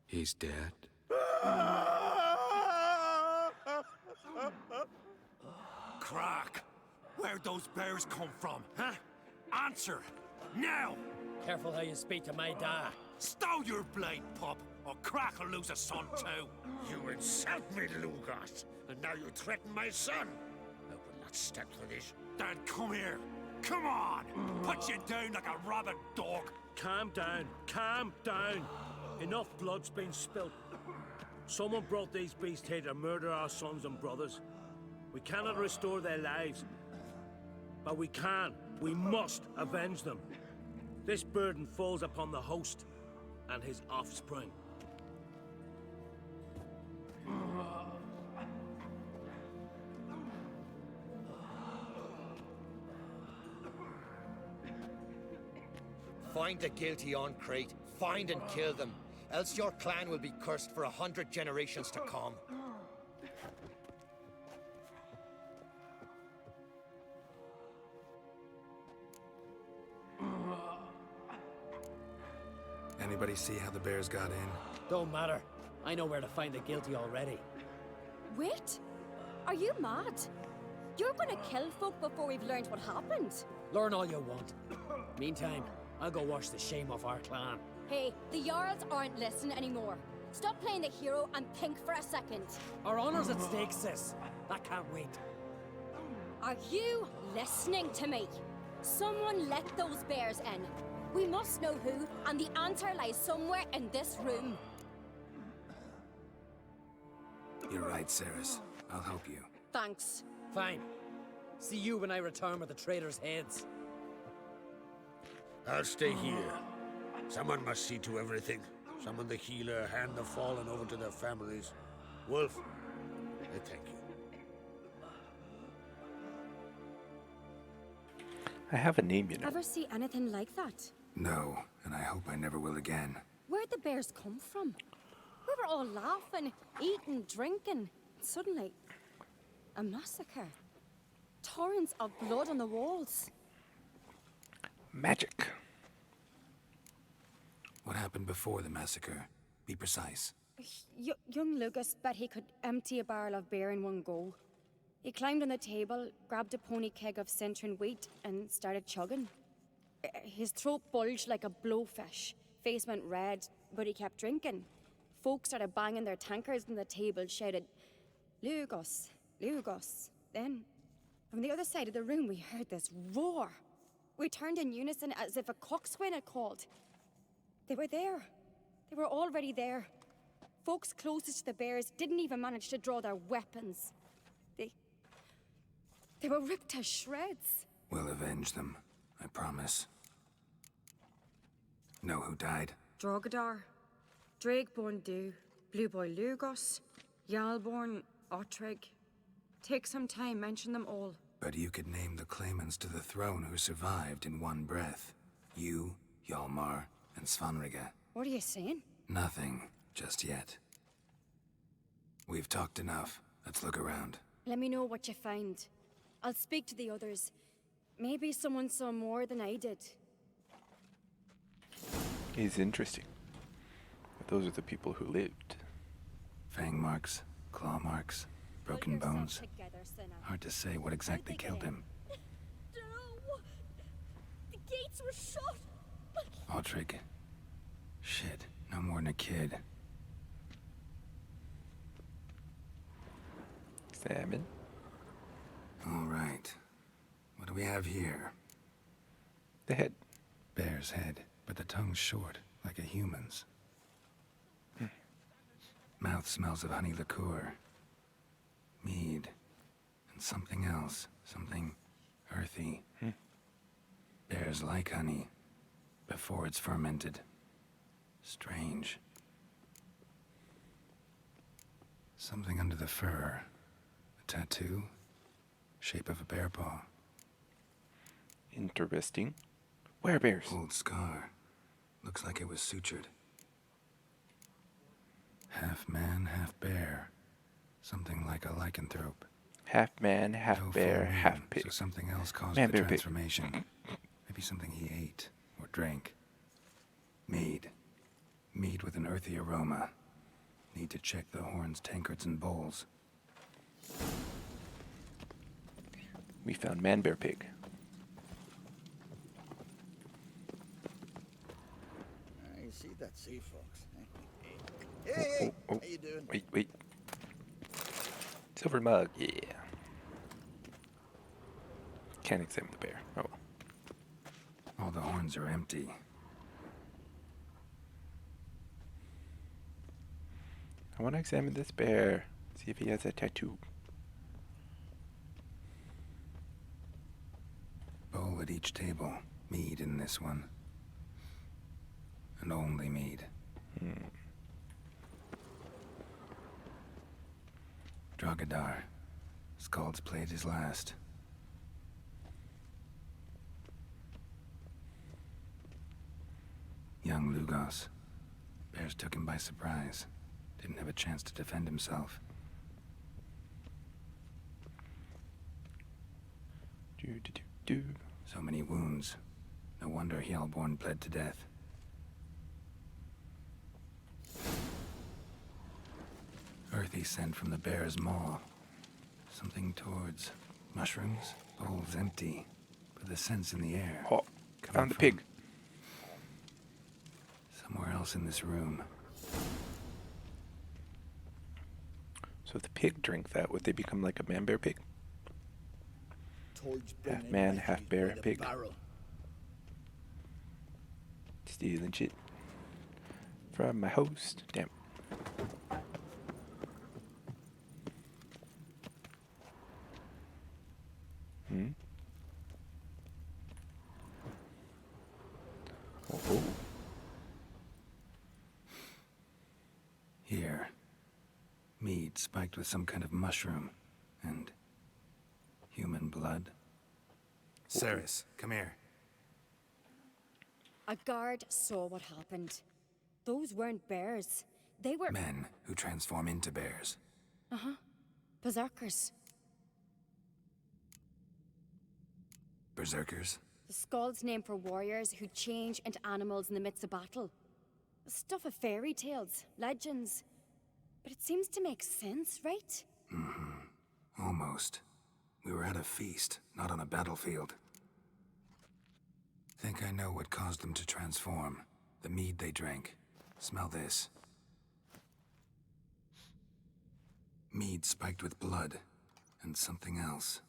He's dead. Crack! Where'd those bears come from, huh? Answer! Now! Careful how you speak to my dad. Stow your blade, pup, or Crack will lose a son too. You insult me, Lugas, and now you threaten my son. I will not step for this. Dad, come here. Come on! Put you down like a rabid dog. Calm down. Calm down. Enough blood's been spilt. Someone brought these beasts here to murder our sons and brothers. We cannot restore their lives. But we can. We must avenge them. This burden falls upon the host and his offspring. Find the guilty on Crete, find and kill them, else your clan will be cursed for 100 generations to come. Anybody see how the bears got in? Don't matter. I know where to find the guilty already. Wait! Are you mad? You're gonna kill folk before we've learned what happened. Learn all you want. Meantime, I'll go wash the shame off our clan. Hey, the Jarls aren't listening anymore. Stop playing the hero and think for a second. Our honor's at stake, sis. That can't wait. Are you listening to me? Someone let those bears in. We must know who, and the answer lies somewhere in this room. You're right, Ceres. I'll help you. Thanks. Fine. See you when I return with the traitors' heads. I'll stay here. Someone must see to everything. Summon the healer, hand the fallen over to their families. Wolf, I thank you. I have a name, you know. Ever see anything like that? No, and I hope I never will again. Where'd the bears come from? We were all laughing, eating, drinking. Suddenly, a massacre. Torrents of blood on the walls. Magic. What happened before the massacre? Be precise. Young Lucas bet he could empty a barrel of beer in one go. He climbed on the table, grabbed a pony keg of centering wheat, and started chugging. His throat bulged like a blowfish, face went red, but he kept drinking. Folks started banging their tankards on the table, shouted, Lugos, Lugos. Then, from the other side of the room, we heard this roar. We turned in unison as if a coxswain had called. They were there. They were already there. Folks closest to the bears didn't even manage to draw their weapons. They were ripped to shreds. We'll avenge them, I promise. Know who died? Drogadar, Drakeborn Du, Blue Boy Lugos, Jarlborn, Ottrig. Take some time, mention them all. But you could name the claimants to the throne who survived in one breath. You, Hjalmar, and Svanrige. What are you saying? Nothing, just yet. We've talked enough. Let's look around. Let me know what you find. I'll speak to the others. Maybe someone saw more than I did. It's interesting. Those are the people who lived. Fang marks, claw marks, broken bones. Hard to say what exactly killed him. No! The gates were shut! Ottrig. Shit, no more than a kid. Salmon. All right. What do we have here? The head. Bear's head, but the tongue's short, like a human's. Mouth smells of honey liqueur. Mead. And something else. Something earthy. Bears like honey. Before it's fermented. Strange. Something under the fur. A tattoo. Shape of a bear paw. Interesting. Where bears? Old scar. Looks like it was sutured. Half man, half bear. Something like a lycanthrope. Half man, half No bear, full moon, half pig. So something else caused Man, the bear, pig. transformation. Maybe something he ate or drank. Mead. Mead with an earthy aroma. Need to check the horns, tankards, and bowls. We found man, bear, pig. You see that sea fox? Hey, Oh, how you doing? Wait. Silver mug, yeah. Can't examine the bear. Oh well. All the horns are empty. I want to examine this bear. See if he has a tattoo. Bowl at each table. Mead in this one. And only mead. Drogadar. Skald's played his last. Young Lugos. Bears took him by surprise. Didn't have a chance to defend himself. So many wounds. No wonder Hjalborn bled to death. Earthy scent from the bear's maw. Something towards mushrooms. Bowl's empty, but the scent's in the air. Oh, found the pig. Somewhere else in this room. So if the pig drank that, would they become like a man, bear, pig? Half man, half bear, pig. Stealing shit from my host. Damn. Oh. Here. Mead spiked with some kind of mushroom. And human blood. Ceres, come here. A guard saw what happened. Those weren't bears. They were... Men who transform into bears. Uh-huh. Berserkers. Berserkers? The Skald's name for warriors who change into animals in the midst of battle. The stuff of fairy tales, legends. But it seems to make sense, right? Almost. We were at a feast, not on a battlefield. Think I know what caused them to transform. The mead they drank. Smell this. Mead spiked with blood. And something else.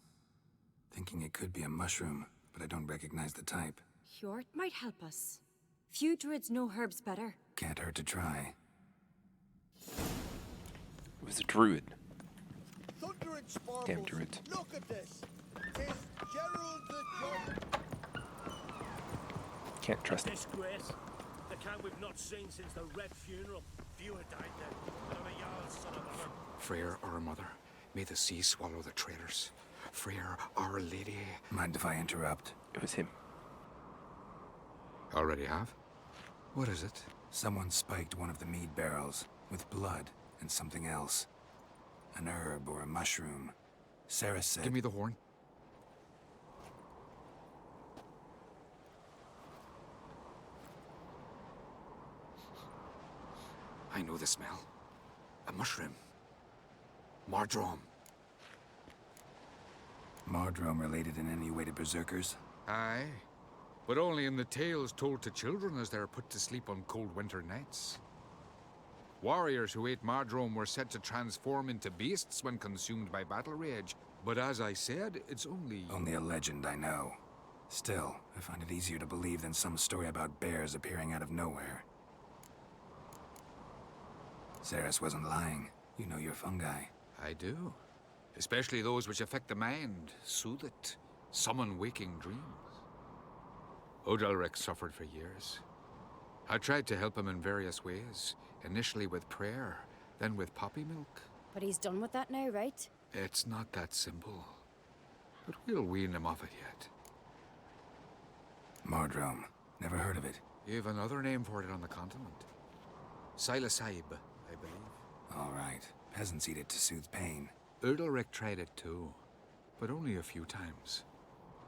Thinking it could be a mushroom, but I don't recognize the type. Hjort might help us. Few druids know herbs better. Can't hurt to try. It was a druid. Thunder and sparkles. Damn druids. Look at this. 'Tis Jarl the Judge. Can't trust him. Disgrace. The cat we've not seen since the Red Funeral. Fewer died then, but I'm a Jarl's son of a gun. Freyr, our mother, may the sea swallow the traitors. Freyr, our lady. Mind if I interrupt? It was him. Already have? What is it? Someone spiked one of the mead barrels with blood and something else. An herb or a mushroom. Sarah said... Give me the horn. I know the smell. A mushroom. Mardrome. Mardrome related in any way to berserkers? Aye. But only in the tales told to children as they're put to sleep on cold winter nights. Warriors who ate Mardrome were said to transform into beasts when consumed by battle rage. But as I said, it's only... Only a legend, I know. Still, I find it easier to believe than some story about bears appearing out of nowhere. Ceres wasn't lying. You know your fungi. I do. Especially those which affect the mind, soothe it, summon waking dreams. Odalric suffered for years. I tried to help him in various ways, initially with prayer, then with poppy milk. But he's done with that now, right? It's not that simple. But we'll wean him off it yet. Mardrome. Never heard of it. You have another name for it on the continent. Psilocybe, I believe. All right. Peasants eat it to soothe pain. Odalric tried it too, but only a few times.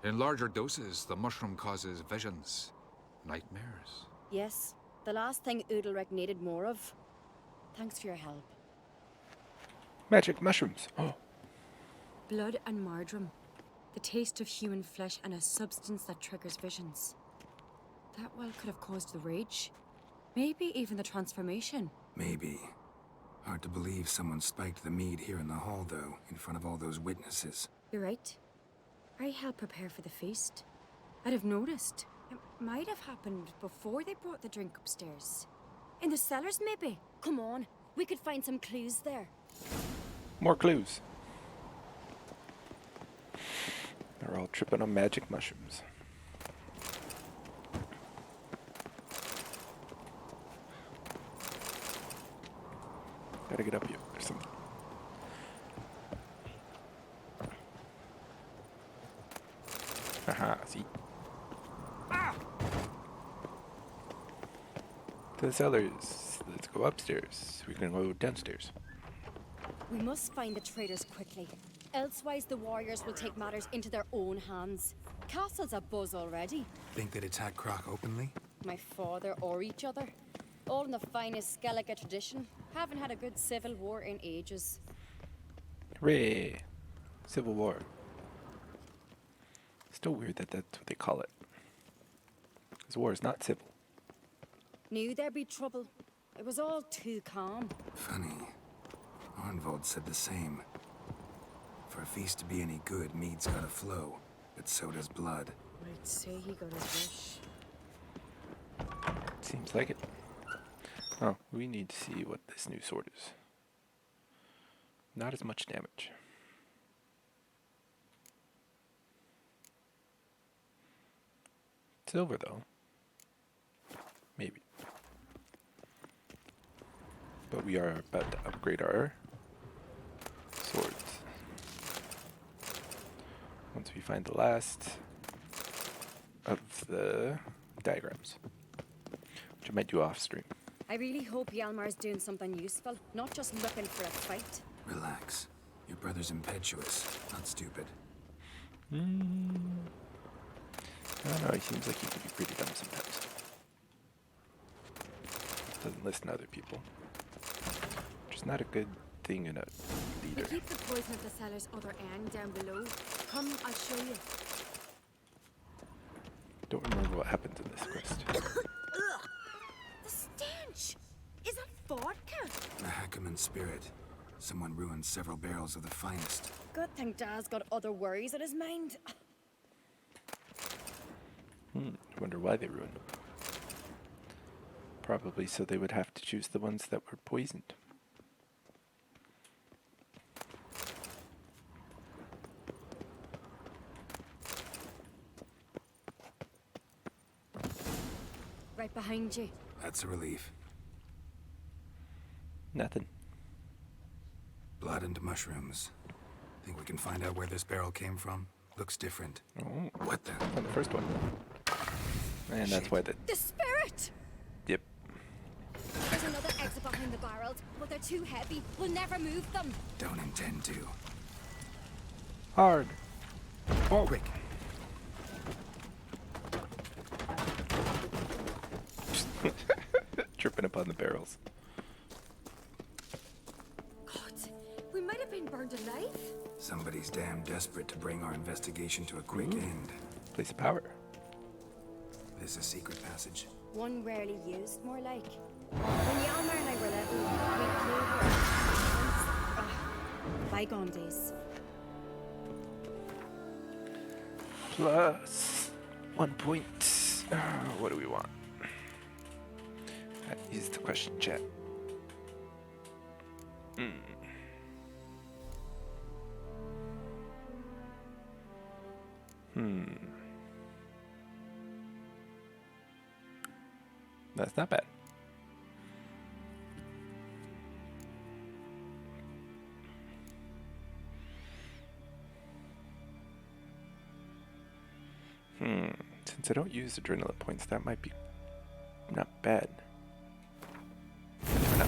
In larger doses, the mushroom causes visions, nightmares. Yes, the last thing Udalric needed more of. Thanks for your help. Magic mushrooms. Oh. Blood and Mardrome. The taste of human flesh and a substance that triggers visions. That well could have caused the rage. Maybe even the transformation. Maybe. Hard to believe someone spiked the mead here in the hall, though, in front of all those witnesses. You're right. I helped prepare for the feast. I'd have noticed. It might have happened before they brought the drink upstairs. In the cellars, maybe. Come on, we could find some clues there. More clues. They're all tripping on magic mushrooms. Gotta get up here or something. Haha, see? To the cellars. Let's go upstairs. We can go downstairs. We must find the traitors quickly. Elsewise, the warriors will take matters into their own hands. Castle's abuzz already. Think they'd attack Croc openly? My father or each other. All in the finest Skellige tradition. Haven't had a good civil war in ages. Hooray! Civil War. Still weird that that's what they call it. Because war is not civil. Knew there'd be trouble. It was all too calm. Funny. Arnvold said the same. For a feast to be any good, mead's gotta flow. But so does blood. I'd say he got his wish. Seems like it. Oh, we need to see what this new sword is. Not as much damage. Silver, though. Maybe. But we are about to upgrade our swords. Once we find the last of the diagrams. Which I might do off stream. I really hope Hjalmar's doing something useful, not just looking for a fight. Relax. Your brother's impetuous, not stupid. I don't know, he seems like he can be pretty dumb sometimes. Doesn't listen to other people. Which is not a good thing in a leader. We keep the poison of the cellar's other end down below. Come, I'll show you. Don't remember what happens in this quest. vodka? A Hackerman spirit. Someone ruined several barrels of the finest. Good thing Dad's got other worries on his mind. I wonder why they ruined them. Probably so they would have to choose the ones that were poisoned. Right behind you. That's a relief. Nothing. Blood and mushrooms. Think we can find out where this barrel came from? Looks different. Oh. What the? On the first one. And that's why the... The spirit! Yep. There's another exit behind the barrels, but they're too heavy. We'll never move them. Don't intend to. Hard. Oh, quick. Tripping up on the barrels. God, we might have been burned alive. Somebody's damn desperate to bring our investigation to a quick end. Place of power. This a secret passage? One rarely used, more like. When Yalmar and I were little, we played here. Bygone days. Plus 1 point. What do we want? That is the question, chat. That's not bad. Since I don't use adrenaline points, that might be not bad. No.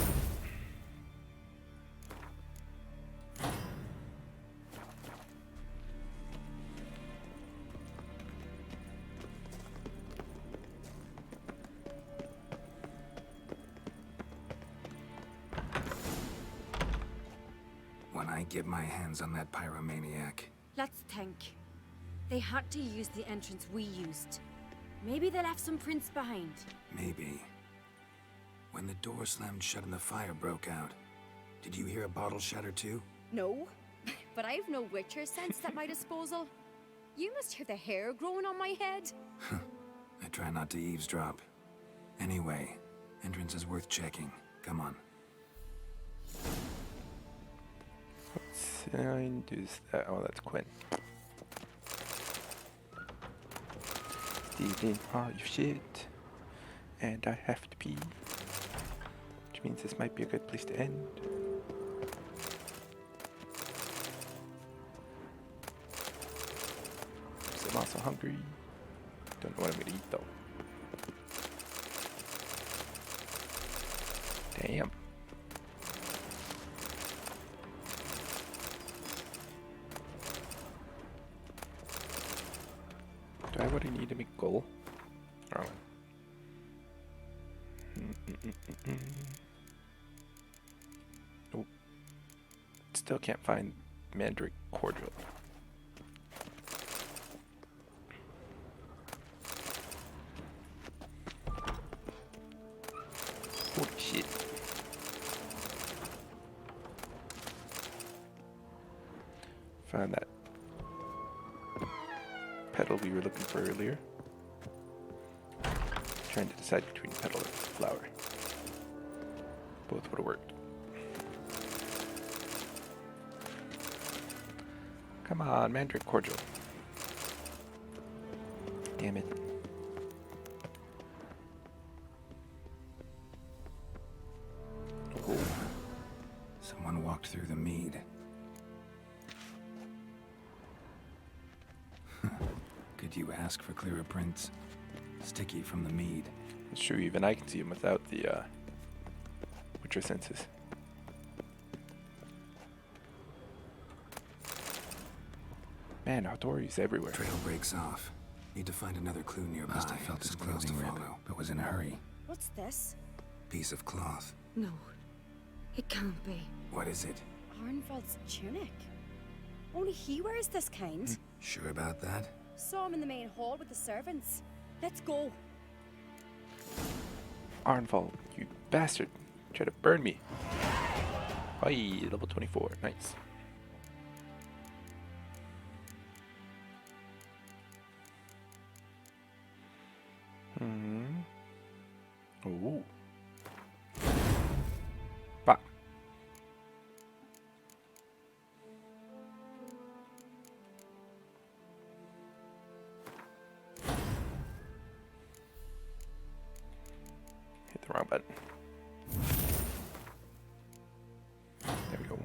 When I get my hands on that pyromaniac. Let's think. They had to use the entrance we used. Maybe they left some prints behind. Maybe. When the door slammed shut and the fire broke out, did you hear a bottle shatter too? No, but I've no Witcher sense at my disposal. You must hear the hair growing on my head. I try not to eavesdrop. Anyway, entrance is worth checking. Come on. What sign is that? Oh, that's Quinn. Stealing all your shit. And I have to pee. Which means this might be a good place to end. So I'm also hungry. Don't know what I'm gonna eat though. Damn. Do I have what I need to make goal? Oh. Nope. Still can't find Mandrake Cordial. Holy shit. Found that petal we were looking for earlier. Trying to decide between petal and flower. Both would have worked. Come on, Mandrake Cordial. Damn it. Oh. Someone walked through the mead. Could you ask for clearer prints? Sticky from the mead. It's true, even I can see him without the Witcher senses. Man, outdoors everywhere. Trail breaks off. Need to find another clue nearby. Must have felt his clothing rip, but was in a hurry. What's this? Piece of cloth. No, it can't be. What is it? Arnvald's tunic. Only he wears this kind. Sure about that? Saw him in the main hall with the servants. Let's go. Arnvald, you bastard. Try to burn me. Hey, level 24. Nice. Ooh. Bah. Hit the wrong button. There we go.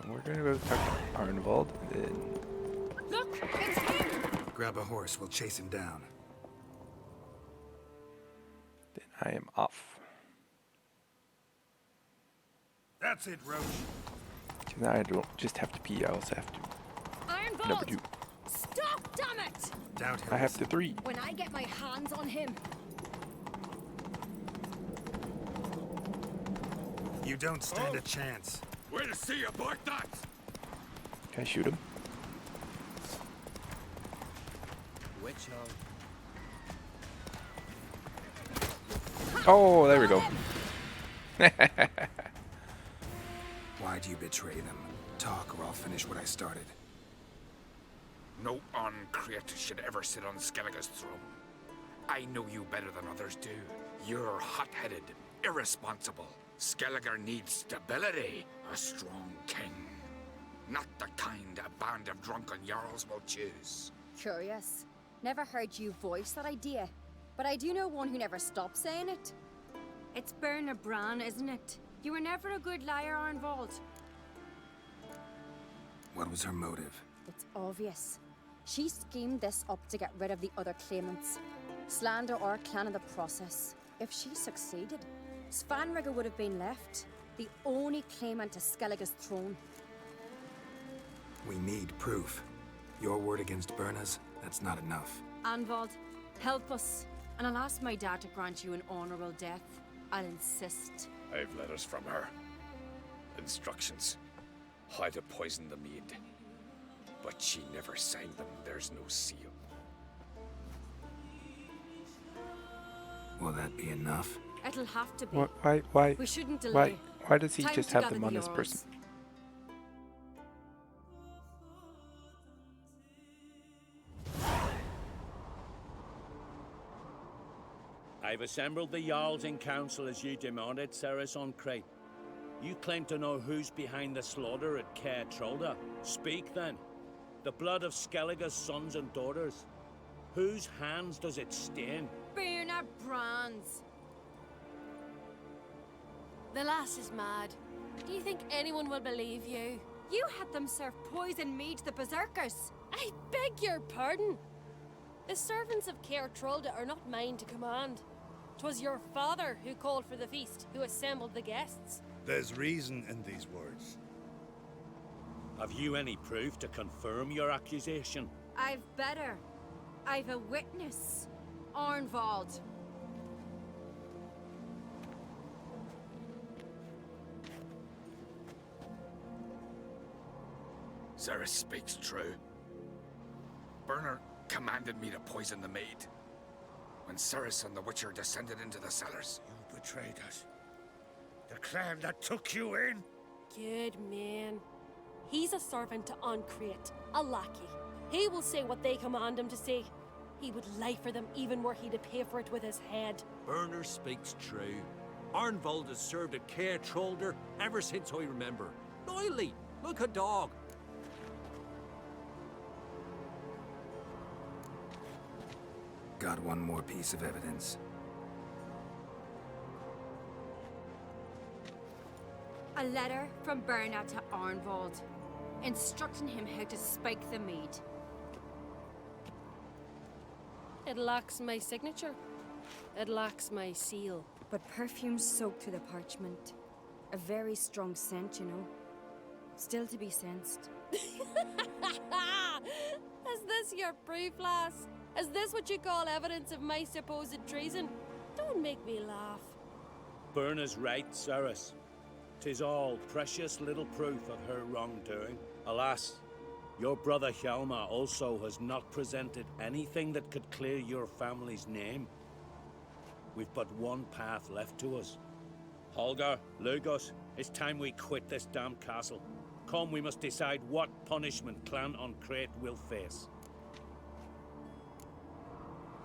We're gonna go talk to Arnvald and then. Look, it's him! Grab a horse, we'll chase him down. Then I am off. That's it, Roach. So now I don't just have to pee, I also have to number 2. Stop, damn it! Doubt him. I have to 3. When I get my hands on him. You don't stand a chance. We'll see about that. Can I shoot him? Which Oh, there we go. Why do you betray them? Talk or I'll finish what I started. No uncreate should ever sit on Skellige's throne. I know you better than others do. You're hot-headed, irresponsible. Skellige needs stability, a strong king. Not the kind a band of drunken Jarls will choose. Curious. Never heard you voice that idea. But I do know one who never stops saying it. It's Berna Bran, isn't it? You were never a good liar, Arnvald. What was her motive? It's obvious. She schemed this up to get rid of the other claimants. Slander our clan in the process. If she succeeded, Svanrigger would have been left, the only claimant to Skellige's throne. We need proof. Your word against Berna's, that's not enough. Arnvald, help us. And I'll ask my dad to grant you an honorable death. I'll insist. I've letters from her. Instructions. How to poison the mead. But she never signed them. There's no seal. Will that be enough? It'll have to be. Why? We shouldn't delay. Why does he Time just to have gather them the on this Jarls. person? I've assembled the Jarls in council as you demanded, Ceres on Crate. You claim to know who's behind the slaughter at Caer Trolda. Speak then. The blood of Skellige's sons and daughters. Whose hands does it stain? Berna Bran's. The lass is mad. Do you think anyone will believe you? You had them serve poison mead to the berserkers. I beg your pardon. The servants of Caer Trolda are not mine to command. 'Twas your father who called for the feast, who assembled the guests. There's reason in these words. Have you any proof to confirm your accusation? I've better. I've a witness. Arnvald. Ceres speaks true. Berner commanded me to poison the maid. When Ceres and the Witcher descended into the cellars. You betrayed us. The clan that took you in. Good man. He's a servant to Ancreate, a lackey. He will say what they command him to say. He would lie for them even were he to pay for it with his head. Berner speaks true. Arnvald has served at Caer Trolder ever since I remember. Loyally, like a dog. Got one more piece of evidence. A letter from Berna to Arnvald, instructing him how to spike the mead. It lacks my signature. It lacks my seal. But perfume soaked through the parchment. A very strong scent, you know. Still to be sensed. Is this your proof, lass? Is this what you call evidence of my supposed treason? Don't make me laugh. Berna's right, Ceres. 'Tis all precious little proof of her wrongdoing. Alas, Your brother Hjalmar also has not presented anything that could clear your family's name. We've but one path left to us. Holger, Lugos, it's time we quit this damn castle. Come, we must decide what punishment Clan on Crete will face.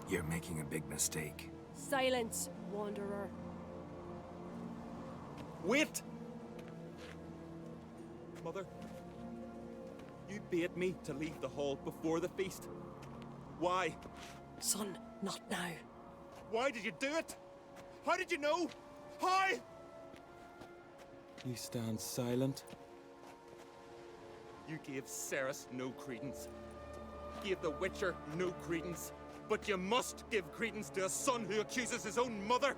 You're making a big mistake. Silence, wanderer. Wait! Mother, you bade me to leave the hall before the feast. Why? Son, not now. Why did you do it? How did you know? How? You stand silent. You gave Ceres no credence. Gave the Witcher no credence. But you must give credence to a son who accuses his own mother.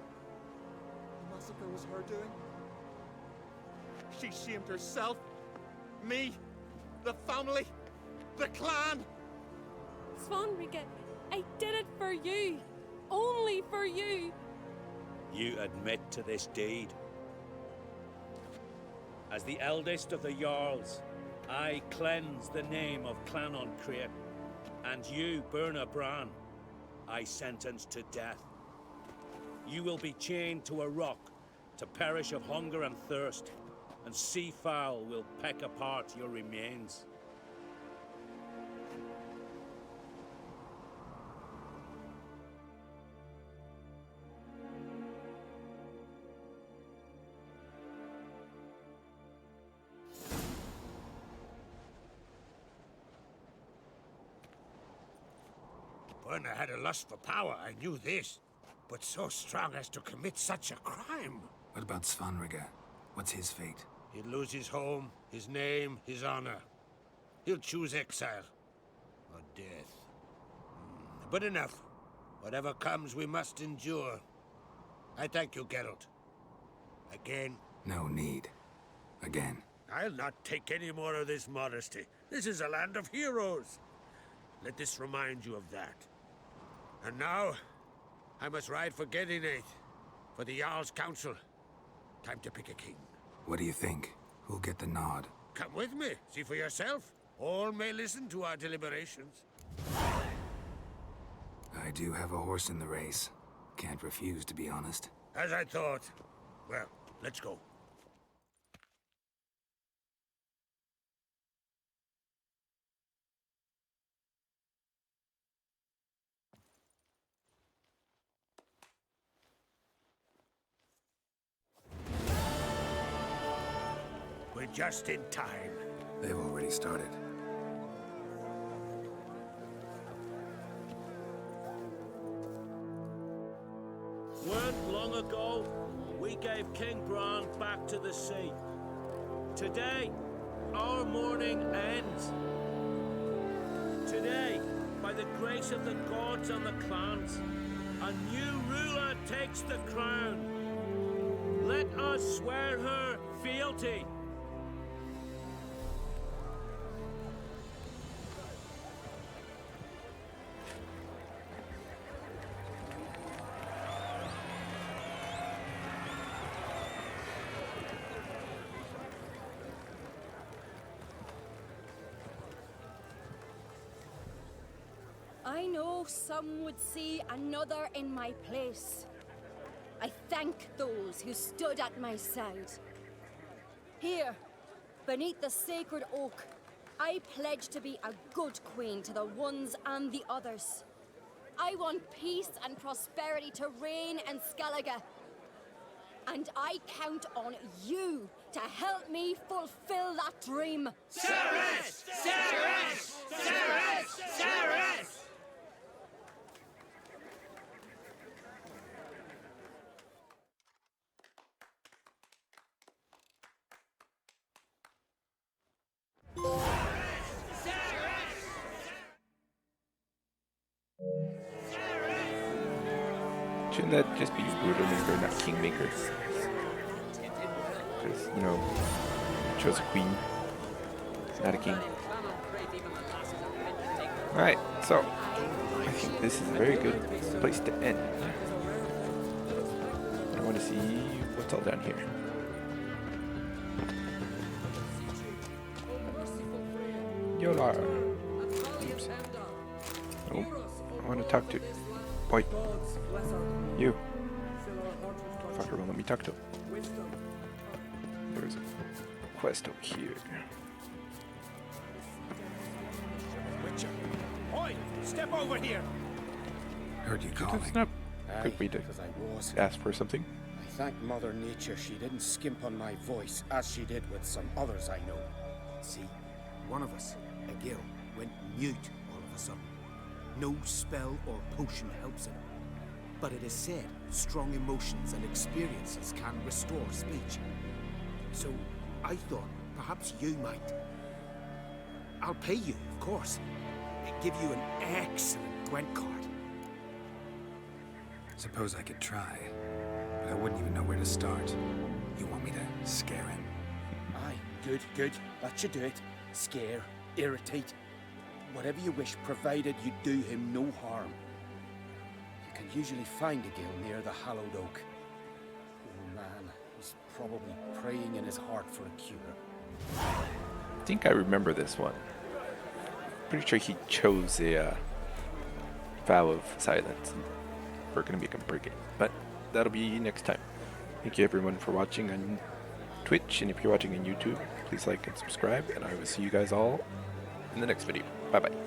The massacre was her doing. She shamed herself, me, the family, the clan. Svanrige, I did it for you. Only for you. You admit to this deed. As the eldest of the Jarls, I cleanse the name of Clan on Crete, and you, Berna Bran, I sentence to death. You will be chained to a rock to perish of hunger and thirst, and sea fowl will peck apart your remains. Berna had a lust for power, I knew this. But so strong as to commit such a crime. What about Svanrige? What's his fate? He'll lose his home, his name, his honor. He'll choose exile. Or death. But enough. Whatever comes, we must endure. I thank you, Geralt. Again. No need. Again. I'll not take any more of this modesty. This is a land of heroes. Let this remind you of that. And now, I must ride for Gedinate, for the Jarl's Council. Time to pick a king. What do you think? Who'll get the nod? Come with me, see for yourself. All may listen to our deliberations. I do have a horse in the race. Can't refuse, to be honest. As I thought. Well, let's go. We're just in time. They've already started. Weren't long ago, we gave King Bran back to the sea. Today, our mourning ends. Today, by the grace of the gods and the clans, a new ruler takes the crown. Let us swear her fealty. I know some would see another in my place. I thank those who stood at my side. Here, beneath the sacred oak, I pledge to be a good queen to the ones and the others. I want peace and prosperity to reign in Skellige. And I count on you to help me fulfill that dream. Ceres! Ceres! Ceres! Ceres! Shouldn't that just be Brutalmaker, not Kingmaker? Because, you know, chose a queen, not a king. Alright, so I think this is a very good place to end. I want to see what's all down here. Yola. Oops. Oh, I want to talk to. Wait. You. Fucker won't let me talk to him. There's a quest over here. Witcher. Oi! Step over here! Heard you That's calling. not Aye, good way to because I was. ask for something. I thank Mother Nature she didn't skimp on my voice as she did with some others I know. See, one of us, a girl, went mute all of a sudden. No spell or potion helps him. But it is said strong emotions and experiences can restore speech. So I thought perhaps you might. I'll pay you, of course. Give you an excellent Gwent card. Suppose I could try, but I wouldn't even know where to start. You want me to scare him? Aye, good, good. That should do it. Scare, irritate, whatever you wish, provided you do him no harm. You can usually find a gill near the hallowed oak. Oh man, he's probably praying in his heart for a cure. I think I remember this one. Pretty sure he chose a vow of silence. We're gonna make him break it, but that'll be next time. Thank you everyone for watching on Twitch, and if you're watching on YouTube, please like and subscribe, and I will see you guys all in the next video. Bye bye.